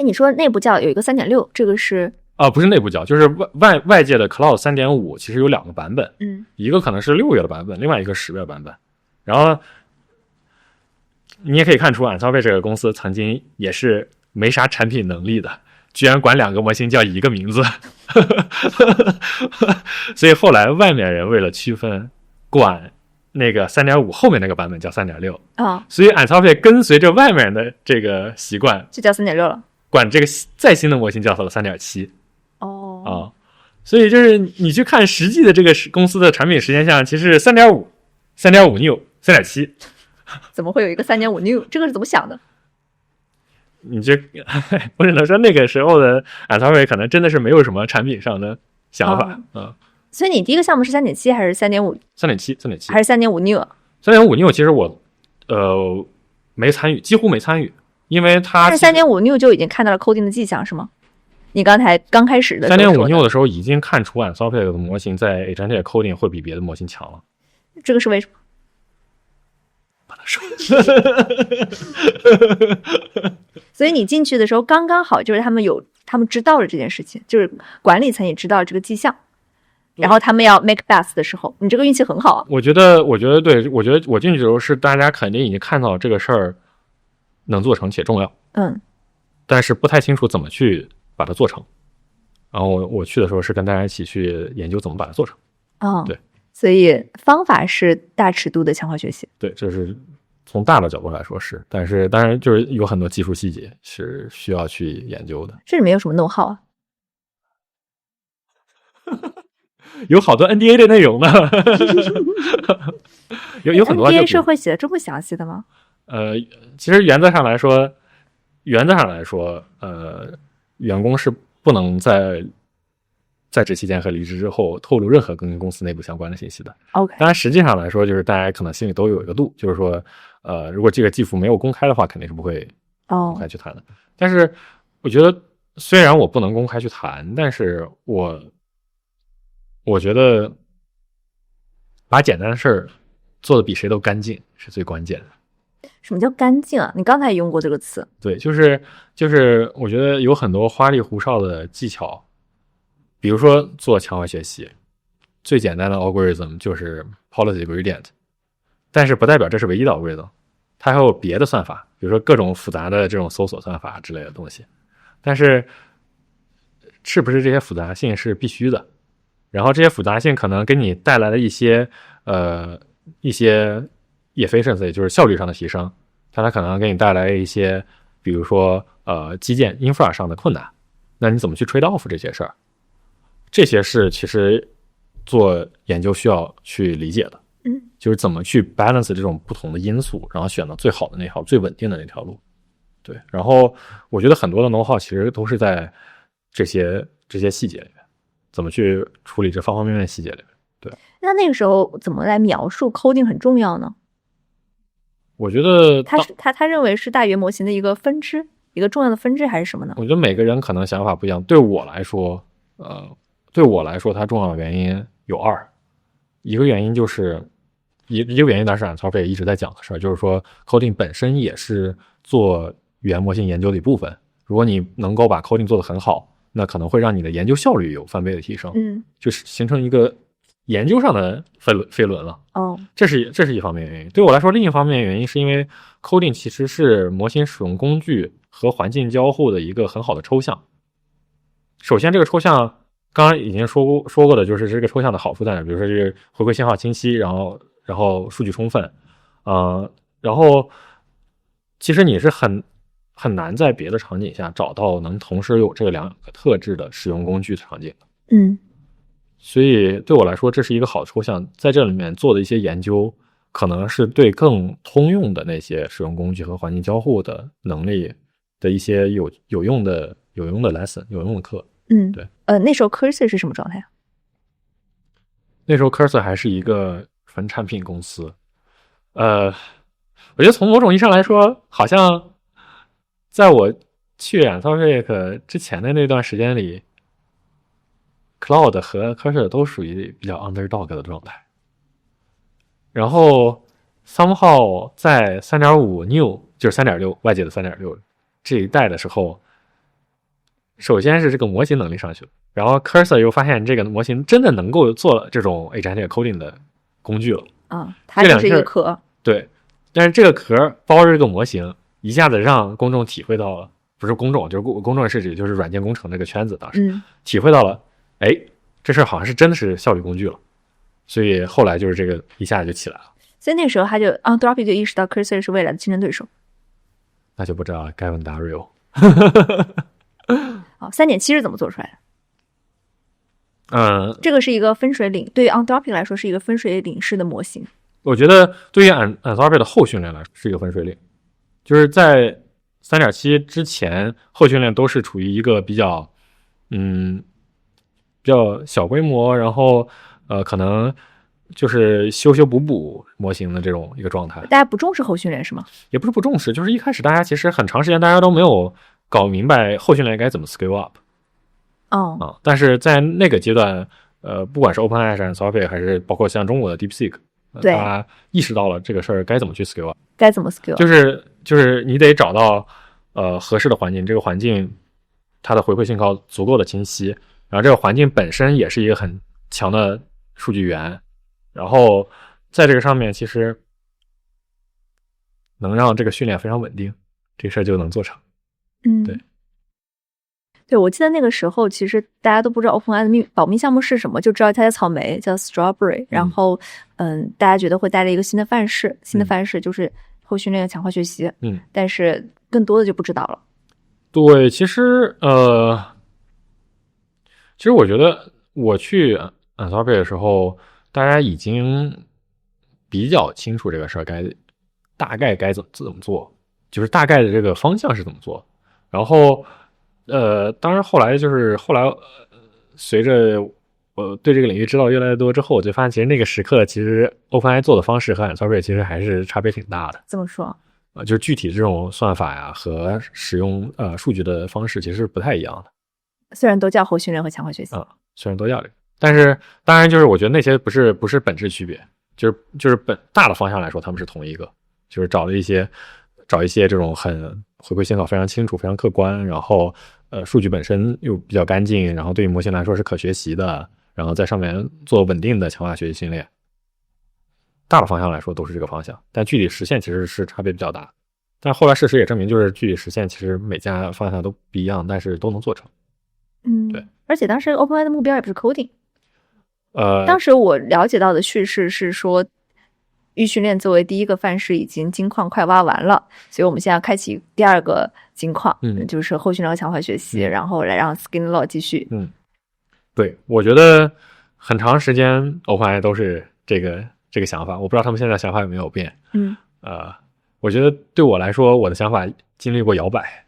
你说内部叫有一个 3.6， 这个是不是内部叫，就是外界的 Cloud 3.5 其实有2个版本。一个可能是6月的版本，另外一个10月的版本。然后你也可以看出 Anthropic 这个公司曾经也是没啥产品能力的，居然管2个模型叫一个名字。所以后来外面人为了区分，管那个 3.5 后面那个版本叫 3.6。所以 Anthropic 跟随着外面人的这个习惯就叫 3.6 了，管这个再新的模型叫做了 3.7。所以就是你去看实际的这个公司的产品时间项，其实是 3.5 New 3.7。怎么会有一个 3.5 New？ 这个是怎么想的？你这我只能说那个时候的 Anthropic 可能真的是没有什么产品上的想法。所以你第一个项目是 3.7 还是 3.5？ 3.7还是 3.5 New？ 3.5 New 其实我没参与，几乎没参与，因为它但是 3.5 New 就已经看到了 coding 的迹象是吗？你刚开始的 3.5 New 的时候已经看出 Anthropic 的模型在 Agentic Coding 会比别的模型强了。这个是为什么？不能说。所以你进去的时候刚刚好，就是他们知道了这件事情，就是管理层也知道了这个迹象，然后他们要 make bets 的时候，你这个运气很好啊。我觉得对，我觉得我进去的时候是大家肯定已经看到这个事儿能做成且重要，但是不太清楚怎么去把它做成。然后我去的时候是跟大家一起去研究怎么把它做成。对，所以方法是大尺度的强化学习。对，这是从大的角度来说是，但是当然就是有很多技术细节是需要去研究的。这里面有什么 know how 啊？有好多 NDA 的内容呢。有很多 NDA 是会写的这么详细的吗？其实原则上来说，员工是不能在职期间和离职之后透露任何跟公司内部相关的信息的。OK， 当然实际上来说，就是大家可能心里都有一个度，就是说，如果这个技术没有公开的话，肯定是不会公开去谈的。但是我觉得，虽然我不能公开去谈，但是我觉得把简单的事儿做得比谁都干净是最关键的。什么叫干净啊？你刚才也用过这个词。对，就是我觉得有很多花里胡哨的技巧，比如说做强化学习，最简单的 algorithm 就是 policy gradient， 但是不代表这是唯一的 algorithm， 它还有别的算法，比如说各种复杂的这种搜索算法之类的东西。但是是不是这些复杂性是必须的？然后这些复杂性可能给你带来了一些efficiency， 就是效率上的提升，它可能给你带来一些，比如说基建 infra 上的困难，那你怎么去 trade off 这些事儿？这些是其实做研究需要去理解的，就是怎么去 balance 这种不同的因素，然后选择最好的那条、最稳定的那条路。对，然后我觉得很多的 know-how 其实都是在这些细节里面，怎么去处理这方方面面的细节里面。对，那个时候怎么来描述 coding 很重要呢？我觉得他认为是大语言模型的一个分支，一个重要的分支还是什么呢？我觉得每个人可能想法不一样。对我来说，它重要的原因有二，一个原因就是一个原因，当然Anthropic也一直在讲的事儿，就是说 coding 本身也是做语言模型研究的一部分。如果你能够把 coding 做得很好，那可能会让你的研究效率有翻倍的提升，就是形成一个研究上的飞轮了。这是一方面原因。对我来说，另一方面原因是因为 coding 其实是模型使用工具和环境交互的一个很好的抽象。首先，这个抽象刚刚已经说过的，就是这个抽象的好处在哪？比如说，这个回归信号清晰，然后数据充分，然后其实你是很难在别的场景下找到能同时有这两个特质的使用工具的场景的。所以对我来说，这是一个好抽象，在这里面做的一些研究，可能是对更通用的那些使用工具和环境交互的能力的一些有用的 lesson， 有用的课。对。那时候 Cursor 是什么状态？那时候 Cursor 还是一个纯产品公司。我觉得从某种意义上来说，好像在我去 Anthropic 之前的那段时间里，Cloud 和 Cursor 都属于比较 underdog 的状态。然后 somehow 在 3.5 new 就是 3.6 外界的 3.6 这一代的时候，首先是这个模型能力上去了，然后 Cursor 又发现这个模型真的能够做这种 agentic coding 的工具了。它就是一个壳。对，但是这个壳包着这个模型，一下子让公众体会到了，不是公众，就是公众是指就是软件工程这个圈子，当时体会到了，这事儿好像是真的是效率工具了，所以后来就是这个一下就起来了。所以那时候他就 Anthropic 就意识到 Cursor 是未来的竞争对手。那就不知道了，该问 Dario。3.7 是怎么做出来的？这个是一个分水岭，对于 Anthropic 来说是一个分水岭式的模型。我觉得对于 Anthropic 的后训练来说是一个分水岭，就是在 3.7 之前，后训练都是处于一个比较小规模，然后可能就是修补模型的这种一个状态。大家不重视后训练是吗？也不是不重视，就是一开始大家其实很长时间大家都没有搞明白后训练该怎么 scale up。但是在那个阶段，不管是 OpenAI 还是 Anthropic 还是包括像中国的 DeepSeek，大家意识到了这个事儿该怎么去 scale up， 该怎么 scale， 就是你得找到合适的环境，这个环境它的回馈信号足够的清晰，然后这个环境本身也是一个很强的数据源，然后在这个上面其实能让这个训练非常稳定，这事儿就能做成。对，我记得那个时候其实大家都不知道 OpenAI 的保密项目是什么，就知道它的草莓叫 Strawberry， 然后大家觉得会带来一个新的范式，新的范式就是后训练强化学习，但是更多的就不知道了。对，其实我觉得我去 Anthropic 的时候，大家已经比较清楚这个事儿大概该怎么做，就是大概的这个方向是怎么做，然后当然后来随着我对这个领域知道越来越多之后，我就发现其实那个时刻其实 OpenAI 做的方式和 Anthropic 其实还是差别挺大的。怎么说？就是具体这种算法呀和使用数据的方式其实是不太一样的。虽然都叫后训练和强化学习，虽然都叫这个，但是当然就是我觉得那些不是本质区别，就是大的方向来说他们是同一个，就是找一些这种很回馈信号非常清楚、非常客观，然后数据本身又比较干净，然后对于模型来说是可学习的，然后在上面做稳定的强化学习训练。大的方向来说都是这个方向，但具体实现其实是差别比较大。但后来事实也证明，就是具体实现其实每家方向都不一样，但是都能做成。对。而且当时 OpenAI 的目标也不是 coding。当时我了解到的叙事是说，预训练作为第一个范式已经金矿快挖完了，所以我们现在开启第二个金矿，就是后训练和强化学习，然后来让 Skinlaw 继续。对，我觉得很长时间 OpenAI 都是这个想法，我不知道他们现在想法有没有变。我觉得对我来说，我的想法经历过摇摆。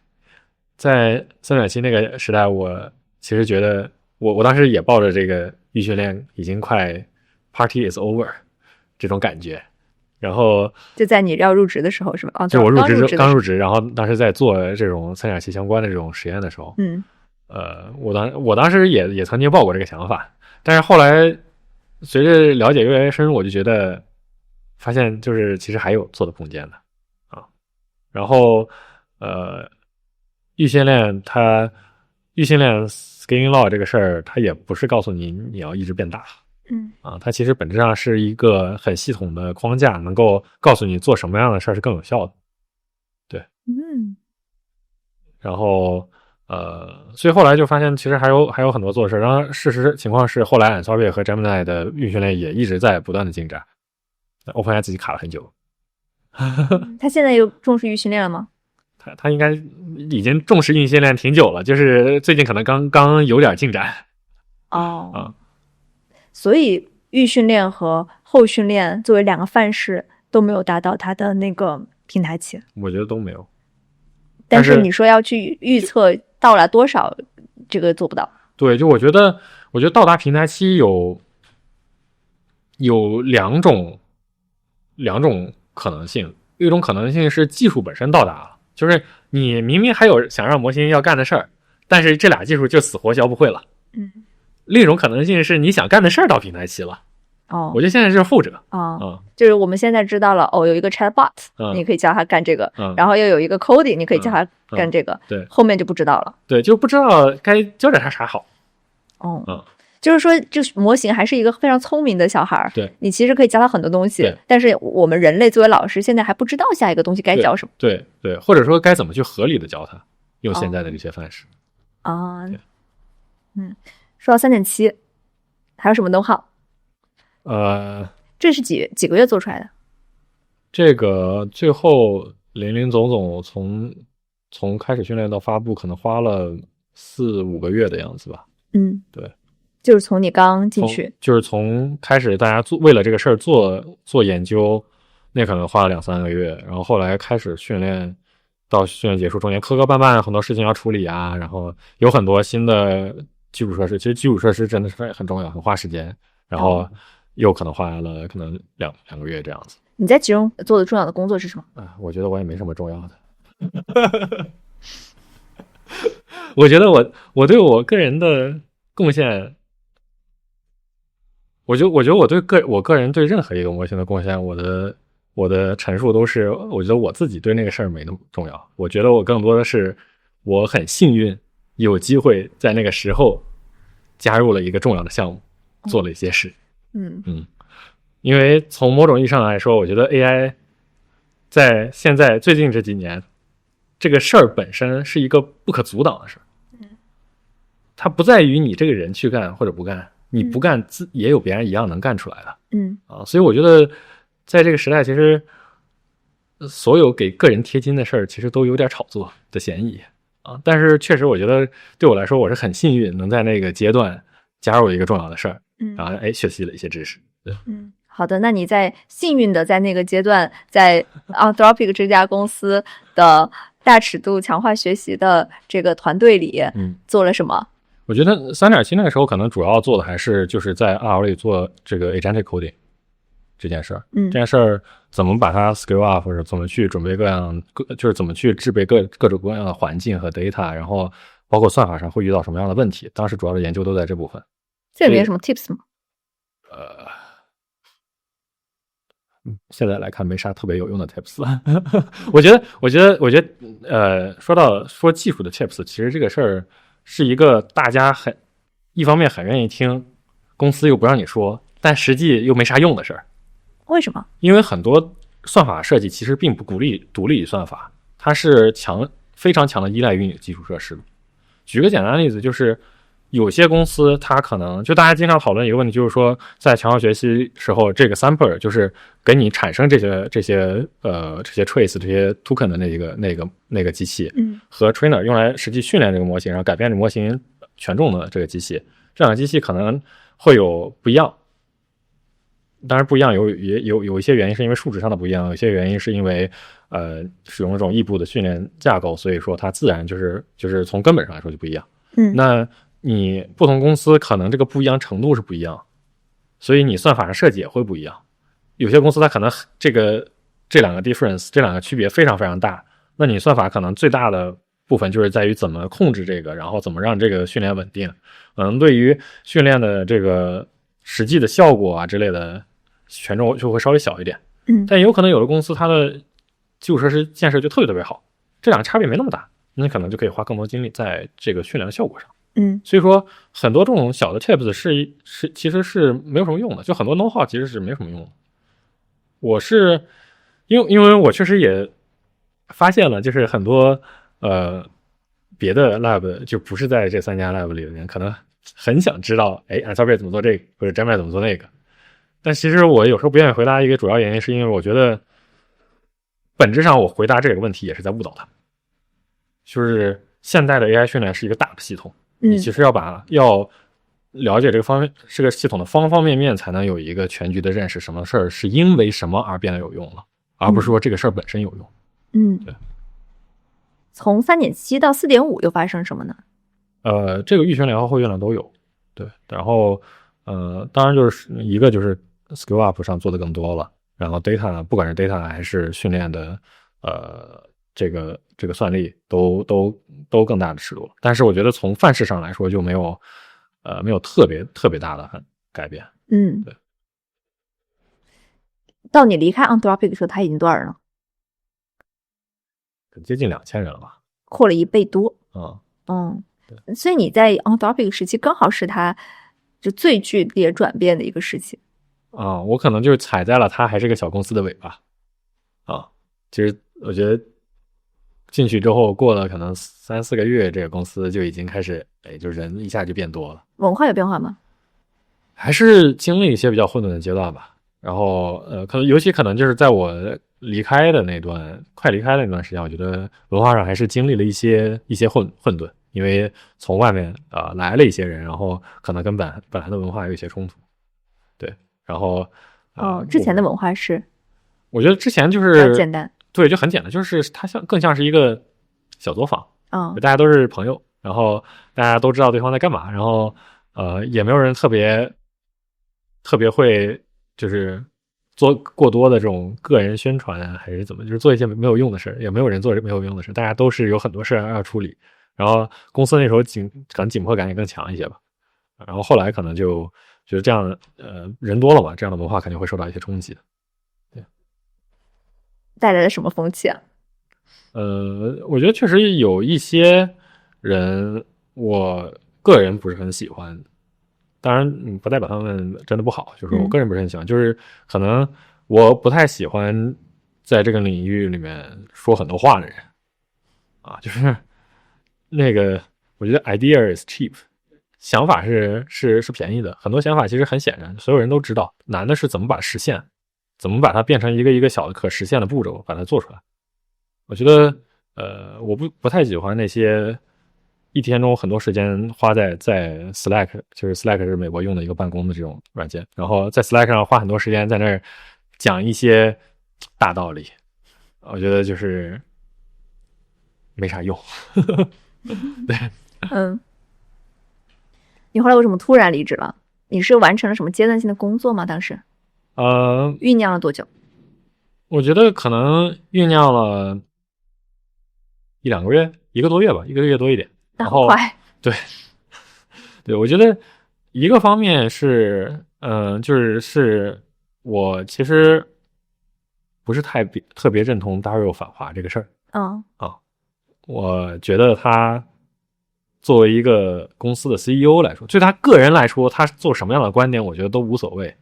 在3.7那个时代，我其实觉得我当时也抱着这个预训练已经快 party is over 这种感觉。然后就在你要入职的时候是吧？就我刚入职，然后当时在做这种3.7相关的这种实验的时候，我当时也曾经抱过这个想法，但是后来随着了解越来越深，我就觉得发现就是其实还有做的空间的啊。然后预训练 scaling law 这个事儿，它也不是告诉你要一直变大。它其实本质上是一个很系统的框架，能够告诉你做什么样的事儿是更有效的。对。然后所以后来就发现其实还有很多做的事儿。然后事实情况是，后来 Anthropic 和 Gemini 的预训练也一直在不断的进展。OpenAI 自己卡了很久。他现在又重视预训练了吗？他应该已经重视预训练挺久了，就是最近可能刚有点进展。所以预训练和后训练作为两个范式都没有达到它的那个平台期。我觉得都没有。但是你说要去预测到了多少，这个做不到。对，就我觉得到达平台期有两种可能性。一种可能性是技术本身到达了，就是你明明还有想让模型要干的事儿，但是这俩技术就死活教不会了。另一种可能性是你想干的事儿到平台期了。我觉得现在是后者。就是我们现在知道了，有一个 chatbot，你可以教他干这个，然后又有一个 coding，你可以教他干这个。对，后面就不知道了。对，就不知道该教点他啥好。就是说，就是模型还是一个非常聪明的小孩。对，你其实可以教他很多东西，但是我们人类作为老师，现在还不知道下一个东西该教什么。对，或者说该怎么去合理的教他，用现在的这些范式。说到3.7，还有什么know-how？这是几个月做出来的？这个最后林总从开始训练到发布，可能花了4-5个月的样子吧。对，就是从你刚进去，就是从开始大家为了这个事儿做研究，那可能花了2-3个月，然后后来开始训练，到训练结束中间磕磕绊绊，很多事情要处理啊，然后有很多新的基础设施，其实基础设施真的是很重要，很花时间，然后又可能花了可能两个月这样子。你在其中做的重要的工作是什么？我觉得我也没什么重要的。我觉得我对我个人的贡献，我觉得我对我个人对任何一个模型的贡献，我的陈述都是我觉得我自己对那个事儿没那么重要。我觉得我更多的是我很幸运有机会在那个时候加入了一个重要的项目，做了一些事。因为从某种意义上来说，我觉得 AI 在现在最近这几年，这个事儿本身是一个不可阻挡的事儿。它不在于你这个人去干或者不干，你不干也有别人一样能干出来的。所以我觉得在这个时代，其实所有给个人贴金的事儿，其实都有点炒作的嫌疑啊。但是确实，我觉得对我来说，我是很幸运能在那个阶段加入一个重要的事儿，然后学习了一些知识。对。好的，那你在幸运的在那个阶段，在 Anthropic 这家公司的大尺度强化学习的这个团队里，做了什么？我觉得3.7那个时候可能主要做的还是就是在 RL 里做这个 agentic coding 这件事儿。这件事儿怎么把它 scale up， 或者怎么去准备就是怎么去制备各种各样的环境和 data， 然后包括算法上会遇到什么样的问题。当时主要的研究都在这部分。这里面有什么 tips 吗？现在来看没啥特别有用的 tips。我觉得，说技术的 tips， 其实这个事儿是一个大家一方面很愿意听，公司又不让你说，但实际又没啥用的事儿。为什么？因为很多算法设计其实并不鼓励独立算法，它是非常强的依赖于你的基础设施的。举个简单的例子，就是有些公司它可能就大家经常讨论一个问题，就是说在强化学习时候，这个 sampler 就是给你产生这些 trace 这些 token 的那个机器，和 trainer 用来实际训练这个模型，然后改变这模型权重的这个机器，这两个机器可能会有不一样。当然不一样有一些原因是因为数值上的不一样，有些原因是因为使用这种异步的训练架构，所以说它自然就是从根本上来说就不一样。那你不同公司可能这个不一样程度是不一样，所以你算法上设计也会不一样。有些公司它可能这两个 difference 这两个区别非常非常大，那你算法可能最大的部分就是在于怎么控制这个，然后怎么让这个训练稳定。对于训练的这个实际的效果啊之类的权重就会稍微小一点。但也有可能有的公司它的基础设施建设就特别特别好，这两个差别没那么大，那可能就可以花更多精力在这个训练的效果上。所以说很多这种小的 tips 其实是没有什么用的，就很多 know how 其实是没什么用的。我是因为我确实也发现了，就是很多别的 lab 就不是在这3家 lab 里的人，可能很想知道Ansible 怎么做这个，或者 Gemini 怎么做那个。但其实我有时候不愿意回答一个主要原因，是因为我觉得本质上我回答这个问题也是在误导他。就是现代的 AI 训练是一个大的系统。你其实要了解这个系统的方方面面，才能有一个全局的认识，什么事儿是因为什么而变得有用了，而不是说这个事儿本身有用。对。从 3.7 到 4.5 又发生什么呢？这个预训练和后训练都有。对，然后当然就是一个就是 skill up 上做的更多了，然后 data 不管是 data 还是训练的这个算力都更大的尺度了。但是我觉得从范式上来说就没有特别大的改变。对。到你离开 Anthropic 的时候，他已经多少人了？接近2000人了吧，扩了1倍多。所以你在 Anthropic 时期刚好是他就最剧烈转变的一个时期。我可能就是踩在了他还是个小公司的尾巴。其实我觉得进去之后过了可能3-4个月，这个公司就已经开始就人一下就变多了。文化有变化吗？还是经历一些比较混沌的阶段吧。然后尤其可能就是在我快离开的那段时间，我觉得文化上还是经历了一些混沌，因为从外面来了一些人，然后可能跟本来的文化有一些冲突。对，然后之前的文化是，我觉得之前就是简单。对，就很简单，就是它更像是一个小作坊。大家都是朋友，然后大家都知道对方在干嘛，然后也没有人特别会就是做过多的这种个人宣传啊，还是怎么，就是做一些没有用的事，也没有人做没有用的事，大家都是有很多事要处理。然后公司那时候可能紧迫感也更强一些吧。然后后来可能就觉得这样人多了嘛，这样的文化肯定会受到一些冲击的。对，带来了什么风气啊？我觉得确实有一些人我个人不是很喜欢，当然不代表他们真的不好，就是我个人不是很喜欢，就是可能我不太喜欢在这个领域里面说很多话的人就是那个我觉得 idea is cheap， 想法是便宜的，很多想法其实很显然所有人都知道，难的是怎么把它实现，怎么把它变成一个小的可实现的步骤，把它做出来。我觉得我不太喜欢那些一天中很多时间花在 Slack， 就是 Slack 是美国用的一个办公的这种软件，然后在 Slack 上花很多时间在那儿讲一些大道理，我觉得就是没啥用。对。你后来为什么突然离职了？你是完成了什么阶段性的工作吗？当时酝酿了多久？我觉得可能酝酿了1-2个月，1个多月吧，1个月多一点。然后对，我觉得一个方面是就是我其实不是特别认同 Dario 反华这个事儿。我觉得他作为一个公司的 CEO 来说，对他个人来说，他做什么样的观点，我觉得都无所谓。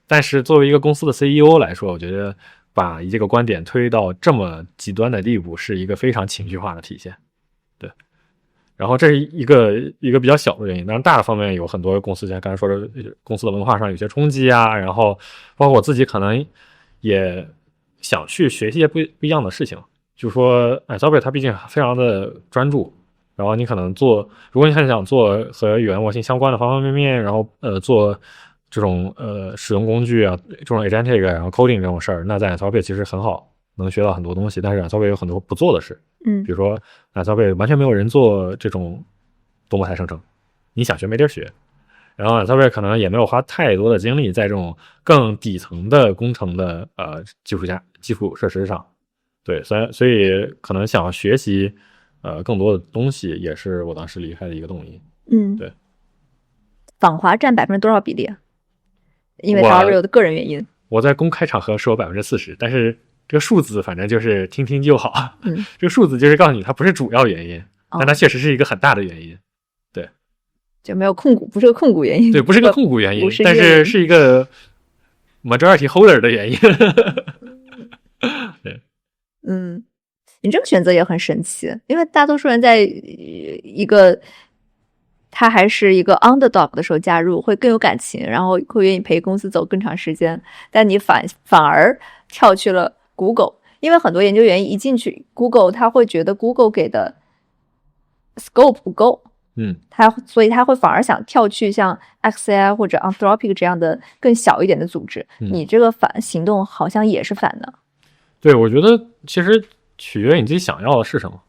但是作为一个公司的 CEO 来说，我觉得把这个观点推到这么极端的地步，是一个非常情绪化的体现。对，然后这是一个比较小的原因，当然大的方面有很多公司，像刚才说的，公司的文化上有些冲击啊，然后包括我自己可能也想去学习一些不一样的事情。就说Anthropic 它毕竟非常的专注，然后你可能如果你很想做和语言模型相关的方方面面，然后做这种使用工具啊，这种 agentic 然后 coding 这种事儿，那在 Anthropic 其实很好，能学到很多东西。但是 Anthropic 有很多不做的事，比如说 Anthropic 完全没有人做这种多模态生成，你想学没地儿学。然后 Anthropic 可能也没有花太多的精力在这种更底层的工程的基础设施上。对，所以可能想要学习更多的东西，也是我当时离开的一个动因。对。访华占多少比例啊？因为 Dario 的个人原因。我在公开场合说40%，但是这个数字反正就是听听就好。这个数字就是告诉你它不是主要原因，但它确实是一个很大的原因。对，就没有控股，不是个控股原因。对，不是个控股原因，但是是一个 majority holder 的原因。对。你这个选择也很神奇，因为大多数人在一个他还是一个 underdog 的时候加入会更有感情，然后会愿意陪公司走更长时间，但你反而跳去了 Google， 因为很多研究员一进去 Google 他会觉得 Google 给的 scope 不够，所以他会反而想跳去像 XAI 或者 Anthropic 这样的更小一点的组织。你这个行动好像也是反的。对，我觉得其实取决于你自己想要的是什么。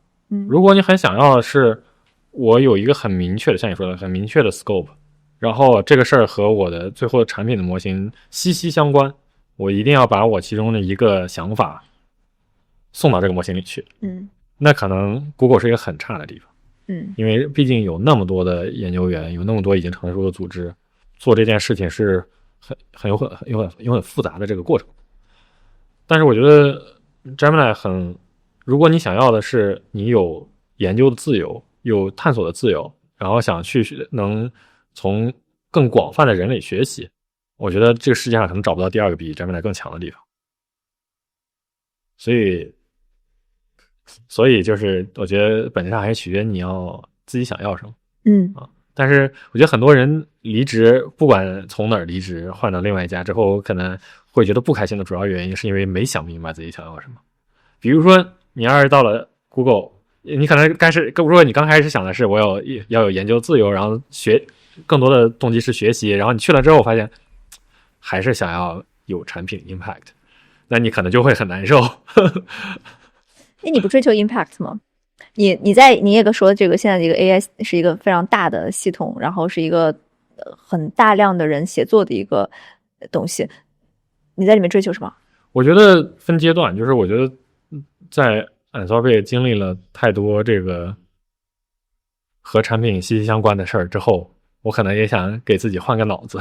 如果你很想要的是我有一个很明确的，像你说的很明确的 scope， 然后这个事儿和我的最后的产品的模型息息相关，我一定要把我其中的一个想法送到这个模型里去。那可能 Google 是一个很差的地方。因为毕竟有那么多的研究员，有那么多已经成熟的组织，做这件事情是很有很复杂的这个过程。但是我觉得 Gemini 如果你想要的是你有研究的自由，有探索的自由，然后想去能从更广泛的人里学习，我觉得这个世界上可能找不到第二个比 Gemini 更强的地方。所以就是我觉得本质上还是取决于你要自己想要什么。但是我觉得很多人离职，不管从哪儿离职换到另外一家之后，可能会觉得不开心的主要原因是因为没想明白自己想要什么。比如说你要是到了 Google， 你可能如果你刚开始想的是我要有研究自由，然后更多的动机是学习，然后你去了之后发现还是想要有产品 impact， 那你可能就会很难受。你不追求 impact 吗？你也说这个现在这个 AI 是一个非常大的系统，然后是一个很大量的人协作的一个东西，你在里面追求什么？我觉得分阶段，就是我觉得在 Anthropic 经历了太多这个和产品息息相关的事儿之后，我可能也想给自己换个脑子，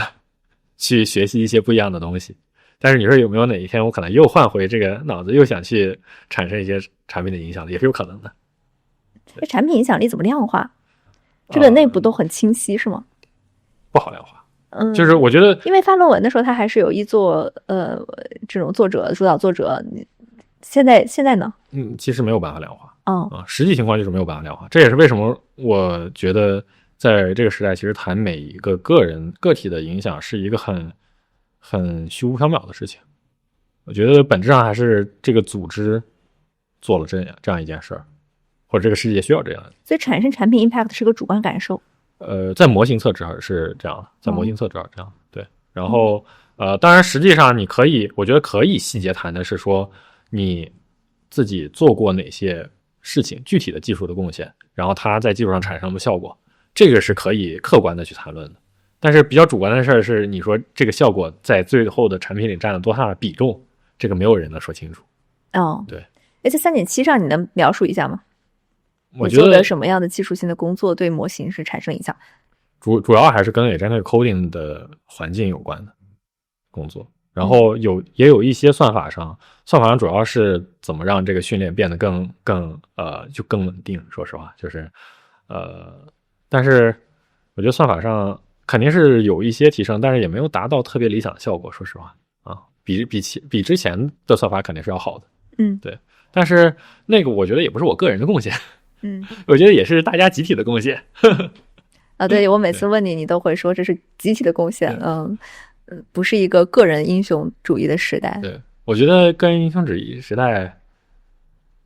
去学习一些不一样的东西。但是你说有没有哪一天我可能又换回这个脑子，又想去产生一些产品的影响力，也是有可能的。这产品影响力怎么量化？这个内部都很清晰是吗？不好量化。就是我觉得，因为发论文的时候，他还是有一做这种主导作者。现在呢？其实没有办法量化。实际情况就是没有办法量化。这也是为什么我觉得在这个时代，其实谈每一个个体的影响是一个很虚无缥缈的事情。我觉得本质上还是这个组织做了这样一件事儿，或者这个世界需要这样的。所以产生产品 impact 是个主观感受。在模型侧至少是这样的，在模型侧至少这样。对。然后当然实际上我觉得可以细节谈的是说你自己做过哪些事情，具体的技术的贡献，然后它在技术上产生的效果，这个是可以客观的去谈论的。但是比较主观的事儿是，你说这个效果在最后的产品里占了多大的比重，这个没有人能说清楚。对。在 3.7 上你能描述一下吗？我觉得你做了什么样的技术性的工作对模型是产生影响？主要还是跟 agentic coding 的环境有关的工作。然后也有一些算法上主要是怎么让这个训练变得更稳定。说实话，就是但是我觉得算法上肯定是有一些提升，但是也没有达到特别理想的效果。说实话啊，比之前的算法肯定是要好的。对。但是那个我觉得也不是我个人的贡献，我觉得也是大家集体的贡献。对，我每次问你，你都会说这是集体的贡献，不是一个个人英雄主义的时代。对，我觉得个人英雄主义时代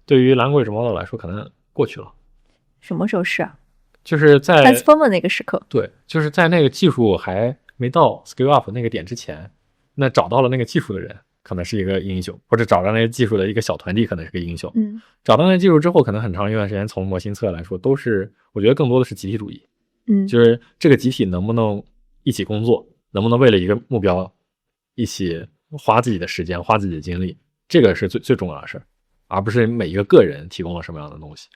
对于 language model 来说可能过去了。什么时候是啊？就是在 Transformer 那个时刻。对，就是在那个技术还没到 scale up 那个点之前，那找到了那个技术的人可能是一个英雄，或者找到那个技术的一个小团体可能是个英雄。找到那个技术之后，可能很长一段时间从模型侧来说都是，我觉得更多的是集体主义。就是这个集体能不能一起工作，能不能为了一个目标一起花自己的时间，花自己的精力，这个是最重要的事儿，而不是每一个个人提供了什么样的东西。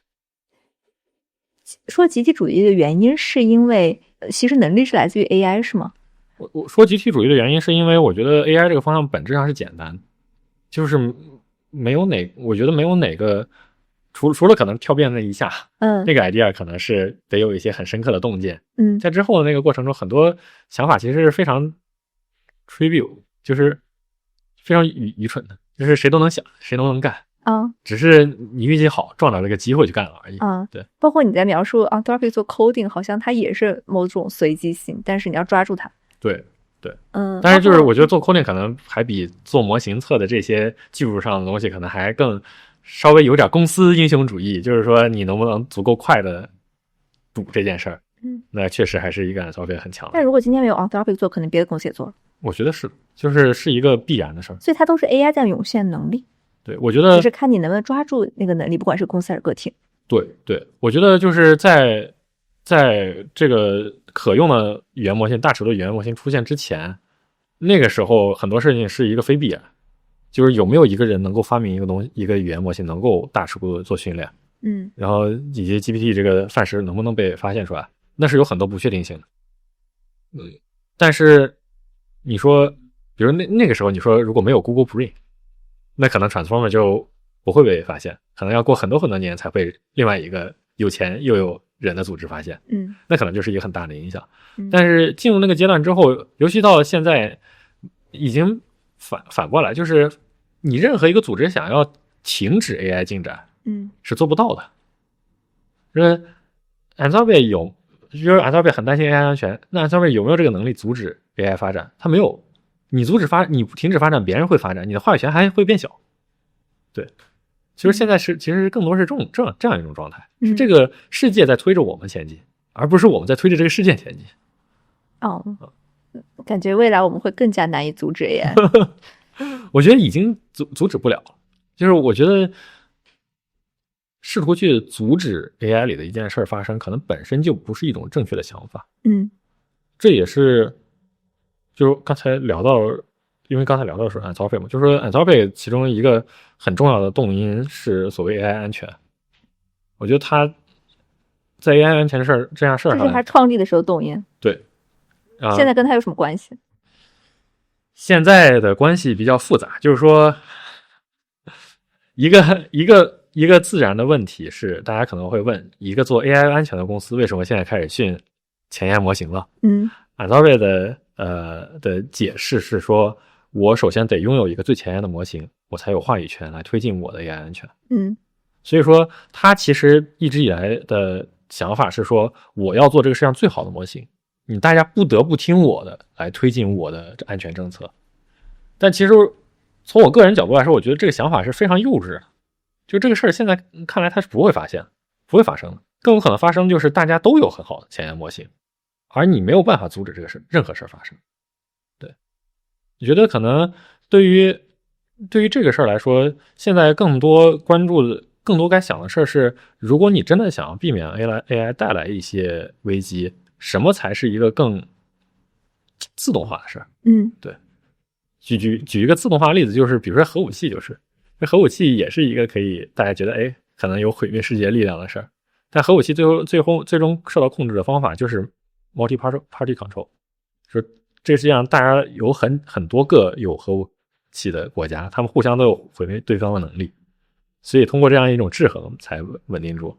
说集体主义的原因是因为其实能力是来自于 AI 是吗？我说集体主义的原因是因为我觉得 AI 这个方向本质上是简单，就是我觉得没有哪个除了可能跳变那一下，那个 idea 可能是得有一些很深刻的洞见。在之后的那个过程中，很多想法其实是非常 trivial， 就是非常愚蠢的，就是谁都能想，谁都能干。只是你运气好，撞到这个机会去干了而已。对，包括你在描述 Anthropic 做 coding， 好像它也是某种随机性，但是你要抓住它。对。但是就是我觉得做 coding 可能还比做模型测的这些技术上的东西可能还更稍微有点公司英雄主义，就是说你能不能足够快的赌这件事儿。那确实还是一个 Anthropic 很强的。但如果今天没有 Anthropic 做，可能别的公司也做了。我觉得是一个必然的事儿。所以它都是 AI 在涌现能力。对，我觉得只是看你能不能抓住那个能力，不管是公司还是个体。对，我觉得就是在这个可用的语言模型、大尺度语言模型出现之前，那个时候很多事情是一个非必然，就是有没有一个人能够发明一个语言模型能够大尺度做训练，然后以及 GPT 这个范式能不能被发现出来，那是有很多不确定性的。但是你说，比如那个时候你说如果没有 Google Brain，那可能 Transformer 就不会被发现，可能要过很多很多年才会另外一个有钱又有人的组织发现。那可能就是一个很大的影响。但是进入那个阶段之后，尤其到现在已经反过来，就是你任何一个组织想要停止 AI 进展，是做不到的。因为 Anthropic 就是 Anthropic 很担心 AI 安全，那 Anthropic 有没有这个能力阻止 AI 发展？它没有。你你停止发展，别人会发展，你的话语权还会变小。对，其实现在其实更多是这样一种状态，是这个世界在推着我们前进，而不是我们在推着这个世界前进。感觉未来我们会更加难以阻止 AI。我觉得已经阻止不了了，就是我觉得试图去阻止 AI 里的一件事发生，可能本身就不是一种正确的想法。这也是。就是刚才聊到，因为刚才聊到说 Anthropic 嘛，就是说 Anthropic 其中一个很重要的动因是所谓 AI 安全。我觉得他在 AI 安全这样事儿上，这是他创立的时候动因。对，现在跟他有什么关系？现在的关系比较复杂，就是说一个自然的问题是，大家可能会问，一个做 AI 安全的公司为什么现在开始训前沿模型了？Anthropic 的解释是说，我首先得拥有一个最前沿的模型，我才有话语权来推进我的 AI 安全。所以说他其实一直以来的想法是说，我要做这个世界上最好的模型，大家不得不听我的来推进我的安全政策。但其实从我个人角度来说，我觉得这个想法是非常幼稚的。就这个事儿现在看来它是不会发生的，更有可能发生就是大家都有很好的前沿模型，而你没有办法阻止这个任何事发生。对，你觉得可能对于这个事儿来说，现在更多该想的事儿是，如果你真的想要避免 AI 带来一些危机，什么才是一个更自动化的事儿？对。举一个自动化的例子，就是比如说核武器，就是核武器也是一个可以大家觉得可能有毁灭世界力量的事儿，但核武器最终受到控制的方法就是 multi-party control， 就是这个世界上大家有很多个有核武器的国家，他们互相都有毁灭对方的能力，所以通过这样一种制衡才稳定住。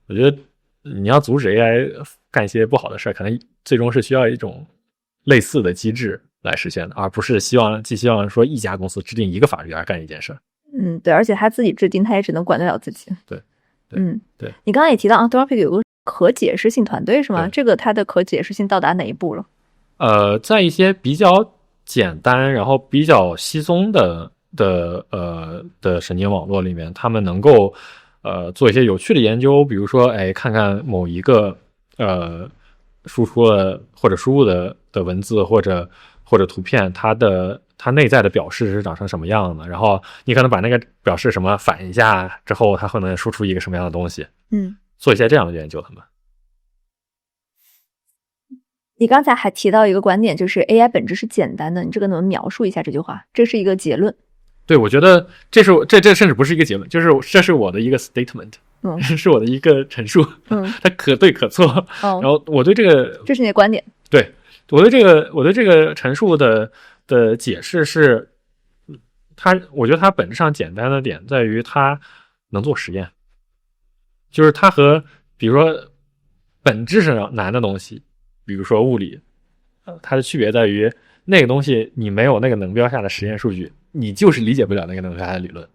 我觉得你要阻止 AI 干一些不好的事儿，可能最终是需要一种类似的机制来实现的，而不是希望说一家公司制定一个法律而干一件事儿。对，而且他自己制定，他也只能管得了自己。对，对。你刚刚也提到 Anthropic 有个可解释性团队是吗？这个它的可解释性到达哪一步了？在一些比较简单然后比较稀松的神经网络里面，他们能够做一些有趣的研究，比如说看看某一个输出了或者输入的文字或者图片，它内在的表示是长成什么样的，然后你可能把那个表示什么反一下之后，它会能输出一个什么样的东西。做一些这样的研究。他们你刚才还提到一个观点，就是 AI 本质是简单的，你这个能描述一下这句话？这是一个结论。对，我觉得这甚至不是一个结论，就是这是我的一个 statement，是我的一个陈述，它可对可错。然后我对这个，这是你的观点。对，我对这个陈述的解释是，我觉得它本质上简单的点在于它能做实验，就是它和比如说本质上难的东西，比如说物理，它的区别在于那个东西你没有那个能标下的实验数据，你就是理解不了那个能标下的理论。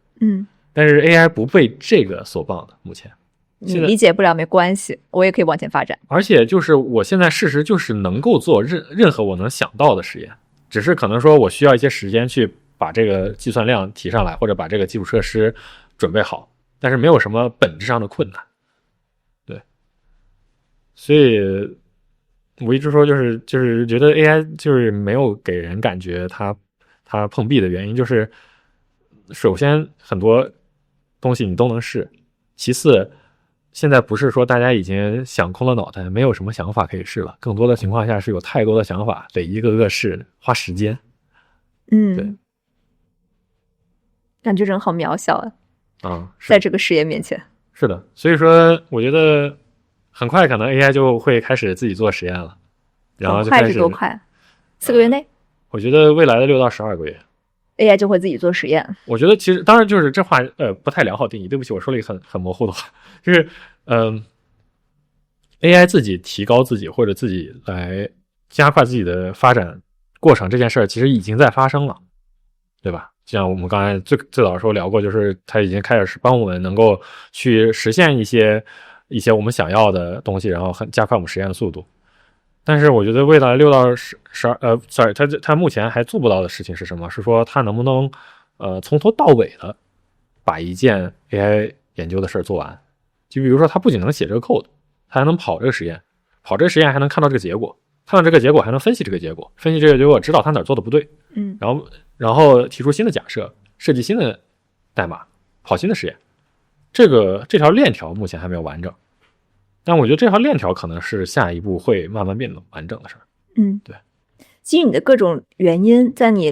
但是 AI 不被这个所绑的，目前你理解不了没关系，我也可以往前发展。而且就是我现在事实就是能够做任何我能想到的实验，只是可能说我需要一些时间去把这个计算量提上来，或者把这个基础设施准备好，但是没有什么本质上的困难。对，所以我一直说就是觉得 AI 就是没有给人感觉它碰壁的原因，就是首先很多东西你都能试，其次现在不是说大家已经想空了脑袋，没有什么想法可以试了，更多的情况下是有太多的想法，得一个个试，花时间。对，感觉人好渺小啊！在这个实验面前。是的，所以说我觉得很快可能 AI 就会开始自己做实验了，然后就开始。快是多快？4个月内？我觉得未来的6到12个月。AI 就会自己做实验。我觉得其实当然就是这话不太良好定义，对不起，我说了一个很模糊的话，就是AI 自己提高自己或者自己来加快自己的发展过程这件事儿其实已经在发生了，对吧？像我们刚才最早的时候聊过，就是它已经开始帮我们能够去实现一些我们想要的东西，然后加快我们实验的速度。但是我觉得未来6到12它目前还做不到的事情是什么？是说它能不能从头到尾的把一件 AI 研究的事儿做完？就比如说它不仅能写这个 code， 它还能跑这个实验，跑这个实验还能看到这个结果，看到这个结果还能分析这个结果，分析这个结果知道它哪儿做的不对，然后提出新的假设，设计新的代码，跑新的实验。这条链条目前还没有完整。但我觉得这条链条可能是下一步会慢慢变得完整的事儿。对。基于你的各种原因，在你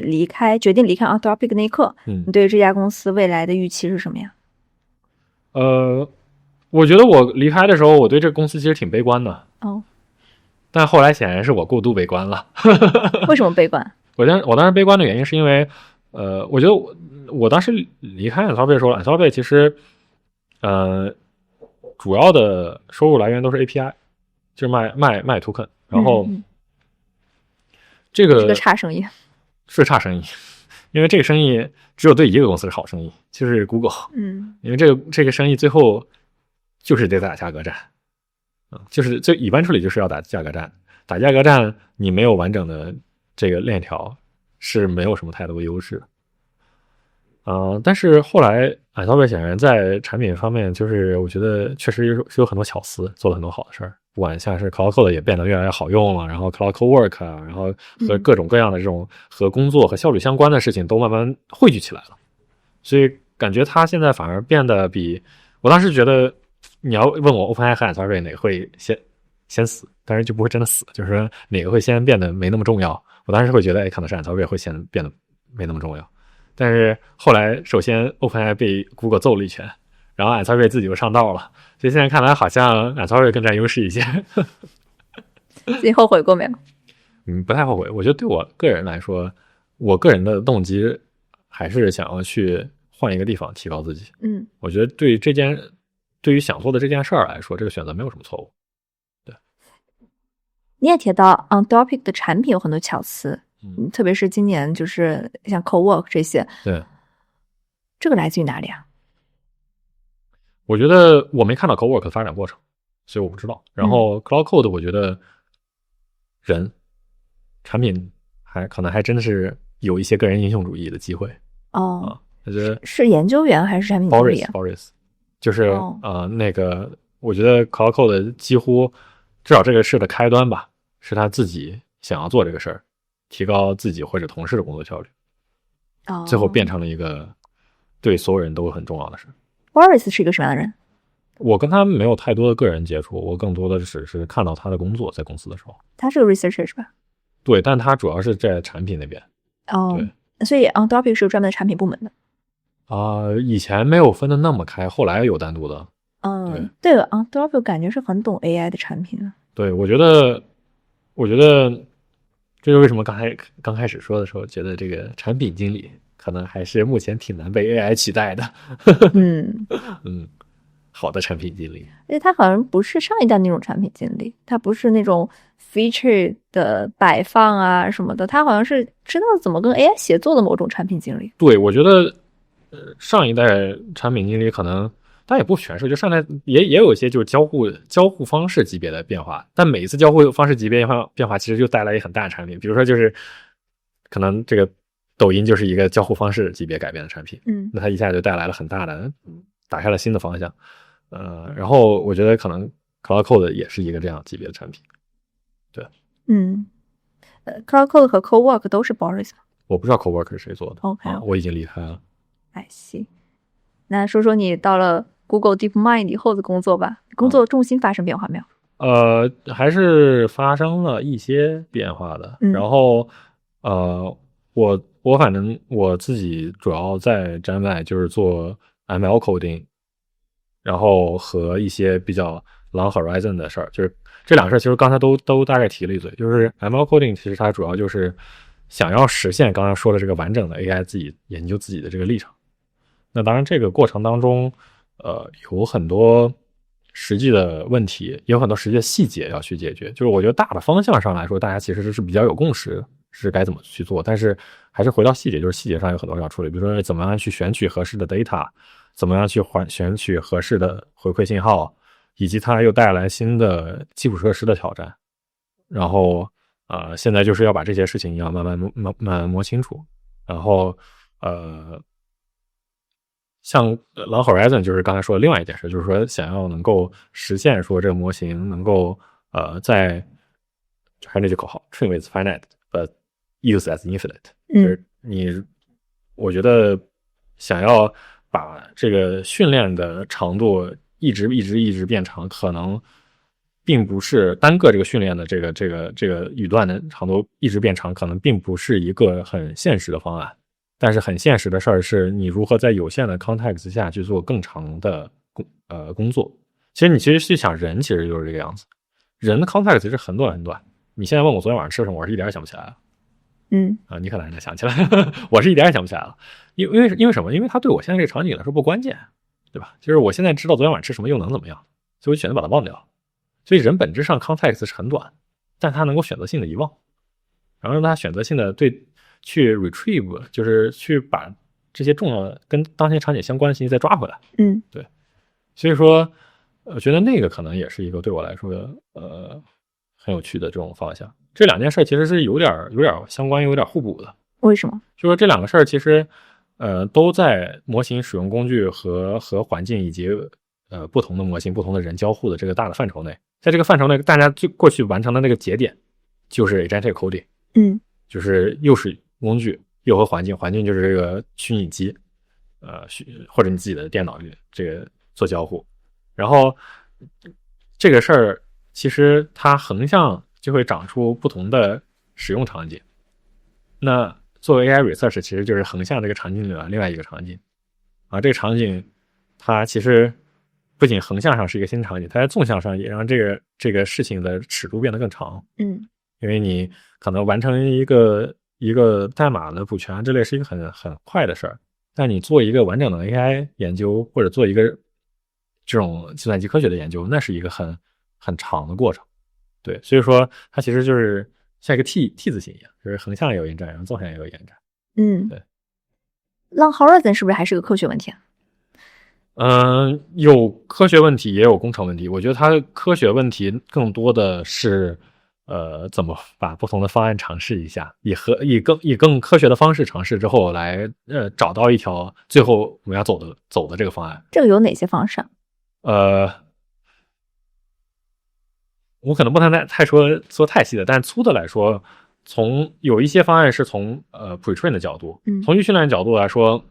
决定离开 Anthropic 那一刻，你对这家公司未来的预期是什么呀？我觉得我离开的时候，我对这个公司其实挺悲观的。但后来显然是我过度悲观了。为什么悲观？我当时悲观的原因是因为，我觉得我当时离开 Anthropic 的时候 ，Anthropic 其实，主要的收入来源都是 API， 就是卖 token， 然后这个差生意是差生意，因为这个生意只有对一个公司是好生意，就是 Google。因为这个生意最后就是得打价格战，就是最一般处理就是要打价格战，打价格战你没有完整的这个链条是没有什么太多优势的。但是后来Anthropic显然在产品方面，就是我觉得确实有很多巧思，做了很多好的事儿。不管像是 Cloud Code 也变得越来越好用了，然后 Cloud Cowork 啊，然后和各种各样的这种和工作和效率相关的事情都慢慢汇聚起来了。所以感觉它现在反而变得比我当时觉得，你要问我 OpenAI 和 Anthropic 哪个会先死，但是就不会真的死，就是说哪个会先变得没那么重要。我当时会觉得，可能是 Anthropic 会先变得没那么重要。但是后来，首先 OpenAI 被 Google 揍了一拳，然后 Anthropic 自己又上道了，所以现在看来好像 Anthropic 更占优势一些。你后悔过没有？不太后悔。我觉得对我个人来说，我个人的动机还是想要去换一个地方提高自己。我觉得对于想做的这件事儿来说，这个选择没有什么错误。对，你也提到 Anthropic 的产品有很多巧思，特别是今年就是像 Cowork 这些。对，这个来自于哪里啊？我觉得我没看到 Cowork 的发展过程，所以我不知道。然后 Cloud Code 我觉得产品可能还真的是有一些个人英雄主义的机会。我觉得是研究员还是产品经理啊 ？Boris 就是那个我觉得 Cloud Code 几乎至少这个事的开端吧，是他自己想要做这个事儿，提高自己或者同事的工作效率，最后变成了一个对所有人都很重要的事。Boris 是一个什么样的人？我跟他没有太多的个人接触，我更多的只是看到他的工作在公司的时候。他是个 researcher 是吧？对，但他主要是在产品那边。对，所以 Anthropic 是有专门的产品部门的。以前没有分的那么开，后来有单独的。对 Anthropic 感觉是很懂 AI 的产品的。对，我觉得这就是为什么刚开始说的时候，觉得这个产品经理可能还是目前挺难被 AI 取代的。好的产品经理，而且他好像不是上一代那种产品经理，他不是那种 feature 的摆放啊什么的，他好像是知道怎么跟 AI 协作的某种产品经理。对，我觉得上一代产品经理可能但也不全是，就上代也有一些就是交互方式级别的变化，但每一次交互方式级别变化其实就带来一个很大的产品，比如说就是可能这个抖音就是一个交互方式级别改变的产品，那它一下就带来了很大的打开了新的方向。然后我觉得可能 Cloud Code 也是一个这样级别的产品。对Cloud Code 和 Cowork 都是 Boris 吗？我不知道 Cowork 是谁做的。OK，我已经离开了。I see。那说说你到了 Google DeepMind 以后的工作吧，工作重心发生变化没有？还是发生了一些变化的。然后我反正我自己主要在展外就是做 ML coding， 然后和一些比较 long horizon 的事儿，就是这两个事儿其实刚才都大概提了一嘴。就是 ML coding 其实它主要就是想要实现刚才说的这个完整的 AI 自己研究自己的这个历程。那当然这个过程当中有很多实际的问题，也有很多实际的细节要去解决。就是我觉得大的方向上来说大家其实是比较有共识是该怎么去做，但是还是回到细节，就是细节上有很多要处理，比如说怎么样去选取合适的 data， 怎么样去选取合适的回馈信号，以及它又带来新的基础设施的挑战。然后现在就是要把这些事情要慢慢摸清楚。然后像 Long Horizon 就是刚才说的另外一件事，就是说想要能够实现说这个模型能够在还是那句口号 train with finite but use as infinite， 就是我觉得想要把这个训练的长度一直变长，可能并不是单个这个训练的这个语段的长度一直变长，可能并不是一个很现实的方案。但是很现实的事儿是你如何在有限的 context 下去做更长的工作。其实你去想人其实就是这个样子，人的 context 其实很短很短。你现在问我昨天晚上吃什么，我是一点也想不起来了。你可能还能想起来，我是一点也想不起来了。因为什么？因为它对我现在这个场景来说不关键，对吧？就是我现在知道昨天晚上吃什么又能怎么样，所以我就选择把它忘掉。所以人本质上 context 是很短，但它能够选择性的遗忘，然后让它选择性的去 retrieve， 就是去把这些重要的跟当前场景相关的信息再抓回来。对。所以说我觉得那个可能也是一个对我来说很有趣的这种方向。这两件事其实是有点相关，有点互补的。为什么？就说这两个事儿其实都在模型使用工具和环境以及不同的模型不同的人交互的这个大的范畴内。在这个范畴内大家最过去完成的那个节点就是 agentic coding， 就是又是工具又和环境就是这个虚拟机或者你自己的电脑里这个做交互。然后这个事儿其实它横向就会长出不同的使用场景。那作为 AI research 其实就是横向这个场景里的另外一个场景这个场景它其实不仅横向上是一个新场景，它在纵向上也让这个事情的尺度变得更长。因为你可能完成一个代码的补全，这类是一个很快的事儿。但你做一个完整的 AI 研究，或者做一个这种计算机科学的研究，那是一个很长的过程。对，所以说它其实就是像一个 T 字形一样，就是横向也有延展，然后纵向也有延展。对。Long horizon 是不是还是个科学问题啊？有科学问题，也有工程问题。我觉得它科学问题更多的是，怎么把不同的方案尝试一下，以更科学的方式尝试之后，来找到一条最后我们要走的这个方案。这个有哪些方式啊？我可能不能太说太细的，但粗的来说，有一些方案是从pre-train 的角度，从预训练角度来说。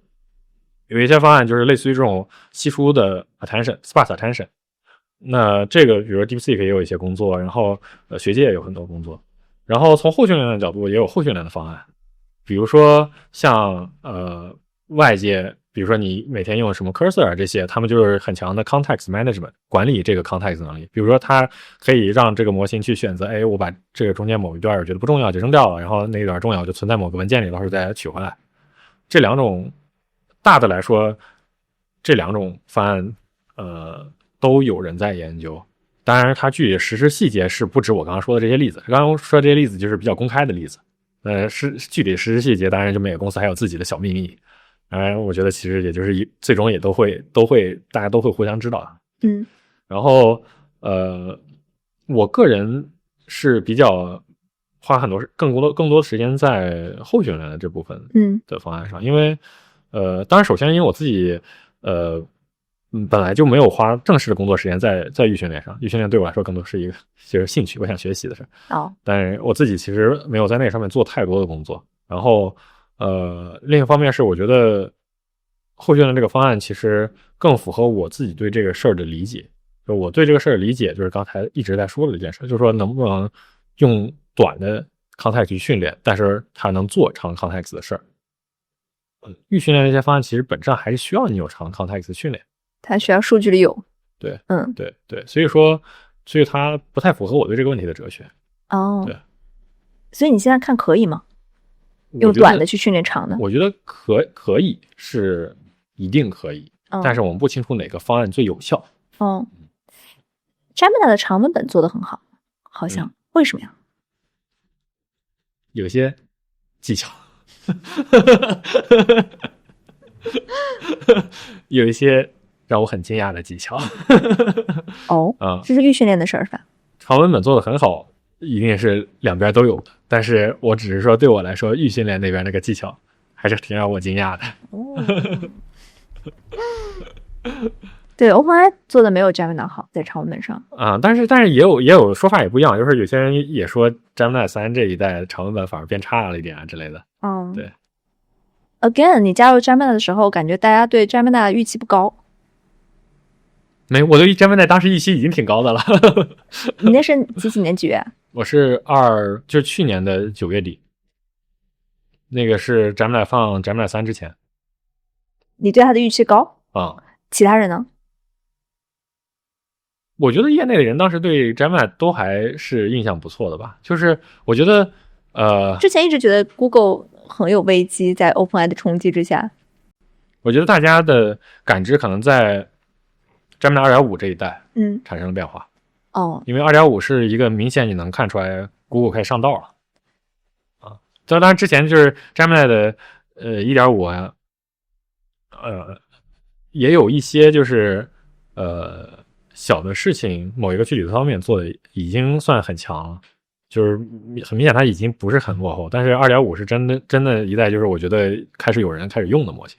有一些方案就是类似于这种稀疏的 attention、sparse attention。那这个比如说 DeepSeek 也有一些工作，然后学界也有很多工作。然后从后训练的角度也有后训练的方案，比如说像外界，比如说你每天用什么 Cursor 这些，他们就是很强的 context management 管理这个 context 能力。比如说它可以让这个模型去选择，我把这个中间某一段觉得不重要就扔掉了，然后那一段重要就存在某个文件里，到时候再取回来。这两种大的来说，这两种方案都有人在研究。当然它具体实施细节是不止我刚刚说的这些例子，刚刚说的这些例子就是比较公开的例子。具体实施细节当然就每个公司还有自己的小秘密。当然我觉得其实也就是最终也都会大家都会互相知道的。然后我个人是比较花更多的时间在后训练的这部分的方案上，因为当然首先因为我自己本来就没有花正式的工作时间在预训练上，预训练对我来说更多是一个就是兴趣，我想学习的事。但是我自己其实没有在那上面做太多的工作。然后另一方面是我觉得后训练这个方案其实更符合我自己对这个事儿的理解。就我对这个事儿的理解就是刚才一直在说的这件事，就是说能不能用短的 context 去训练，但是它能做长 context 的事儿。预训练这些方案其实本质上还是需要你有长 context 的训练，它需要数据里有。对，对，所以它不太符合我对这个问题的哲学。对，所以你现在看可以吗？用短的去训练长的？我觉得可以，是一定可以，但是我们不清楚哪个方案最有效。Gemini 的长文本做得很好，好像为什么呀？有些技巧。有一些让我很惊讶的技巧。这是预训练的事儿吧？长文本做得很好，一定是两边都有的。但是我只是说，对我来说，预训练那边那个技巧还是挺让我惊讶的。对 ，OpenAI 做的没有 Gemini 好，在长文本上。但是也有说法也不一样，就是有些人也说 Gemini 3这一代长文本反而变差了一点之类的。对。Again， 你加入 Gemini 的时候，感觉大家对 Gemini 的预期不高。没，我对 Gemini 当时预期已经挺高的了。你那是几年几月？我是就是去年的9月底，那个是 Gemini 放 Gemini 3之前。你对它的预期高？其他人呢？我觉得业内的人当时对 Gemini 都还是印象不错的吧。就是我觉得之前一直觉得 Google 很有危机，在 OpenAI 的冲击之下。我觉得大家的感知可能在 Gemini 2.5 这一代产生了变化。因为 2.5 是一个明显你能看出来 Google 开始上道了。当然之前就是 Gemini 的1.5 也有一些就是小的事情，某一个具体的方面做的已经算很强了，就是很明显它已经不是很落后。但是 2.5 是真的一代，就是我觉得开始有人开始用的模型。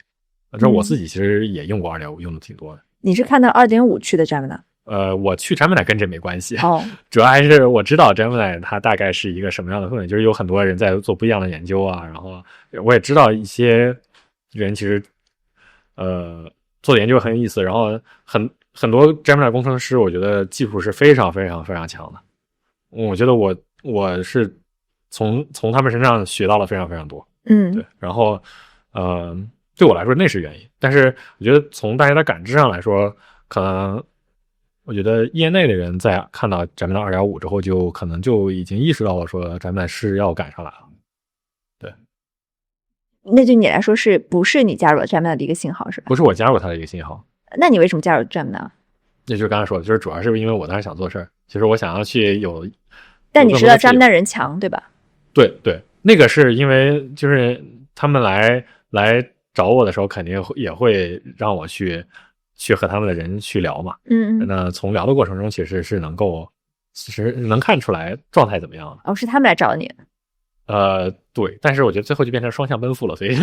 这我自己其实也用过 2.5， 用的挺多的。你是看到 2.5 去的 Gemini？我去 Gemini 跟这没关系。主要还是我知道 Gemini 它大概是一个什么样的氛围，就是有很多人在做不一样的研究啊，然后我也知道一些人其实做的研究很有意思，然后很多 Gemini 工程师我觉得技术是非常非常非常强的。我觉得我是从他们身上学到了非常非常多。对，然后对我来说那是原因，但是我觉得从大家的感知上来说，可能我觉得业内的人在看到 Gemini 2.5 之后，就可能就已经意识到了说 Gemini 是要赶上来了。对，那对你来说是不是你加入了 Gemini 的一个信号是吧？不是我加入它的一个信号。那你为什么加入 Gemini？那就是刚才说的，就是主要是因为我当时想做事儿，其实我想要去有。但你知道 Gemini 人强对吧？对对，那个是因为就是他们来找我的时候，肯定也会让我去和他们的人去聊嘛。那从聊的过程中，其实是能看出来状态怎么样的。哦，是他们来找你。对，但是我觉得最后就变成双向奔赴了，所以。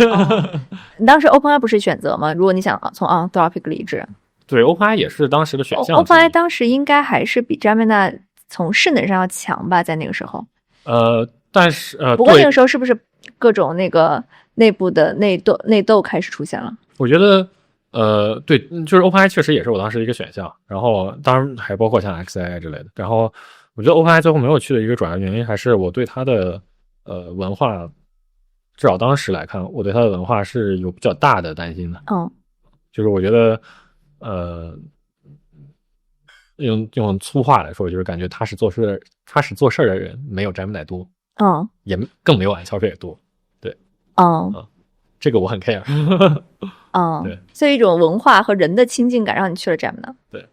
你当时 OpenAI 不是选择吗？如果你想从 Anthropic 离职。对 ，OpenAI 也是当时的选项。OpenAI 当时应该还是比 Gemini 从势能上要强吧，在那个时候。但是不过那个时候是不是各种那个内部的内斗开始出现了？我觉得对，就是 OpenAI 确实也是我当时的一个选项，然后当然还包括像 XAI 之类的。然后我觉得 OpenAI 最后没有去的一个主要原因，还是我对它的文化，至少当时来看，我对它的文化是有比较大的担心的。就是我觉得用粗话来说，就是感觉他是做事的人没有 Gemini 多。也更没有按消费也多。对。这个我很 care。对，所以一种文化和人的亲近感让你去了 Gemini。对。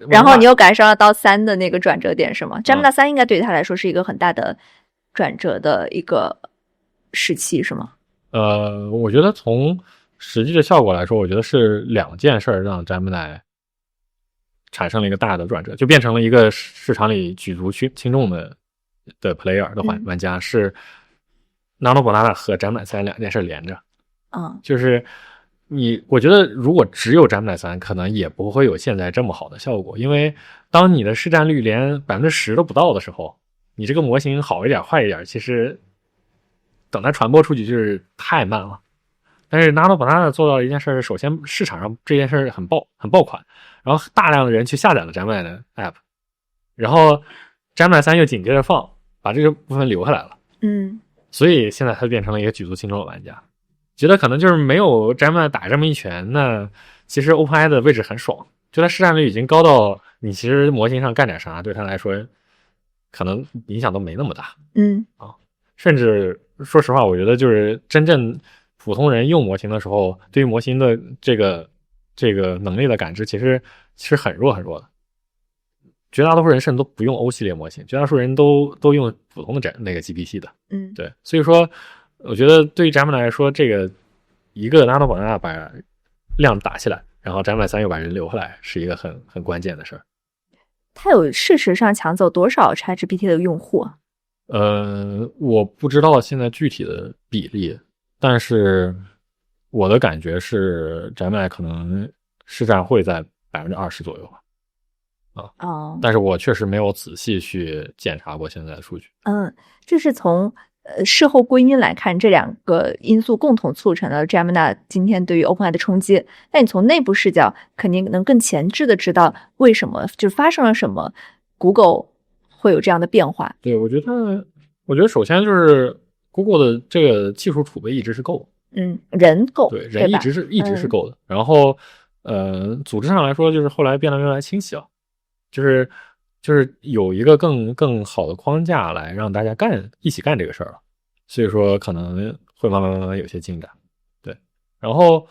然后你又赶上了到3的那个转折点是吗？Gemini 3应该对他来说是一个很大的转折的一个时期是吗？我觉得从实际的效果来说，我觉得是2件事让 Gemini 产生了一个大的转折，就变成了一个市场里举足轻重的 player 的玩家，是 Nano Banana 和 Gemini 3两件事连着。就是我觉得如果只有 Gemini 3，可能也不会有现在这么好的效果，因为当你的市占率连 10% 都不到的时候，你这个模型好一点坏一点，其实等它传播出去就是太慢了。但是 Nano Banana 做到了一件事，首先市场上这件事很爆款，然后大量的人去下载了 Gemini 的 app， 然后 Gemini 3又紧接着放，把这个部分留下来了。所以现在它变成了一个举足轻重的玩家。觉得可能就是没有 Gemini 打这么一拳，那其实 OpenAI 的位置很爽，就它市占率已经高到你其实模型上干点啥对它来说可能影响都没那么大。甚至说实话，我觉得就是真正普通人用模型的时候，对于模型的这个能力的感知其实很弱的。绝大多数人甚至都不用 O 系列模型，绝大多数人都用普通的那个 GP 的。对，所以说我觉得对于 Gemini 来说，这个一个 Nano Banana 把量打起来，然后 Gemini 3又把人留下来，是一个很关键的事儿。它有事实上抢走多少 ChatGPT 的用户啊？我不知道现在具体的比例，但是我的感觉是 Gemini 可能市占会在 20% 左右吧。但是我确实没有仔细去检查过现在的数据。这是从事后归因来看，这2个因素共同促成了 Gemini 今天对于 OpenAI 的冲击。但你从内部视角，肯定能更前置的知道为什么，就是发生了什么 Google 会有这样的变化。对，我觉得首先就是 Google 的这个技术储备一直是够的。人够，对，人一直是够的。然后组织上来说，就是后来变得越来越清晰了。就是有一个更好的框架来让大家一起干这个事儿了，所以说可能会慢慢有些进展。对，然后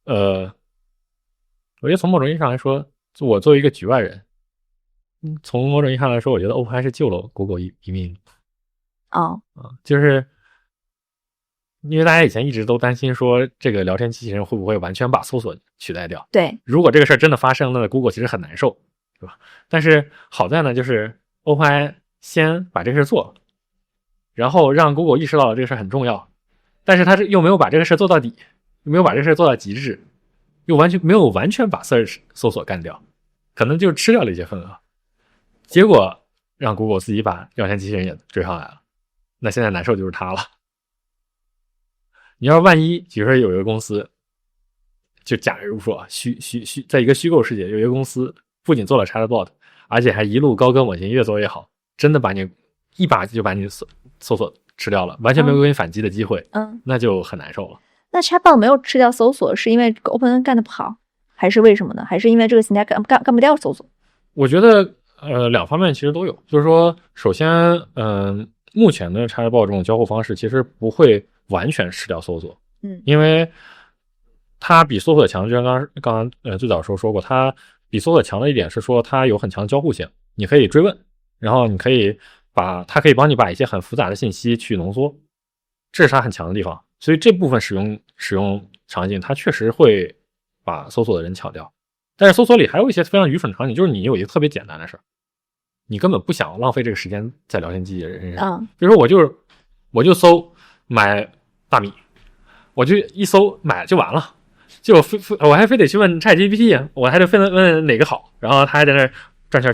我觉得从某种意义上来说，我作为一个局外人，从某种意义上来说，我觉得 OpenAI 是救了 Google 一命。就是因为大家以前一直都担心说这个聊天机器人会不会完全把搜索取代掉。对，如果这个事儿真的发生了，那 Google 其实很难受，对吧？但是好在呢，就是 OpenAI 先把这个事做了，然后让 Google 意识到了这个事很重要，但是他又没有把这个事做到底，又没有把这个事做到极致，又没有完全把 Search 搜索干掉，可能就吃掉了一些份额，结果让 Google 自己把聊天机器人也追上来了，那现在难受就是他了。你要万一比如说有一个公司，就假如说在一个虚构世界有一个公司不仅做了 Chatbot， 而且还一路高歌猛进，越做越好，真的把你一把就把你搜索吃掉了，完全没有给你反击的机会，那就很难受了。那 Chatbot 没有吃掉搜索，是因为 OpenAI 干得不好？还是为什么呢？还是因为这个形态干不掉搜索？我觉得两方面其实都有，就是说首先目前的 Chatbot 这种交互方式其实不会完全吃掉搜索，因为它比搜索强，就像刚刚最早时候说过，它比搜索强的一点是说它有很强的交互性，你可以追问，然后你可以它可以帮你把一些很复杂的信息去浓缩，这是它很强的地方。所以这部分使用场景，它确实会把搜索的人抢掉。但是搜索里还有一些非常愚蠢的场景，就是你有一个特别简单的事儿，你根本不想浪费这个时间在聊天机器人上。比如说我就搜买大米，我就一搜买就完了，就我还非得去问 ChatGPT， 我还得非得问哪个好，然后他还在那儿转圈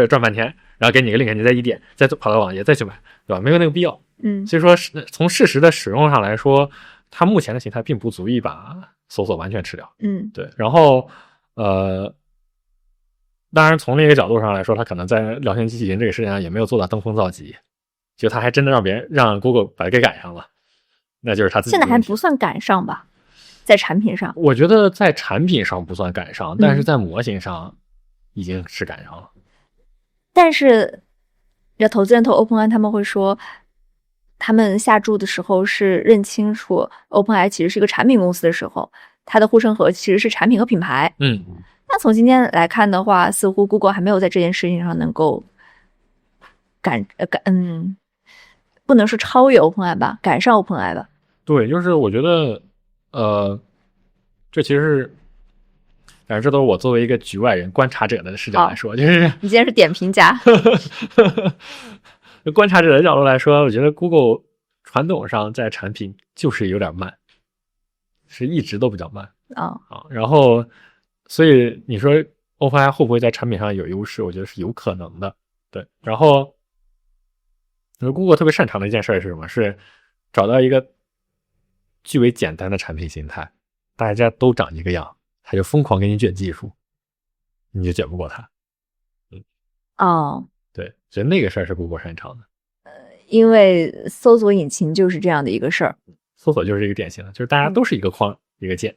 转半天，然后给你个 link， 你再一点，再跑到网页再去买，对吧？没有那个必要。所以说从事实的使用上来说，它目前的形态并不足以把搜索完全吃掉。对。然后当然从另一个角度上来说，它可能在聊天机器人这个事情上也没有做到登峰造极，就它还真的让 Google 把它给赶上了，那就是它自己。现在还不算赶上吧，在产品上。我觉得在产品上不算赶上，但是在模型上已经是赶上了。但是投资人投 OpenAI 他们会说，他们下注的时候是认清楚 OpenAI 其实是一个产品公司的时候，它的护城河其实是产品和品牌。那从今天来看的话，似乎 Google 还没有在这件事情上能够不能说超越 OpenAI 吧，赶上 OpenAI 吧。对，就是我觉得这其实是，反正这都是我作为一个局外人观察者的视角来说，就是你今天是点评家。观察者的角度来说，我觉得 Google 传统上在产品就是有点慢，是一直都比较慢然后所以你说 OpenAI 会不会在产品上有优势？我觉得是有可能的。对，然后Google 特别擅长的一件事是什么？是找到一个极为简单的产品形态，大家都长一个样，他就疯狂给你卷技术，你就卷不过他。对，所以那个事儿是 Google 擅长的。因为搜索引擎就是这样的一个事儿。搜索就是一个典型的，就是大家都是一个框一个键，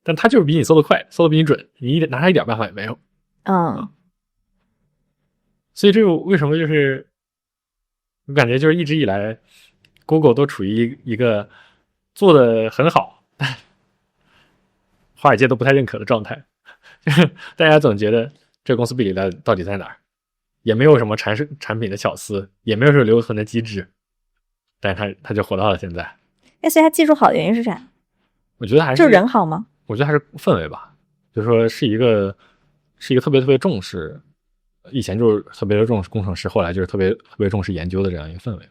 但它就是比你搜得快，搜得比你准，你拿它一点办法也没有。所以这个为什么就是我感觉就是一直以来 Google 都处于一个做得很好，但华尔街都不太认可的状态，就是大家总觉得这公司壁垒到底在哪儿，也没有什么产品的巧思，也没有什么留存的机制，但是它就活到了现在。所以它技术好的原因是啥？我觉得还是就是人好吗？我觉得还是氛围吧，就是说是一个特别重视，以前就是特别重视工程师，后来就是特别重视研究的这样一个氛围。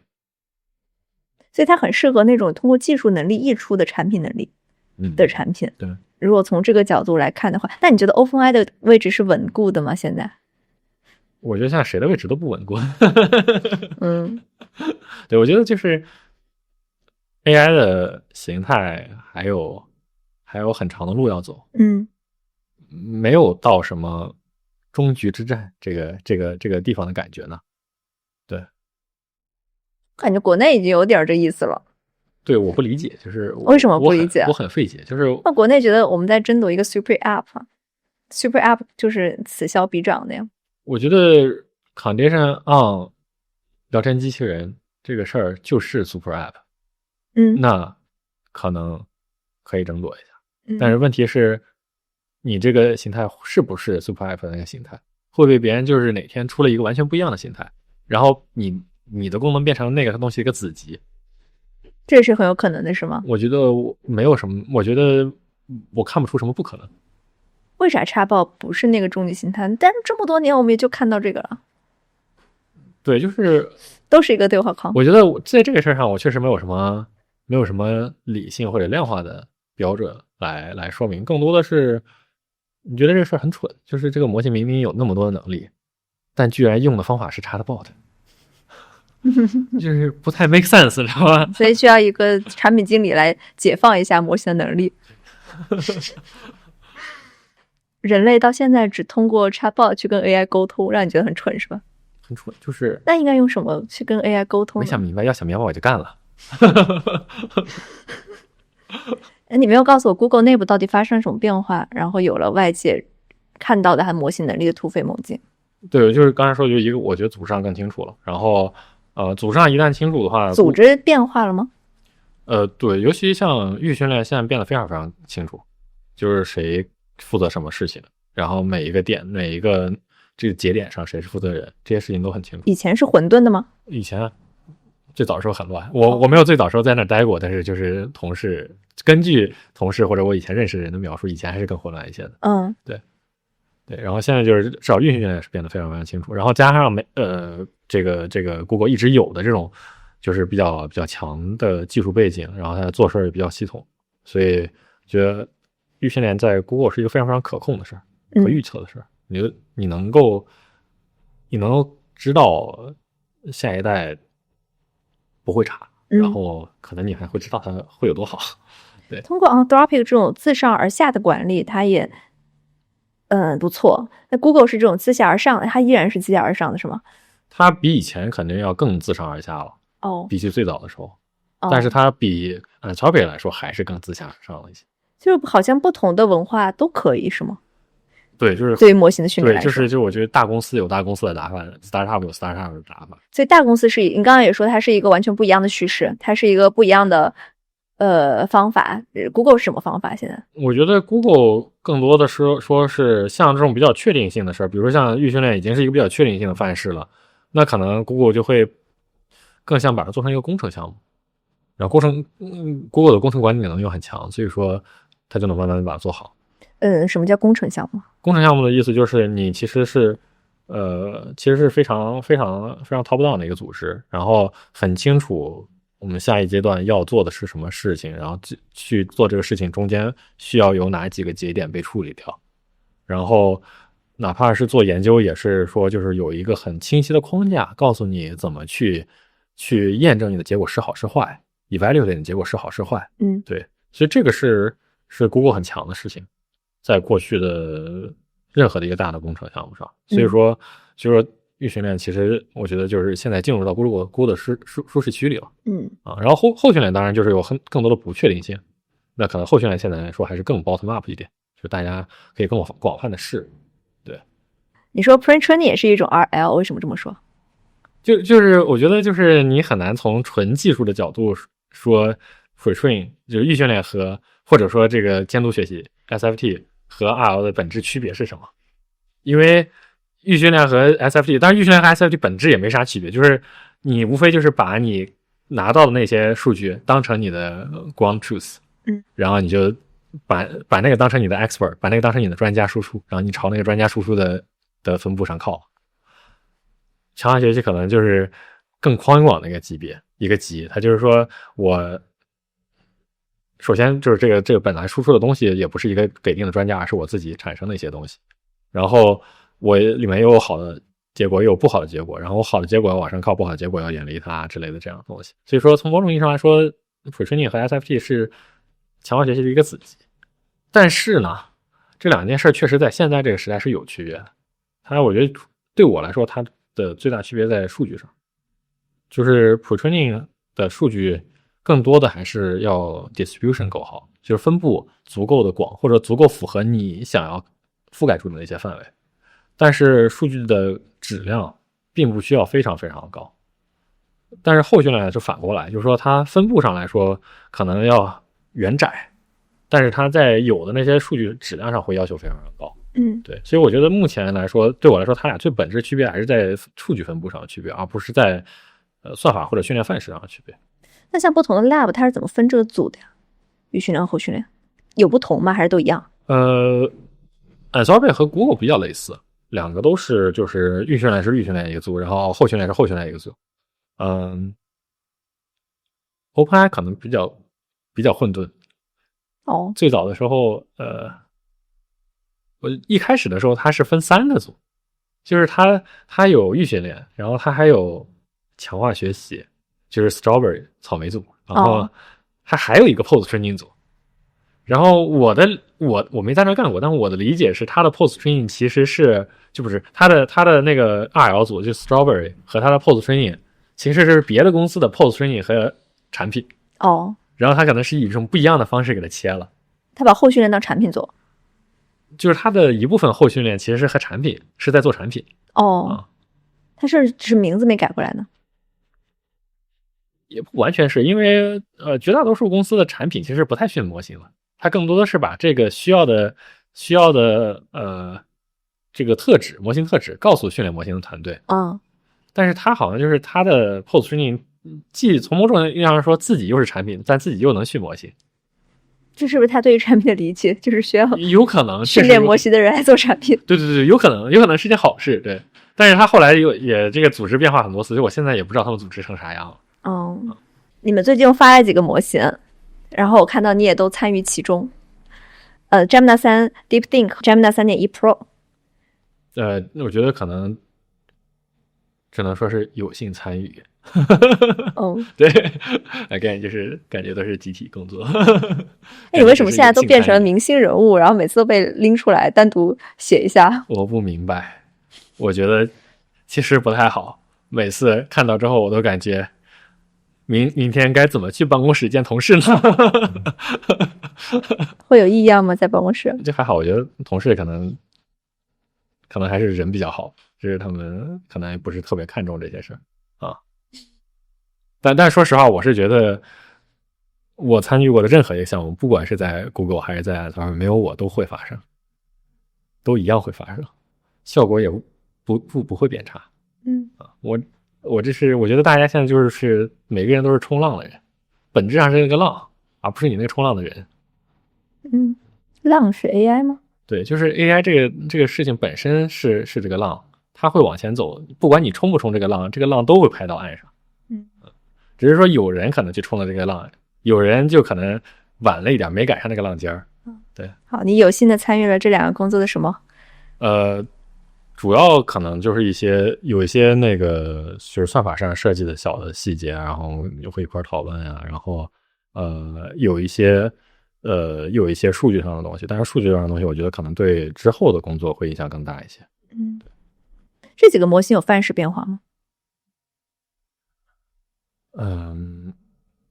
所以它很适合那种通过技术能力溢出的产品能力的产品。对，如果从这个角度来看的话，那你觉得 OpenAI 的位置是稳固的吗？现在？我觉得现在谁的位置都不稳固。对，我觉得就是 AI 的形态还有很长的路要走。没有到什么终局之战这个地方的感觉呢。对，感觉国内已经有点这意思了。对，我不理解，就是为什么不理解？我很费解，就是那国内觉得我们在争夺一个 Super App，Super App 就是此消彼长的呀。我觉得 Condition on 聊天机器人这个事儿就是 Super App，那可能可以争夺一下，但是问题是，你这个形态是不是 Super App 的那个形态？会不会别人就是哪天出了一个完全不一样的形态，然后你的功能变成那个东西的一个子集？这是很有可能的，是吗？我觉得没有什么，我觉得我看不出什么不可能。为啥Chatbot不是那个终极形态？但是这么多年我们也就看到这个了。对，就是都是一个对话框。我觉得在这个事儿上，我确实没有什么理性或者量化的标准来说明，更多的是你觉得这个事儿很蠢，就是这个模型明明有那么多的能力，但居然用的方法是 Chatbot， 就是不太 make sense， 知道吧？所以需要一个产品经理来解放一下模型的能力。人类到现在只通过 Chatbot 去跟 AI 沟通，让你觉得很蠢是吧？很蠢，就是那应该用什么去跟 AI 沟通？没想明白，要想明白我就干了。你没有告诉我 Google 内部到底发生了什么变化，然后有了外界看到的它模型能力的突飞猛进。对，就是刚才说就一个，我觉得组织上更清楚了。然后组织上一旦清楚的话，组织变化了吗？对，尤其像预训练现在变得非常非常清楚，就是谁负责什么事情，然后每一个点每一个这个节点上谁是负责人，这些事情都很清楚。以前是混沌的吗？以前最早的时候很乱，我没有最早时候在那待过，但是就是同事根据同事或者我以前认识的人的描述，以前还是更混乱一些的。对，然后现在就是至少运训练是变得非常非常清楚，然后加上这个 Google 一直有的这种就是比较强的技术背景，然后它做事也比较系统，所以觉得预训练在 Google 是一个非常非常可控的事儿，可预测的事儿。你能够知道下一代不会差，然后可能你还会知道它会有多好。对，通过 Anthropic 这种自上而下的管理，它也不错。那 Google 是这种自下而上的，它依然是自下而上的是吗？它比以前肯定要更自上而下了，比起最早的时候，但是它比Anthropic 来说还是更自下而上了一些。就是好像不同的文化都可以是吗？对，就是对于模型的训练来说，对，就是我觉得大公司有大公司的打法 ，startup 有 startup 的打法。所以大公司是你刚刚也说它是一个完全不一样的叙事，它是一个不一样的方法。Google 是什么方法？现在我觉得 Google 更多的说是像这种比较确定性的事儿，比如说像预训练已经是一个比较确定性的范式了，那可能 Google 就会更像把它做成一个工程项目，然后Google 的工程管理能力又很强，所以说它就能慢慢把它做好。什么叫工程项目？工程项目的意思就是你其实是非常非常非常 top down 的一个组织，然后很清楚我们下一阶段要做的是什么事情，然后去做这个事情中间需要有哪几个节点被处理掉，然后哪怕是做研究也是说就是有一个很清晰的框架告诉你怎么去验证你的结果是好是坏， evaluate 你的结果是好是坏。对，所以这个是 Google 很强的事情，在过去的任何的一个大的工程项目上。所以说就是说预训练其实我觉得就是现在进入到 Google 的舒适区里了。然后后训练当然就是有更多的不确定性，那可能后训练现在来说还是更 bottom up 一点，就大家可以更广泛的试。对，你说 pre-training 也是一种 RL， 为什么这么说？就是我觉得就是你很难从纯技术的角度说 pre-train 就是预训练或者说这个监督学习 SFT 和 RL 的本质区别是什么？因为预训练和 SFT， 当然预训练和 SFT 本质也没啥区别，就是你无非就是把你拿到的那些数据当成你的 ground truth， 然后你就把那个当成你的 expert， 把那个当成你的专家输出，然后你朝那个专家输出的分布上靠。强化学习可能就是更宽广的一个级，它就是说我首先就是这个本来输出的东西也不是一个给定的专家，而是我自己产生的一些东西，然后我里面又有好的结果，又有不好的结果，然后我好的结果要往上靠，不好的结果要远离它之类的这样的东西。所以说从某种意义上来说 pre-training 和 SFT 是强化学习的一个子集，但是呢这两件事确实在现在这个时代是有区别的。我觉得对我来说它的最大区别在数据上，就是 pre-training 的数据更多的还是要 distribution 够好，就是分布足够的广，或者足够符合你想要覆盖住的那些范围。但是数据的质量并不需要非常非常高。但是后训练就反过来，就是说它分布上来说可能要远窄，但是它在有的那些数据质量上会要求非常非常高。对，所以我觉得目前来说，对我来说，它俩最本质区别还是在数据分布上的区别，而不是在算法或者训练范式上的区别。那像不同的 lab， 它是怎么分这个组的呀？预训练和后训练有不同吗？还是都一样？Anthropic 和 Google 比较类似，两个都是就是预训练是预训练一个组，然后后训练是后训练一个组。OpenAI 可能比较混沌。最早的时候，我一开始的时候它是分3个组，就是它有预训练，然后它还有强化学习，就是 Strawberry 草莓组，然后它还有一个 Post Training 组。然后我没在那干过，但我的理解是它的 Post Training 其实是就不是它的那个 RL 组，就是 Strawberry 和它的 Post Training 其实是别的公司的 Post Training 和产品。然后它可能是以一种不一样的方式给它切了。它把后训练当产品做，就是它的一部分后训练其实是和产品是在做产品。它是只是名字没改过来呢？也不完全是因为绝大多数公司的产品其实不太训模型了，它更多的是把这个需要的这个特质模型特质告诉训练模型的团队。但是它好像就是它的 post training 既从某种意义上说自己又是产品，但自己又能训模型。这是不是他对于产品的理解就是需要有可能训练模型的人来做产品？对，有可能是件好事。对，但是他后来也这个组织变化很多次，所以我现在也不知道他们组织成啥样了。你们最近发了几个模型，然后我看到你也都参与其中。Gemini 3 DeepThink Gemini 3.1 Pro。我觉得可能只能说是有幸参与。对 ，again 就是感觉都是集体工作。你为什么现在都变成了明星人物，然后每次都被拎出来单独写一下？我不明白，我觉得其实不太好。每次看到之后，我都感觉明天该怎么去办公室见同事呢？会有异样吗？在办公室？这还好，我觉得同事可能还是人比较好，就是他们可能也不是特别看重这些事啊。但说实话，我是觉得我参与过的任何一个项目，不管是在 Google 还是在没有我都会发生，都一样会发生，效果也不会变差。我觉得大家现在就是每个人都是冲浪的人，本质上是那个浪，而不是你那个冲浪的人。浪是 AI 吗？对，就是 AI 这个事情本身是这个浪，它会往前走，不管你冲不冲这个浪都会拍到岸上。只是说有人可能去冲了这个浪，有人就可能晚了一点，没赶上那个浪尖儿。对。好，你有幸的参与了这两个工作的什么？主要可能就是有一些那个就是算法上设计的小的细节，然后会一块讨论啊，然后有一些数据上的东西，但是数据上的东西我觉得可能对之后的工作会影响更大一些。这几个模型有范式变化吗？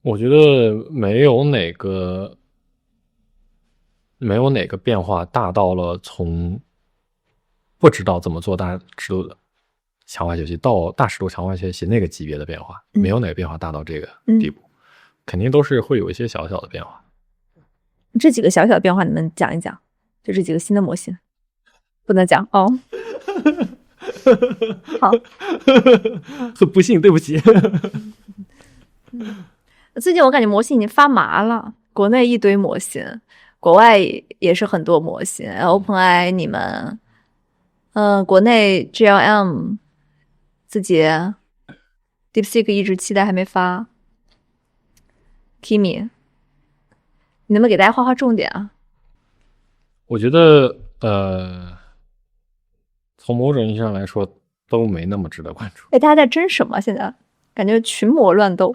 我觉得没有哪个变化大到了从不知道怎么做大尺度的强化学习到大尺度强化学习那个级别的变化，没有哪个变化大到这个地步，肯定都是会有一些小小的变化。这几个小小的变化你们讲一讲，就这几个新的模型。不能讲哦。好。很不幸，对不起。最近我感觉模型已经发麻了，国内一堆模型，国外也是很多模型。OpenAI 你们，国内 GLM 自己 DeepSeek 一直期待还没发。Kimi， 你能不能给大家画重点啊？我觉得从某种意义上来说都没那么值得关注。大家在争什么？现在感觉群魔乱斗。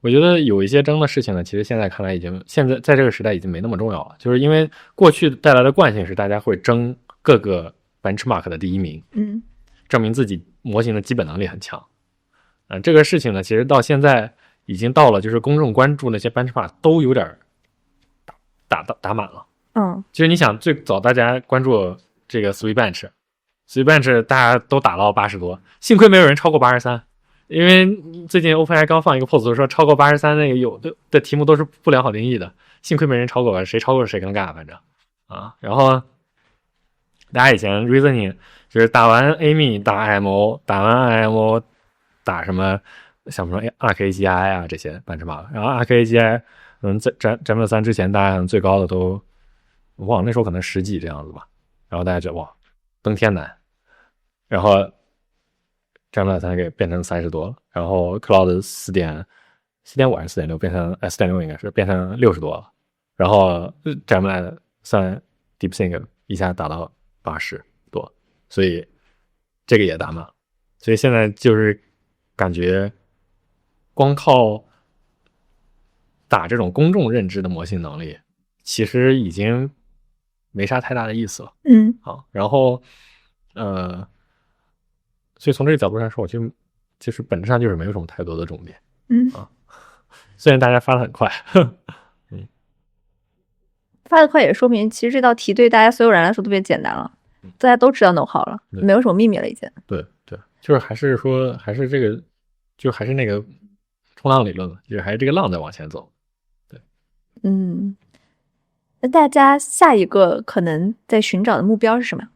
我觉得有一些争的事情呢，其实现在看来现在在这个时代已经没那么重要了，就是因为过去带来的惯性是大家会争各个 benchmark 的第一名，证明自己模型的基本能力很强。这个事情呢，其实到现在已经到了就是公众关注那些 benchmark 都有点打满了。就是你想最早大家关注这个 Sui Bench 大家都打到80多，幸亏没有人超过83。因为最近 OpenAI 刚放一个 post 说超过83那个有的题目都是不良好定义的，幸亏没人超过吧，谁超过谁尴尬，反正然后大家以前 reasoning 就是打完 Amy 打 IMO， 打完 IMO 打什么像什么 ArcAGI 啊这些benchmark，然后 ArcAGI 在Gemini 3之前大家最高的都我忘了，那时候可能10几这样子吧，然后大家觉得哇登天难，然后Gemini 3给变成30多了，然后 Claude 4.5还是 4.6 变成4.6应该是变成60多了，然后 Gemini 3 DeepSync 一下打到80多，所以这个也打满了。所以现在就是感觉光靠打这种公众认知的模型能力其实已经没啥太大的意思了。然后所以从这个角度上说，我其实本质上就是没有什么太多的重点。虽然大家发的很快。发的快也说明其实这道题对大家所有人来说特别简单了，大家都知道弄好了，没有什么秘密了已经。对对，就是还是说还是这个，就还是那个冲浪理论嘛，就是还是这个浪在往前走。对，那大家下一个可能在寻找的目标是什么？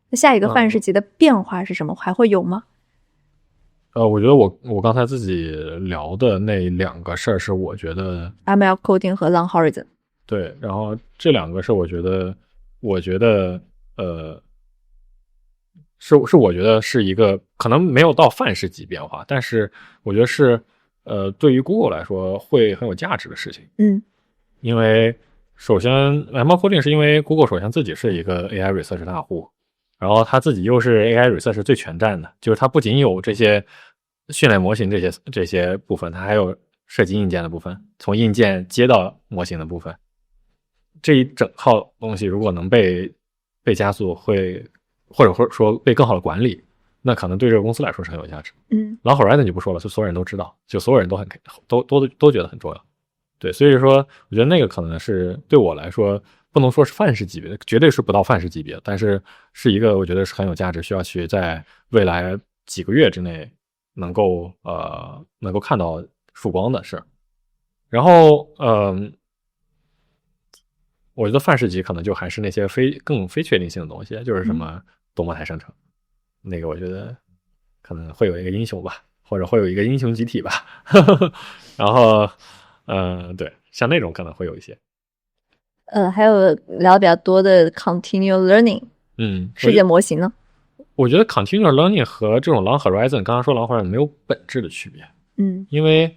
那下一个范式集的变化是什么？还会有吗？我觉得我刚才自己聊的那2个事儿是我觉得 ML coding 和 Long Horizon。对，然后这2个是我觉得是我觉得是一个可能没有到范式级变化，但是我觉得是对于 Google 来说会很有价值的事情。因为首先 ML coding 是因为 Google 首先自己是一个 AI research 大户，然后他自己又是 AI research 最全站的，就是他不仅有这些训练模型这些部分，它还有设计硬件的部分，从硬件接到模型的部分，这一整套东西如果能被加速，或者说被更好的管理，那可能对这个公司来说是很有价值。Long Horizon 就不说了，就所有人都知道，就所有人都觉得很重要。对，所以说我觉得那个可能是对我来说不能说是范式级别的，绝对是不到范式级别，但是是一个我觉得是很有价值，需要去在未来几个月之内能够看到曙光的事。然后我觉得范式级可能就还是那些更非确定性的东西，就是什么多模态生成，那个我觉得可能会有一个英雄吧，或者会有一个英雄集体吧。然后对，像那种可能会有一些。还有聊比较多的 continual learning， 世界模型呢？我觉得 continual learning 和这种 long horizon， 刚刚说 long horizon 没有本质的区别。因为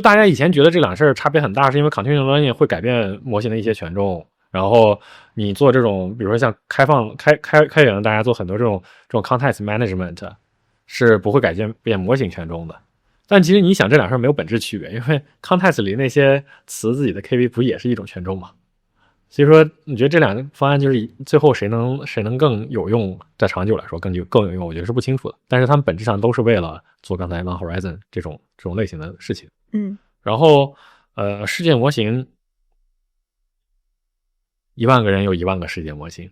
大家以前觉得这两事儿差别很大，是因为 continual learning 会改变模型的一些权重，然后你做这种，比如说像开源的，大家做很多这种 context management 是不会改变模型权重的。但其实你想，这两事儿没有本质区别，因为 context 里那些词自己的 KV 不也是一种权重吗？所以说，你觉得这两个方案就是最后谁能更有用，在长久来说更有用，我觉得是不清楚的。但是他们本质上都是为了做刚才 Long Horizon 这种类型的事情。然后世界模型，10000个人有10000个世界模型。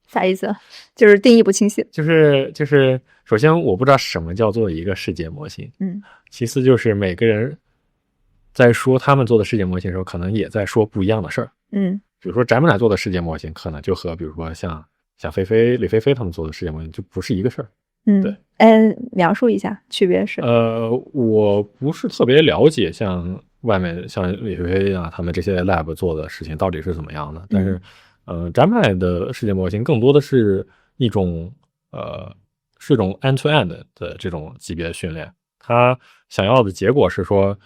啥意思？就是定义不清晰。就是首先我不知道什么叫做一个世界模型，其次就是每个人在说他们做的世界模型的时候，可能也在说不一样的事儿。比如说宅木奶做的世界模型，可能就和比如说像李飞飞他们做的世界模型就不是一个事儿。对，描述一下区别是？我不是特别了解像外面像李飞飞啊他们这些 lab 做的事情到底是怎么样的，但是宅木奶的世界模型更多的是一种end to end 的这种级别的训练，他想要的结果是说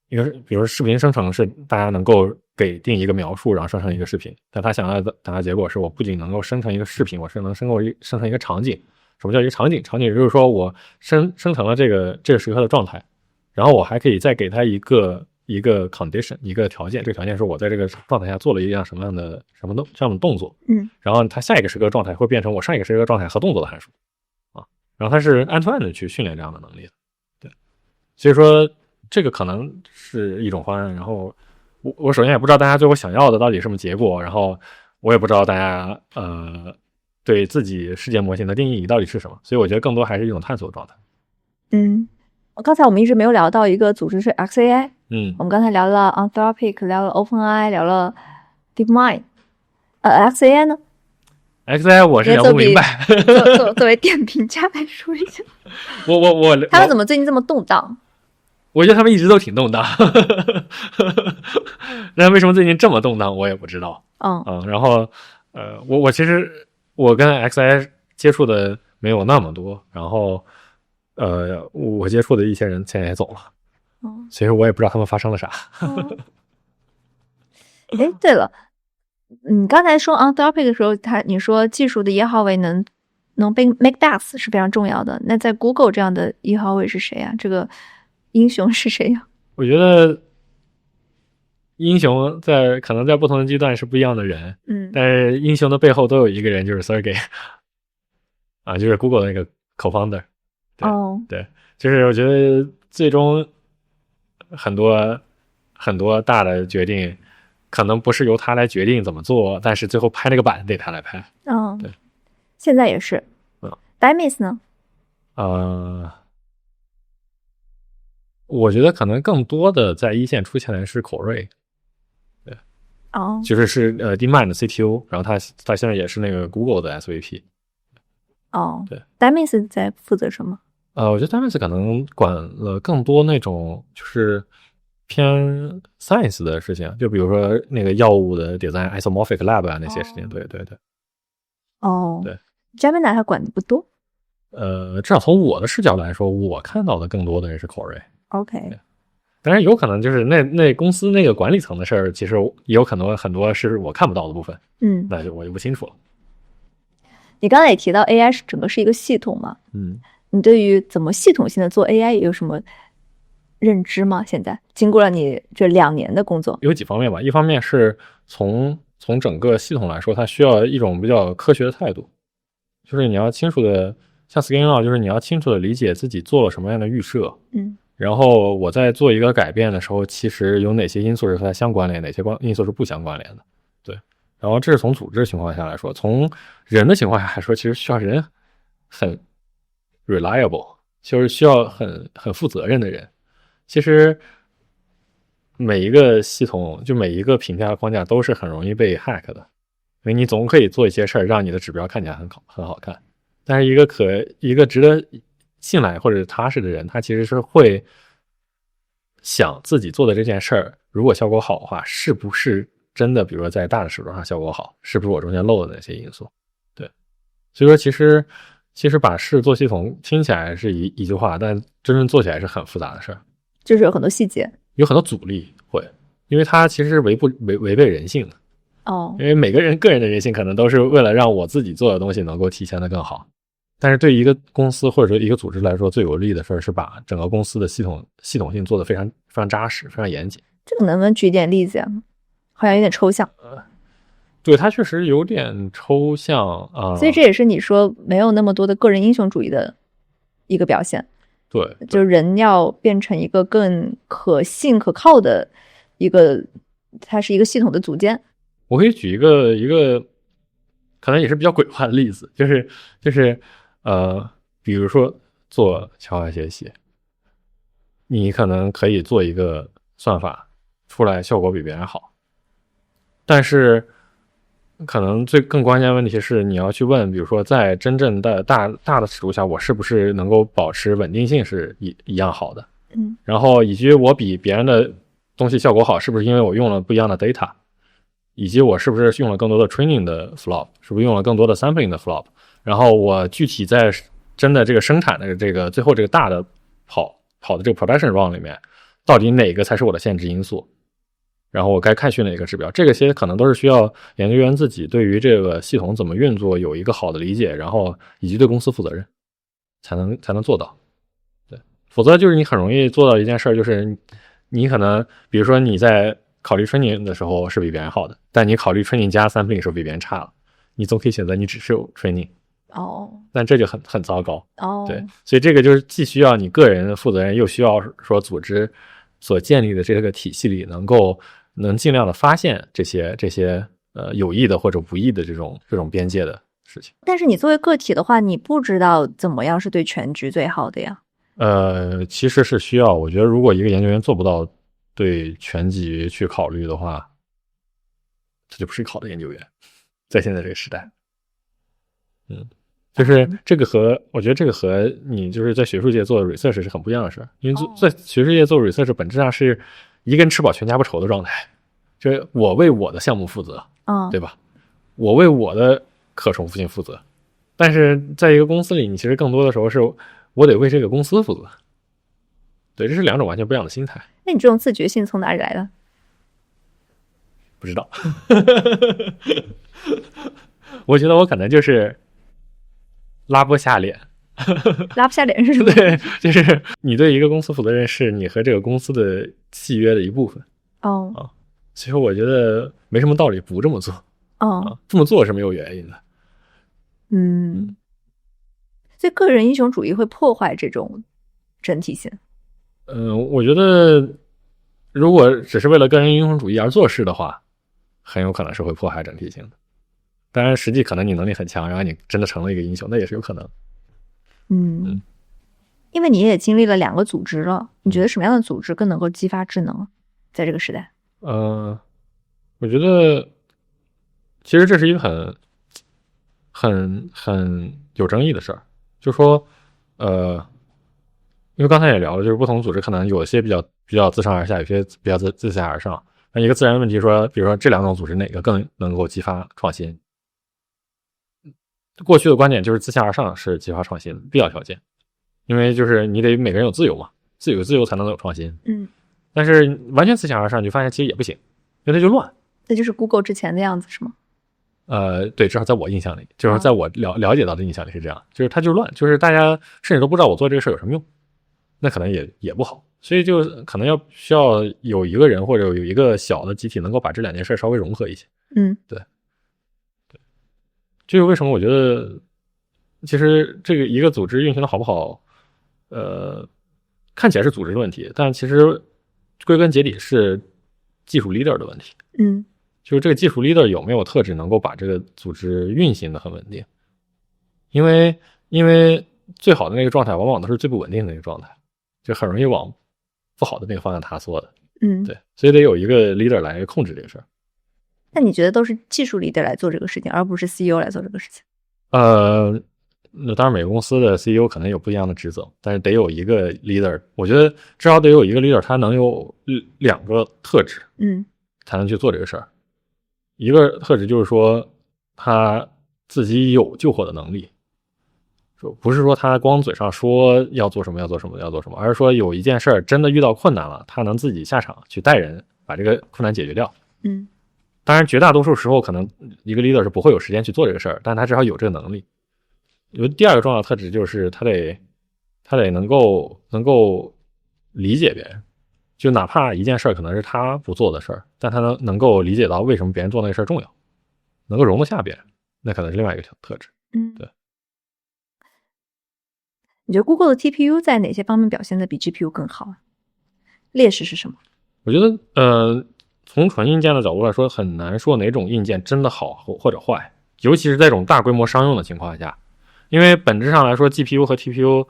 因为比如说视频生成是大家能够给定一个描述，然后生成一个视频，但他想要的达到结果是我不仅能够生成一个视频，我是能生成一个场景。什么叫一个场景？场景就是说我生成了这个时刻的状态，然后我还可以再给他一个 condition， 一个条件，这个条件是我在这个状态下做了一样什么样的动作，然后它下一个时刻状态会变成我上一个时刻状态和动作的函数啊，然后它是end to end 的去训练这样的能力的。对，所以说这个可能是一种方案，然后我首先也不知道大家最后想要的到底是什么结果，然后我也不知道大家对自己世界模型的定义到底是什么，所以我觉得更多还是一种探索状态。刚才我们一直没有聊到一个组织是 XAI。我们刚才聊了 Anthropic， 聊了 OpenAI， 聊了 DeepMind。XAI 呢 ？XAI 我是聊不明白。作为点评家来说一下，他们怎么最近这么动荡？我觉得他们一直都挺动荡，但为什么最近这么动荡，我也不知道。然后我其实我跟 XAI 接触的没有那么多，然后我接触的一些人现在也走了，所以我也不知道他们发生了啥。对了，你刚才说 Anthropic 的时候，你说技术的1号位能被 make DAX 是非常重要的。那在 Google 这样的1号位是谁啊？这个英雄是谁呀？我觉得英雄可能在不同的阶段是不一样的人，但是英雄的背后都有一个人，就是 Sergey 啊，就是 Google 的那个 co-founder。对、对，就是我觉得最终很多大的决定可能不是由他来决定怎么做，但是最后拍那个板得他来拍。对，现在也是。Dimis 呢？我觉得可能更多的在一线出现的是口瑞。对，就是DeepMind 的 CTO， 然后他现在也是那个 Google 的 SVP。对 ，Dimis 在负责什么？我觉得 Dimis 可能管了更多那种就是偏 science 的事情，就比如说那个药物的 design isomorphic lab 啊那些事情。对。对 Gemini 他管的不多。至少从我的视角来说，我看到的更多的人是口瑞。OK，当然有可能就是那公司那个管理层的事儿，其实也有可能很多是我看不到的部分。那就我就不清楚了。你刚才也提到 AI 整个是一个系统嘛？你对于怎么系统性的做 AI 有什么认知吗？现在经过了你这2年的工作，有几方面吧。一方面是从整个系统来说，它需要一种比较科学的态度，就是你要清楚的，像 Scaling Law， 就是你要清楚的理解自己做了什么样的预设。然后我在做一个改变的时候，其实有哪些因素是和它相关联，哪些因素是不相关联的。对，然后这是从组织情况下来说，从人的情况下来说，其实需要人很 reliable， 就是需要很负责任的人。其实每一个系统，就每一个评价框架都是很容易被 hack 的，因为你总可以做一些事儿，让你的指标看起来很好看，但是一个值得信赖或者踏实的人，他其实是会想自己做的这件事儿，如果效果好的话，是不是真的，比如说在大的尺度上效果好，是不是我中间漏的那些因素。对，所以说其实把事做系统听起来是一句话，但真正做起来是很复杂的事儿，就是有很多细节，有很多阻力，会因为它其实是违背人性的。因为每个人个人的人性可能都是为了让我自己做的东西能够体现的更好，但是对于一个公司或者说一个组织来说，最有利的事儿是把整个公司的系统性做得非常非常扎实，非常严谨。这个能不能举点例子呀？好像有点抽象。对，它确实有点抽象啊。所以这也是你说没有那么多的个人英雄主义的一个表现。对，就是人要变成一个更可信可靠的它是一个系统的组件。我可以举一个可能也是比较鬼话的例子，就是比如说做桥外学习，你可能可以做一个算法出来效果比别人好，但是可能更关键的问题是你要去问，比如说在真正的大的尺度下，我是不是能够保持稳定性是一样好的。然后以及我比别人的东西效果好，是不是因为我用了不一样的 data， 以及我是不是用了更多的 training 的 flop， 是不是用了更多的 sampling 的 flop， 然后我具体在真的这个生产的这个最后这个大的跑的这个 production run 里面，到底哪个才是我的限制因素，然后我该看去哪个指标，这些可能都是需要研究员自己对于这个系统怎么运作有一个好的理解，然后以及对公司负责任才能做到。对，否则就是你很容易做到一件事，就是你可能比如说你在考虑 training 的时候是比别人好的，但你考虑 training 加 sampling 的时候比别人差了，你总可以选择你只是有 training。但这就很糟糕。对，所以这个就是既需要你个人的负责任，又需要说组织所建立的这个体系里能尽量的发现这些有益的或者无益的这种边界的事情。但是你作为个体的话，你不知道怎么样是对全局最好的呀。其实是需要，我觉得如果一个研究员做不到对全局去考虑的话，他就不是一个好的研究员，在现在这个时代。就是这个我觉得这个和你就是在学术界做的 research 是很不一样的事，因为在学术界做 research 本质上是一个人吃饱全家不愁的状态，就是我为我的项目负责，对吧？我为我的可重复性负责，但是在一个公司里，你其实更多的时候是我得为这个公司负责。对，这是两种完全不一样的心态。那你这种自觉性从哪里来的？不知道。我觉得我可能就是拉不下脸。拉不下脸是什么？对，就是你对一个公司负责任是你和这个公司的契约的一部分。所以我觉得没什么道理不这么做。这么做是没有原因的。所以个人英雄主义会破坏这种整体性。我觉得如果只是为了个人英雄主义而做事的话，很有可能是会破坏整体性的。当然实际可能你能力很强，然后你真的成了一个英雄，那也是有可能。因为你也经历了2个组织了，你觉得什么样的组织更能够激发智能在这个时代？我觉得其实这是一个很有争议的事儿，就是说因为刚才也聊了，就是不同组织可能有些比较自上而下，有些比较自下而上。那一个自然问题说，比如说这2种组织哪个更能够激发创新？过去的观点就是自下而上是激发创新的必要条件，因为就是你得每个人有自由嘛，自由才能有创新。但是完全自下而上，你就发现其实也不行，因为它就乱。那就是 Google 之前的样子是吗？对，至少在我印象里，就是在我了解到的印象里是这样，就是它就乱，就是大家甚至都不知道我做这个事有什么用，那可能也不好。所以就可能需要有一个人或者有一个小的集体能够把这2件事稍微融合一些。对，就是为什么我觉得其实这个一个组织运行的好不好，看起来是组织的问题，但其实归根结底是技术 leader 的问题。就是这个技术 leader 有没有特质能够把这个组织运行的很稳定，因为最好的那个状态往往都是最不稳定的那个状态，就很容易往不好的那个方向塌缩的。对，所以得有一个 leader 来控制这个事儿。那你觉得都是技术 leader 来做这个事情，而不是 CEO 来做这个事情？那当然每个公司的 CEO 可能有不一样的职责，但是得有一个 leader， 我觉得至少得有一个 leader， 他能有2个特质，才能去做这个事儿。一个特质就是说他自己有救火的能力，不是说他光嘴上说要做什么，而是说有一件事儿真的遇到困难了，他能自己下场去带人把这个困难解决掉。当然绝大多数时候可能一个 leader 是不会有时间去做这个事儿，但他至少有这个能力。有第2个重要的特质就是他得能够理解别人，就哪怕一件事儿可能是他不做的事儿，但他能够理解到为什么别人做那个事儿重要，能够容得下别人，那可能是另外一个特质。对。你觉得 Google 的 TPU 在哪些方面表现的比 GPU 更好？劣势是什么？我觉得从纯硬件的角度来说，很难说哪种硬件真的好或者坏，尤其是在这种大规模商用的情况下，因为本质上来说 GPU 和 TPU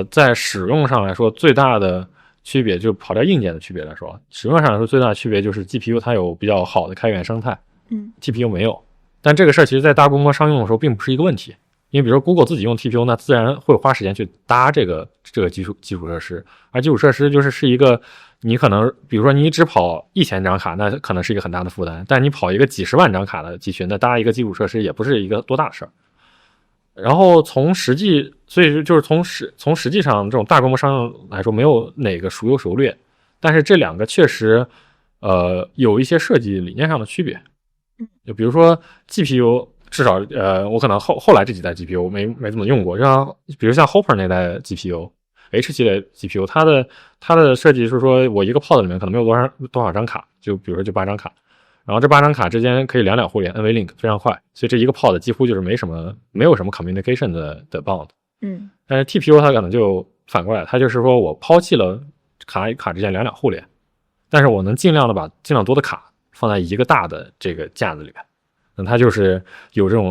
在使用上来说最大的区别，就跑掉硬件的区别来说，使用上来说最大的区别就是 GPU 它有比较好的开源生态，TPU 没有。但这个事儿其实在大规模商用的时候并不是一个问题，因为比如说 Google 自己用 TPU， 那自然会花时间去搭这个基础设施，而基础设施是一个你可能比如说你只跑1000张卡，那可能是一个很大的负担，但你跑一个几十万张卡的集群，那搭一个基础设施也不是一个多大的事儿。然后所以就是从实际上这种大规模商用来说，没有哪个孰优孰劣，但是这2个确实有一些设计理念上的区别。就比如说 GPU， 至少我可能后来这几代 GPU 没怎么用过，比如像 Hopper 那代 GPU，H 系列 GPU， 它的设计是说我一个 pod 里面可能没有多少张卡，就比如说就8张卡，然后这8张卡之间可以两互联 NVLink 非常快，所以这一个 pod 几乎就是没有什么 communication 的 bound。但是 TPU 它可能就反过来，它就是说我抛弃了卡与卡之间两互联，但是我能尽量多的卡放在一个大的这个架子里面，那它就是有这个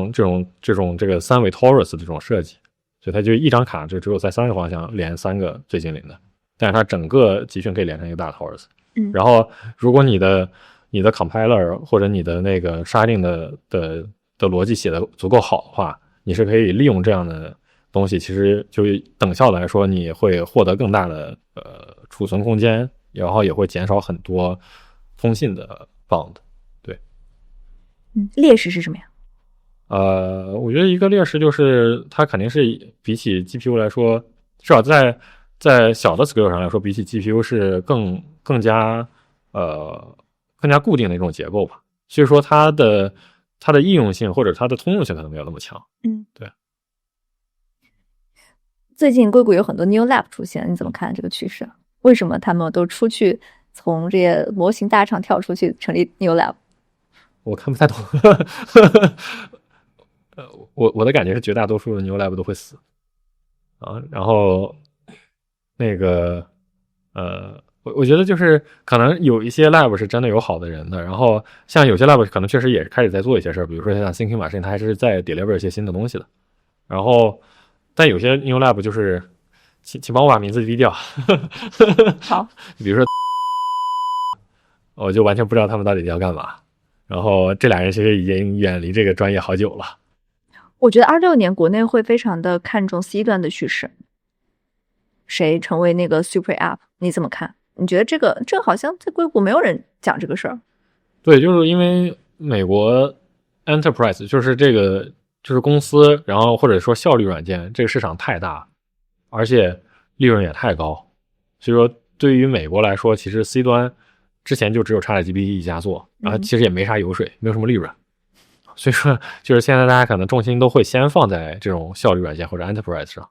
3维 torus 的这种设计，所以它就一张卡就只有在3个方向连3个最精灵的，但是它整个集群可以连成一个大的 torus。然后如果你的 compiler 或者你的那个杀定的逻辑写的足够好的话，你是可以利用这样的东西，其实就等效来说，你会获得更大的储存空间，然后也会减少很多通信的 bound。对，劣势是什么呀？我觉得一个劣势就是它肯定是比起 GPU 来说，至少在小的 scale 上来说，比起 GPU 是更加固定的一种结构吧，所以说它的易用性或者它的通用性可能没有那么强。对。最近硅谷有很多 New Lab 出现，你怎么看这个趋势？为什么他们都出去从这些模型大厂跳出去成立 New Lab？ 我看不太懂。我的感觉是绝大多数的 New Lab 都会死。啊。然后那个我觉得就是可能有一些 lab 是真的有好的人的，然后像有些 lab 可能确实也开始在做一些事儿，比如说像 Thinking Machine，它还是在 deliver 一些新的东西的。然后但有些 new lab 就是请帮我把名字低调。好，比如说我就完全不知道他们到底要干嘛。然后这俩人其实已经远离这个专业好久了。我觉得26年国内会非常的看重 C 端的趋势，谁成为那个 super app， 你怎么看？你觉得这个好像在硅谷没有人讲这个事儿？对，就是因为美国 enterprise 就是这个就是公司，然后或者说效率软件这个市场太大，而且利润也太高，所以说对于美国来说，其实 C 端之前就只有 ChatGPT 一家做，然后其实也没啥油水，没有什么利润。所以说就是现在大家可能重心都会先放在这种效率软件或者 enterprise 上。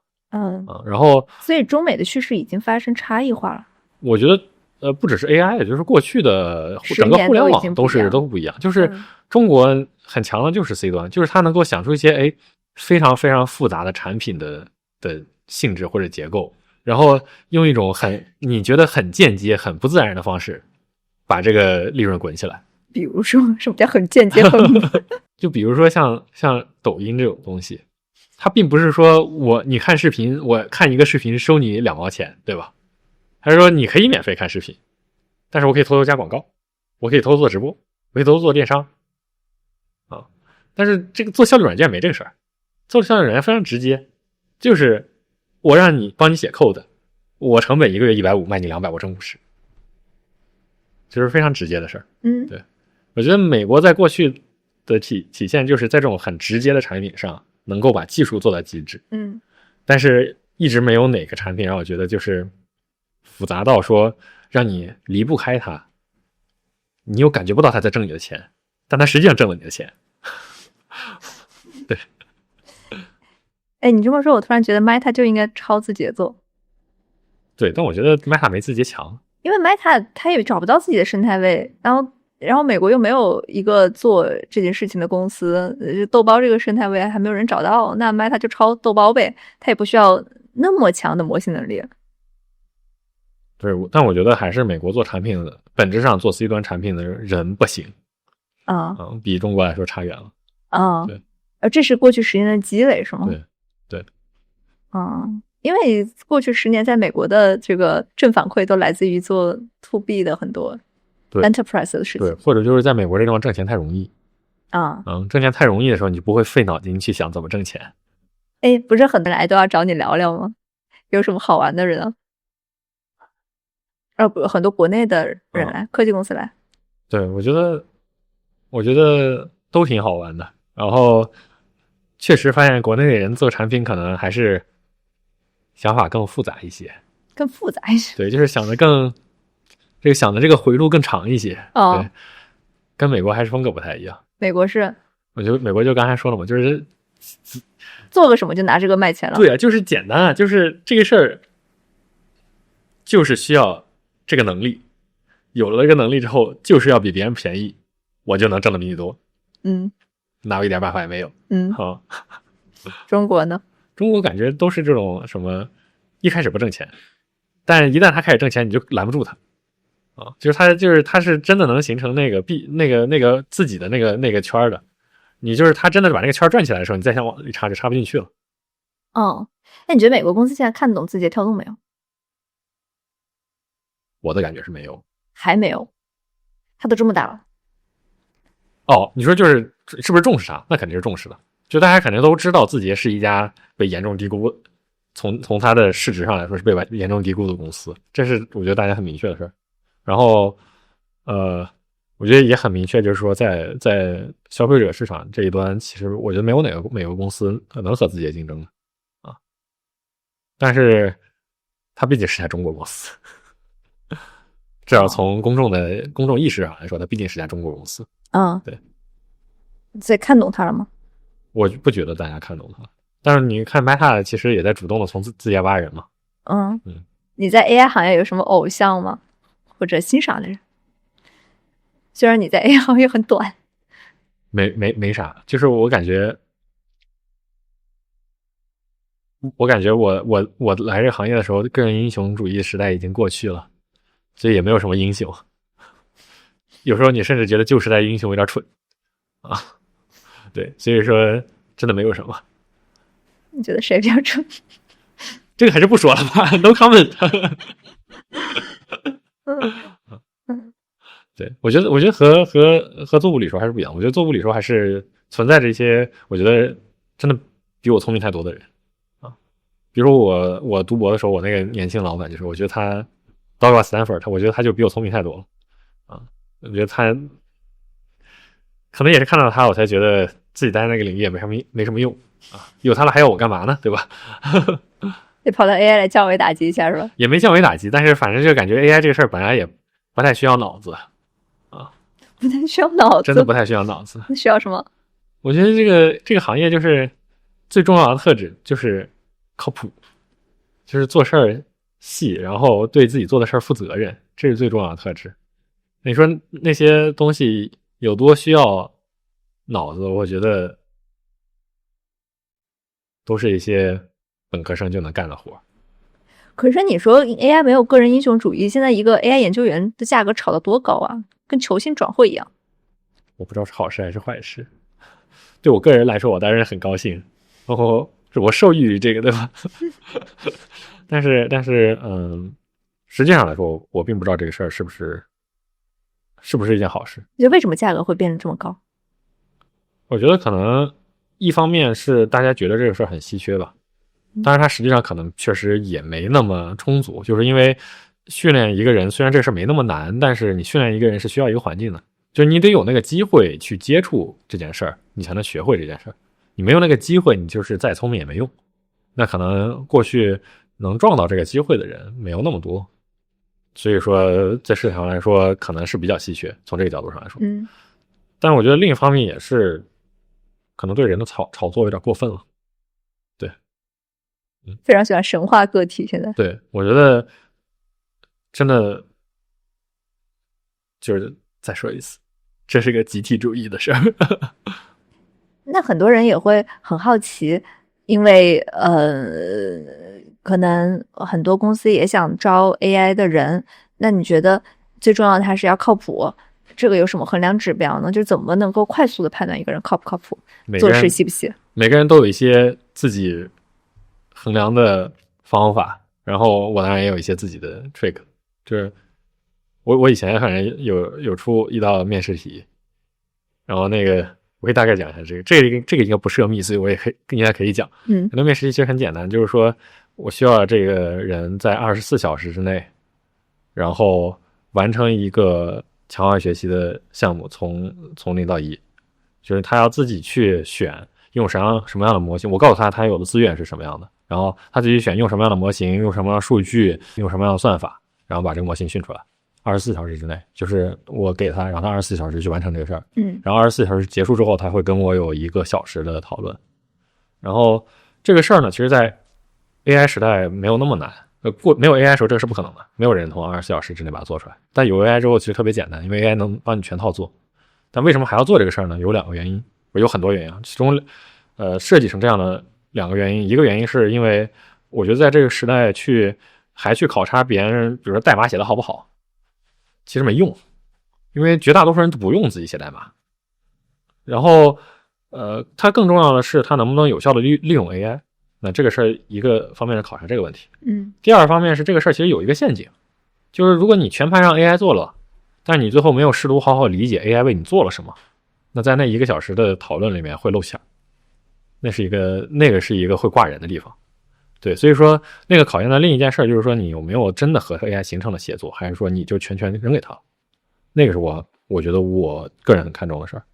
然后所以中美的趋势已经发生差异化了。我觉得不只是 AI， 也就是过去的整个互联网都不一样。就是中国很强的就是 C 端，就是它能够想出一些非常非常复杂的产品的性质或者结构，然后用一种你觉得很间接很不自然的方式把这个利润滚起来。比如说什么叫很间接就比如说像抖音这种东西，它并不是说你看视频，我看一个视频收你2毛钱，对吧？还是说你可以免费看视频，但是我可以偷偷加广告，我可以偷偷做直播，我可以偷偷做电商啊。但是这个做效率软件没这个事儿，做效率软件非常直接，就是我让你帮你写 code， 我成本1个月150，卖你200，我挣50，这是非常直接的事儿。对，我觉得美国在过去的体现就是在这种很直接的产品上能够把技术做到极致。但是一直没有哪个产品让我觉得就是复杂到说让你离不开它，你又感觉不到它在挣你的钱，但它实际上挣了你的钱。对，你这么说我突然觉得 Meta 就应该抄字节做。对，但我觉得 Meta 没字节强，因为 Meta 它也找不到自己的生态位，然后美国又没有一个做这件事情的公司，豆包这个生态位还没有人找到，那 Meta 就抄豆包呗，它也不需要那么强的模型能力。对，但我觉得还是美国做产品的本质上做 C 端产品的人不行比中国来说差远了对，这是过去10年的积累是吗？对因为过去10年在美国的这个正反馈都来自于做 to B 的很多 enterprise 的事情。对，或者就是在美国这地方挣钱太容易挣钱太容易的时候，你就不会费脑筋去想怎么挣钱。不是很多人来都要找你聊聊吗？有什么好玩的人啊？很多国内的人来，科技公司来。对，我觉得都挺好玩的。然后确实发现国内的人做产品可能还是想法更复杂一些。对，就是想的这个回路更长一些。对，跟美国还是风格不太一样。美国是？我觉得美国就刚才说了嘛，就是做个什么就拿这个卖钱了。对啊，就是简单啊，就是这个事儿就是需要这个能力，有了这个能力之后，就是要比别人便宜，我就能挣得比你多。哪有一点办法也没有。好。中国呢？中国感觉都是这种什么，一开始不挣钱，但一旦他开始挣钱，你就拦不住他就是他是真的能形成那个自己的那个圈的。你就是他真的把那个圈转起来的时候，你再想往里插就插不进去了。那你觉得美国公司现在看懂字节跳动没有？我的感觉是没有，还没有，他都这么大了。你说是不是重视它？那肯定是重视的。就大家肯定都知道字节是一家被严重低估，从它的市值上来说是被严重低估的公司，这是我觉得大家很明确的事儿。然后我觉得也很明确，就是说在消费者市场这一端，其实我觉得没有哪个美国公司能和字节竞争的但是它毕竟是家中国公司。至少从公众意识上来说，它毕竟是家中国公司。对。所以看懂它了吗？我不觉得大家看懂它，但是你看 Meta 其实也在主动的从字节挖人嘛。你在 AI 行业有什么偶像吗？或者欣赏的人？虽然你在 AI 行业很短。没啥，就是我感觉我感觉我来这个行业的时候，个人英雄主义时代已经过去了，所以也没有什么英雄。有时候你甚至觉得旧时代英雄有点蠢啊，对，所以说真的没有什么。你觉得谁比较蠢？这个还是不说了吧，no comment 对，我觉得和做物理时候还是不一样。我觉得做物理时候还是存在着一些，我觉得真的比我聪明太多的人啊。比如我读博的时候，我那个年轻老板就是，我觉得他到了斯坦福，我觉得他就比我聪明太多了啊。我觉得他可能也是看到他，我才觉得自己待在那个领域也没什么用啊。有他了还要我干嘛呢？对吧？得跑到 AI 来降维打击一下是吧？也没降维打击，但是反正就感觉 AI 这个事儿本来也不太需要脑子啊，不太需要脑子，真的不太需要脑子。那需要什么？我觉得这个行业就是最重要的特质就是靠谱，就是做事儿细，然后对自己做的事儿负责任，这是最重要的特质。你说那些东西有多需要脑子？我觉得都是一些本科生就能干的活。可是你说 AI 没有个人英雄主义，现在一个 AI 研究员的价格炒得多高啊，跟球星转会一样。我不知道是好事还是坏事。对我个人来说，我当然很高兴，是我受益于这个，对吧？但是，实际上来说，我并不知道这个事儿是不是一件好事。你觉得为什么价格会变得这么高？我觉得可能一方面是大家觉得这个事儿很稀缺吧，当然它实际上可能确实也没那么充足，就是因为训练一个人，虽然这事儿没那么难，但是你训练一个人是需要一个环境的，就是你得有那个机会去接触这件事儿，你才能学会这件事儿。你没有那个机会，你就是再聪明也没用。那可能过去能撞到这个机会的人没有那么多，所以说在市场上来说可能是比较稀缺，从这个角度上来说。但我觉得另一方面也是可能对人的炒作有点过分了。对，非常喜欢神话个体。现在对，我觉得真的就是再说一次，这是个集体主义的事儿。那很多人也会很好奇，因为可能很多公司也想招 AI 的人，那你觉得最重要的还是要靠谱，这个有什么衡量指标呢？就怎么能够快速的判断一个人靠不靠谱，做事细不细？每个人都有一些自己衡量的方法，然后我当然也有一些自己的 trick， 就是我以前反正有出一道面试题，然后那个我可以大概讲一下这个应该不涉密，所以我也应该可以讲。很多面试题其实很简单，就是说我需要这个人在24小时之内，然后完成一个强化学习的项目，从0到1，就是他要自己去选用什么样的模型，我告诉他有的资源是什么样的，然后他自己选用什么样的模型，用什么样的数据，用什么样的算法，然后把这个模型训出来。24小时之内，就是我给他，让他24小时去完成这个事儿。然后24小时结束之后，他会跟我有1个小时的讨论。然后这个事儿呢，其实在 AI 时代没有那么难。没有 AI 的时候，这个是不可能的，没有人从24小时之内把它做出来。但有 AI 之后，其实特别简单，因为 AI 能帮你全套做。但为什么还要做这个事儿呢？有2个原因，有很多原因啊。其中，设计成这样的2个原因，一个原因是因为我觉得在这个时代还去考察别人，比如说代码写的好不好。其实没用，因为绝大多数人都不用自己写代码。然后，它更重要的是它能不能有效的利用 AI。那这个事儿一个方面是考察这个问题。第二方面是这个事儿其实有一个陷阱，就是如果你全盘让 AI 做了，但是你最后没有试图好好理解 AI 为你做了什么，那在那1个小时的讨论里面会露馅，那个是一个会挂人的地方。对，所以说那个考验的另一件事就是说你有没有真的和 AI 形成了协作，还是说你就全扔给他，那个是我觉得我个人很看重的事儿。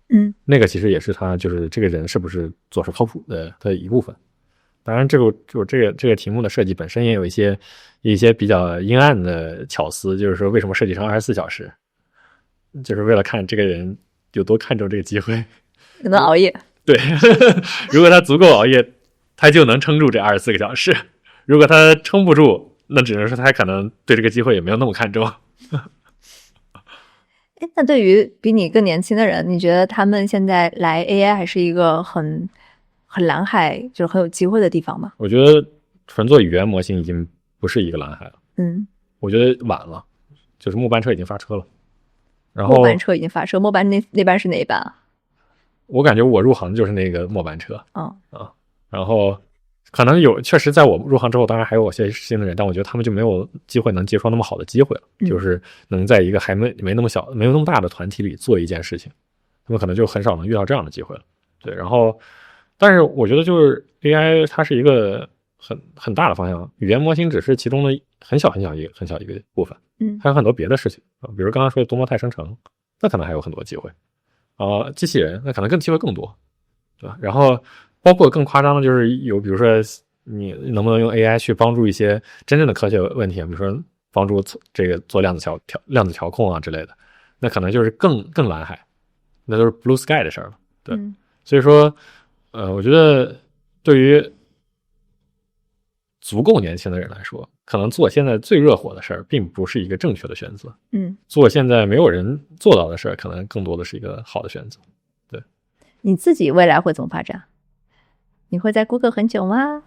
那个其实也是他就是这个人是不是做事靠谱的一部分。当然这个题目的设计本身也有一些比较阴暗的巧思，就是说为什么设计成24小时，就是为了看这个人有多看重这个机会，能熬夜。对，如果他足够熬夜，他就能撑住这24个小时。如果他撑不住，那只能说他可能对这个机会也没有那么看重。那对于比你更年轻的人，你觉得他们现在来 AI 还是一个很蓝海，就是很有机会的地方吗？我觉得纯做语言模型已经不是一个蓝海了。我觉得晚了，就是末班车已经发车了。然后末班车已经发车，末班那班是哪一班啊？我感觉我入行就是那个末班车。然后可能确实在我入行之后，当然还有些新的人，但我觉得他们就没有机会能接触那么好的机会了，就是能在一个还没那么小、没有那么大的团体里做一件事情，他们可能就很少能遇到这样的机会了。对，然后但是我觉得就是 AI 它是一个很大的方向，语言模型只是其中的很小一个部分，还有很多别的事情啊，比如刚刚说的多模态生成，那可能还有很多机会机器人那可能机会更多，对吧？然后包括更夸张的就是比如说你能不能用 AI 去帮助一些真正的科学问题，比如说帮助这个做量子调控啊之类的，那可能就是更蓝海，那都是 blue sky 的事儿了。对，所以说我觉得对于足够年轻的人来说，可能做现在最热火的事儿并不是一个正确的选择。做现在没有人做到的事儿，可能更多的是一个好的选择。对，你自己未来会怎么发展？你会在 Google 很久吗？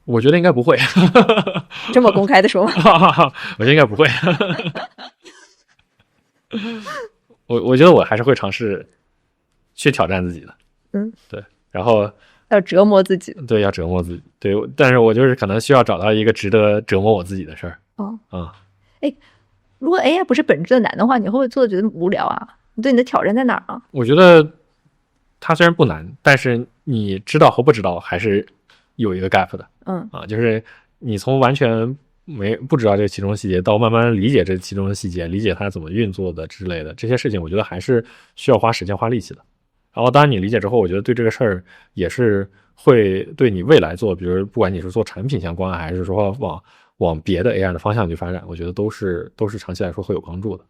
我觉得应该不会。这么公开的说吗？我觉得应该不会。我觉得我还是会尝试去挑战自己的。对，然后要折磨自己。对，要折磨自己。对，但是我就是可能需要找到一个值得折磨我自己的事儿。如果 AI 不是本质的难的话，你会不会做的觉得无聊啊？你对你的挑战在哪儿啊？我觉得它虽然不难，但是你知道和不知道还是有一个 gap 的。就是你从完全不知道这其中的细节，到慢慢理解这其中的细节，理解它怎么运作的之类的这些事情，我觉得还是需要花时间花力气的。然后当然你理解之后，我觉得对这个事儿也是会对你未来做，比如不管你是做产品相关，还是说往别的 AI 的方向去发展，我觉得都是长期来说会有帮助的。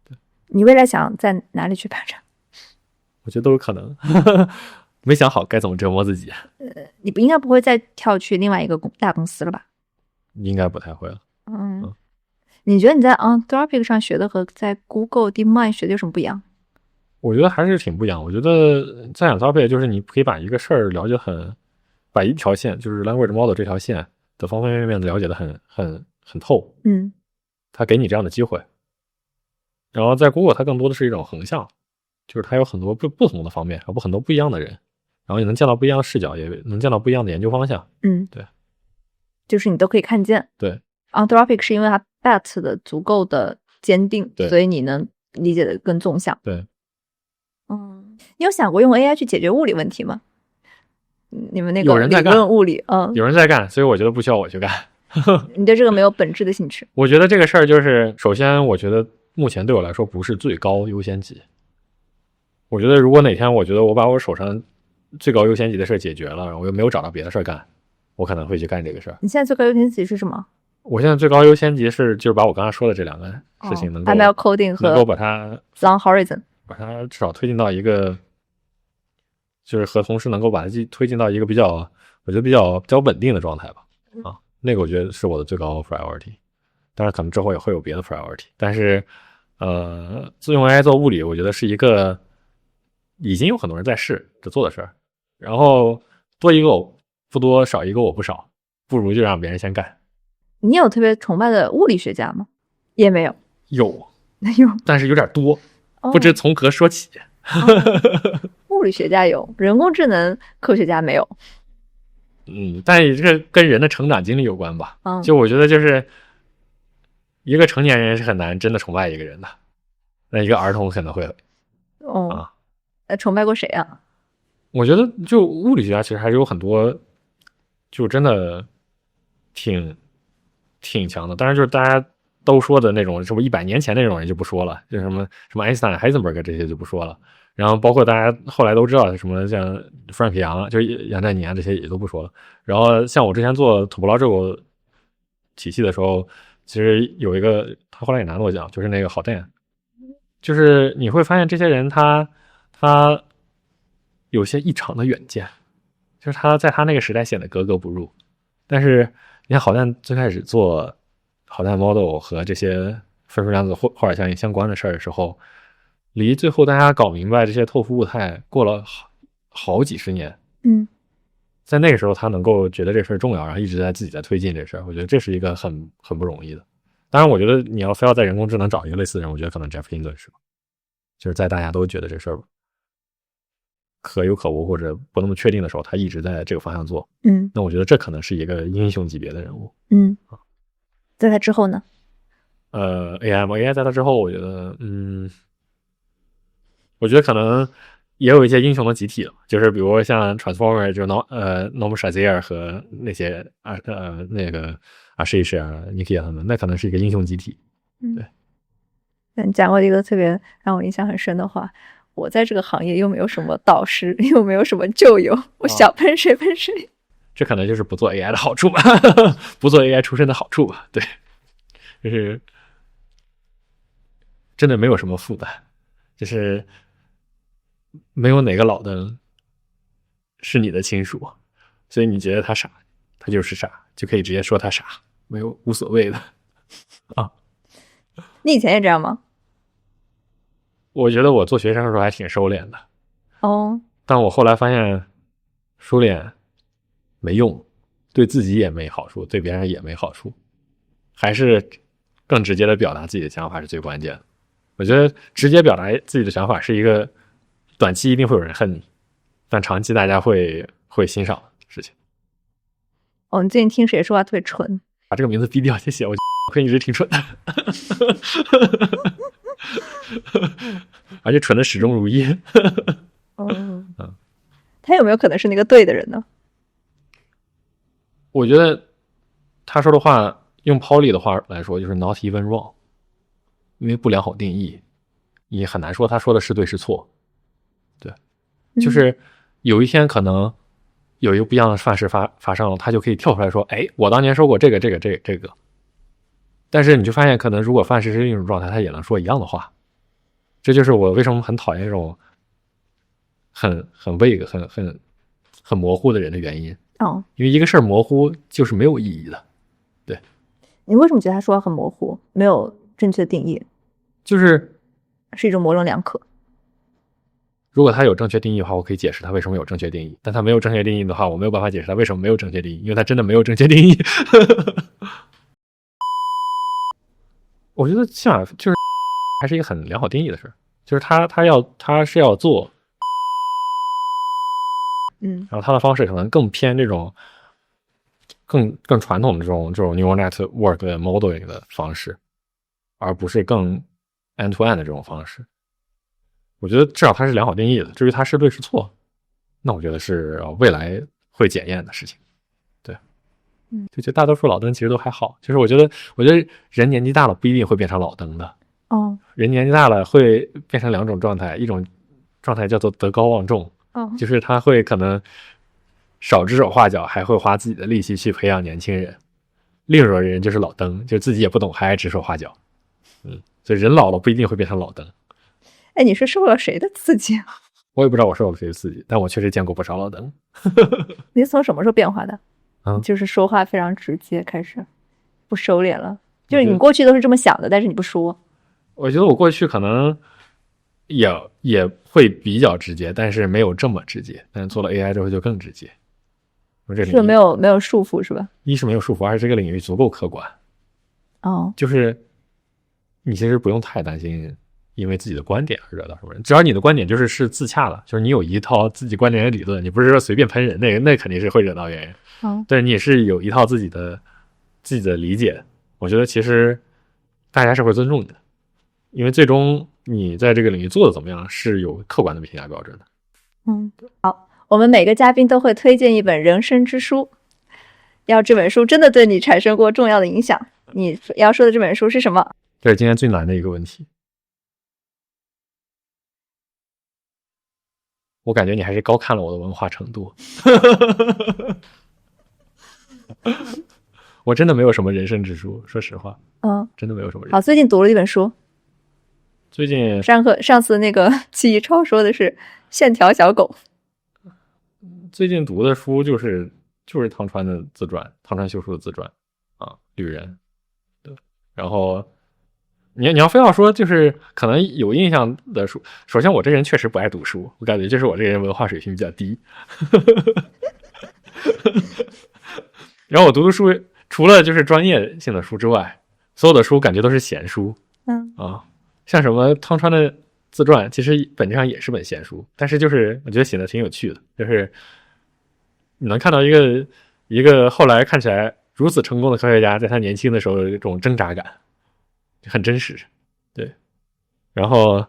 对，你未来想在哪里去发展？我觉得都有可能。没想好该怎么折磨自己。你应该不会再跳去另外一个大公司了吧？应该不太会了。你觉得你在 Anthropic 上学的和在 Google DeepMind 学的有什么不一样？我觉得还是挺不一样。我觉得在 Anthropic 就是你可以把一个事儿了解把一条线，就是 language model 这条线的方方面面的了解的很透。它给你这样的机会。然后在 Google 它更多的是一种横向，就是它有很多不同的方面，很多不一样的人，然后也能见到不一样的视角，也能见到不一样的研究方向。对，就是你都可以看见。对， Anthropic 是因为它 bet 的足够的坚定，所以你能理解的更纵向。对，你有想过用 AI 去解决物理问题吗？你们那个理论物理，有人在干，所以我觉得不需要我去干。你对这个没有本质的兴趣？我觉得这个事儿就是，首先我觉得目前对我来说不是最高优先级。我觉得如果哪天我觉得我把我手上最高优先级的事解决了，然后我又没有找到别的事儿干，我可能会去干这个事儿。你现在最高优先级是什么？我现在最高优先级就是把我刚才说的这两个事情能够 ML coding 和能够把它 long horizon 把它至少推进到一个，就是和同时能够把它推进到一个我觉得比较稳定的状态吧。那个我觉得是我的最高 priority。当然可能之后也会有别的 priority， 但是自用 AI 做物理，我觉得是一个已经有很多人在试着做的事儿。然后多一个我不多，少一个我不少，不如就让别人先干。你有特别崇拜的物理学家吗？也没有。有，但是有点多，不知从何说起。物理学家有，人工智能科学家没有。但这个跟人的成长经历有关吧。就我觉得就是一个成年人是很难真的崇拜一个人的，那一个儿童可能会。崇拜过谁啊？我觉得就物理学家其实还是有很多，就真的挺强的。当然就是大家都说的那种，是不是100年前那种人就不说了，就什么爱因斯坦、海森伯格这些就不说了。然后包括大家后来都知道什么像弗兰克杨，就是杨占尼啊，这些也都不说了。然后像我之前做topological体系的时候，其实有一个他后来也拿诺奖，就是那个郝丹，就是你会发现这些人他有些异常的远见，就是他在他那个时代显得格格不入。但是你看郝丹最开始做郝丹 model 和这些分数量子霍尔效应相关的事儿的时候，离最后大家搞明白这些透肤物态过了好几十年。在那个时候他能够觉得这事儿重要，然后一直在自己在推进这事儿，我觉得这是一个很不容易的。当然我觉得你要非要在人工智能找一个类似的人，我觉得可能 Jeff English 吧，就是在大家都觉得这事儿可有可无或者不那么确定的时候，他一直在这个方向做。那我觉得这可能是一个英雄级别的人物。在他之后呢？AI 在他之后，我觉得我觉得可能也有一些英雄的集体了，就是比如像 Transformer 就是Norman Shazier 和那些那个Ashish 啊 Niki 他们，那可能是一个英雄集体。对。你讲过一个特别让我印象很深的话，我在这个行业又没有什么导师，又没有什么旧友，我想喷谁喷谁。这可能就是不做 AI 的好处吧，不做 AI 出身的好处吧。对，就是真的没有什么负担，就是没有哪个老登是你的亲属，所以你觉得他傻，他就是傻，就可以直接说他傻，没有无所谓的啊。你以前也这样吗？我觉得我做学生的时候还挺收敛的。但我后来发现收敛没用，对自己也没好处，对别人也没好处，还是更直接的表达自己的想法是最关键的。我觉得直接表达自己的想法是一个短期一定会有人恨你，但长期大家会欣赏的事情。你最近听谁说话特别蠢？把这个名字逼掉，谢谢。我一直挺蠢的而且蠢的始终如一他有没有可能是那个对的人呢？我觉得他说的话用 Pauly 的话来说就是 not even wrong， 因为不良好定义你很难说他说的是对是错。对，就是有一天可能有一个不一样的范式发生了，他就可以跳出来说，哎，我当年说过这个，但是你就发现可能如果范式是另一种状态，他也能说一样的话。这就是我为什么很讨厌这种很 vague 很模糊的人的原因。因为一个事儿模糊就是没有意义的。对，你为什么觉得他说话很模糊，没有正确的定义？就是一种模棱两可。如果他有正确定义的话，我可以解释他为什么有正确定义，但他没有正确定义的话，我没有办法解释他为什么没有正确定义，因为他真的没有正确定义我觉得起码就是还是一个很良好定义的事，就是他是要做然后他的方式可能更偏这种更传统的这种 neural network 的 modeling 的方式，而不是更 end to end 的这种方式。我觉得至少它是良好定义的，至于它是对是错，那我觉得是未来会检验的事情。对，就觉得大多数老登其实都还好，就是我觉得人年纪大了不一定会变成老登的。人年纪大了会变成两种状态，一种状态叫做德高望重，就是他会可能少指手画脚，还会花自己的力气去培养年轻人。另一种人就是老登，就自己也不懂还爱指手画脚。所以人老了不一定会变成老登。哎，你是受了谁的刺激？我也不知道我受了谁的刺激，但我确实见过不少老登。你从什么时候变化的？就是说话非常直接，开始不收敛了。就是你过去都是这么想的，但是你不说。我觉得我过去可能也会比较直接，但是没有这么直接。但是做了 AI 之后就更直接。是没有束缚是吧？一是没有束缚，二是这个领域足够客观。就是你其实不用太担心因为自己的观点而惹到什么人，只要你的观点是自洽的，就是你有一套自己观点的理论，你不是说随便喷人，那肯定是会惹到别人。但你也是有一套自己的理解，我觉得其实大家是会尊重你的，因为最终你在这个领域做的怎么样是有客观的评价标准的。好，我们每个嘉宾都会推荐一本人生之书，要这本书真的对你产生过重要的影响。你要说的这本书是什么？这是今天最难的一个问题。我感觉你还是高看了我的文化程度我真的没有什么人生之书，说实话。真的没有什么。好，最近读了一本书。最近上次那个记忆超说的是线条小狗。最近读的书就是汤川的自传，汤川秀树的自传旅人。对，然后你要非要说就是可能有印象的书，首先我这人确实不爱读书，我感觉就是我这人文化水平比较低然后我读的书除了就是专业性的书之外，所有的书感觉都是闲书。像什么汤川的自传，其实本质上也是本闲书，但是就是我觉得写的挺有趣的，就是你能看到一个后来看起来如此成功的科学家，在他年轻的时候有一种挣扎感，很真实。对，然后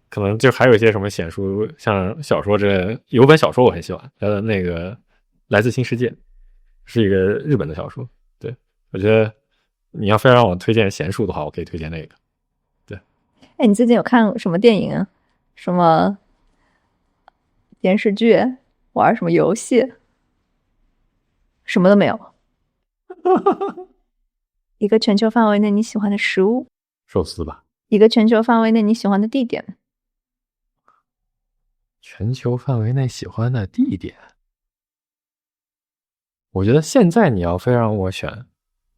可能就还有一些什么闲书，像小说之类的，有本小说我很喜欢，那个《来自新世界》，是一个日本的小说。对，我觉得你要非要让我推荐闲书的话，我可以推荐那个。对，哎，你最近有看什么电影啊？什么电视剧？玩什么游戏？什么都没有。一个全球范围内你喜欢的食物？寿司吧。一个全球范围内你喜欢的地点？全球范围内喜欢的地点，我觉得现在你要非让我选，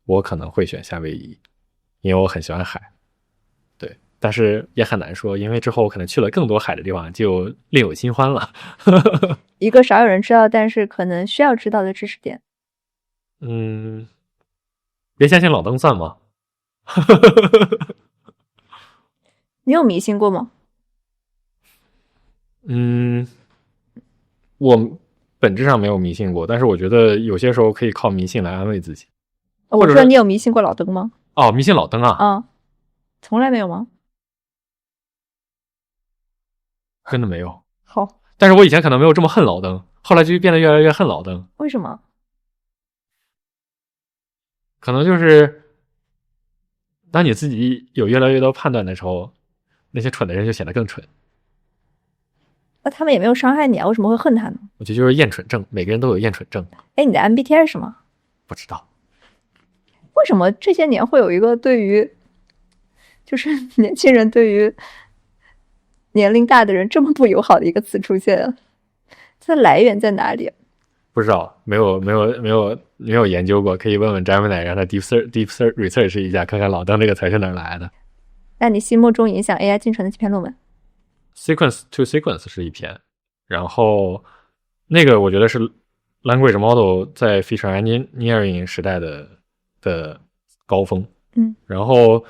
我可能会选夏威夷，因为我很喜欢海。对，但是也很难说，因为之后我可能去了更多海的地方，就另有新欢了。一个少有人知道，但是可能需要知道的知识点。别相信老登算吗？你有迷信过吗？我本质上没有迷信过，但是我觉得有些时候可以靠迷信来安慰自己。我说你有迷信过老登吗？哦，迷信老登啊？从来没有吗？真的没有。好，但是我以前可能没有这么恨老登，后来就变得越来越恨老登。为什么？可能就是当你自己有越来越多判断的时候，那些蠢的人就显得更蠢。那他们也没有伤害你啊，为什么会恨他呢？我觉得就是厌蠢症，每个人都有厌蠢症。哎，你的 MBTI 是什么？不知道。为什么这些年会有一个对于，就是年轻人对于年龄大的人这么不友好的一个词出现啊？它的来源在哪里？不知道，没有研究过，可以问问 Gemini， 让他 deep research 一下，看看老登这个词是哪来的。那你心目中影响 AI 进程的几篇论文？ Sequence to Sequence 是一篇，然后那个我觉得是 language model 在 feature engineering 时代的高峰。然后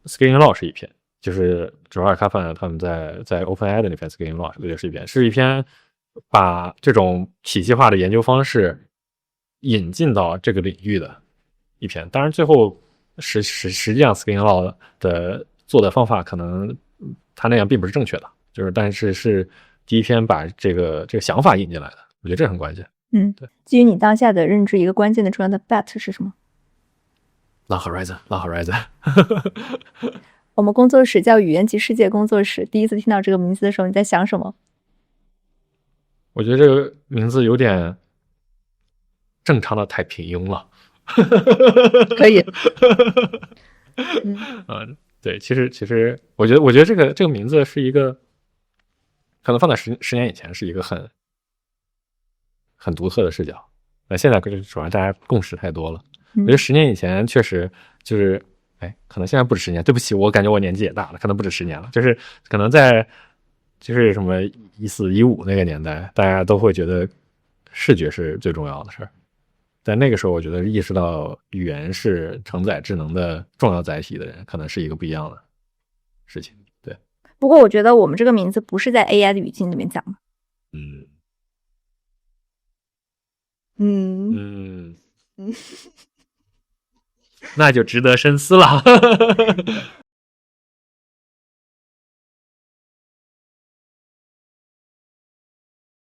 Scaling Law 是一篇，就是主尔卡范他们在 OpenAI 的那篇 Scaling Law 我觉得是一篇把这种体系化的研究方式引进到这个领域的一篇。当然最后实际上 Scaling Law 的做的方法可能他那样并不是正确的，就是但是第一篇把这个想法引进来的，我觉得这很关键。对。基于你当下的认知，一个关键的重要的 bet 是什么？ Long Horizon 我们工作室叫语言及世界工作室，第一次听到这个名字的时候你在想什么？我觉得这个名字有点正常的太平庸了。可以。对，其实我觉得这个名字是一个可能放在十年以前是一个很独特的视角，那现在主要大家共识太多了。我觉得10年以前确实就是可能现在不止10年，对不起，我感觉我年纪也大了，可能不止10年了，就是可能在就是什么14、15那个年代，大家都会觉得视觉是最重要的事儿。在那个时候，我觉得意识到语言是承载智能的重要载体的人，可能是一个不一样的事情。对。不过我觉得我们这个名字不是在 AI 的语境里面讲的。那就值得深思了。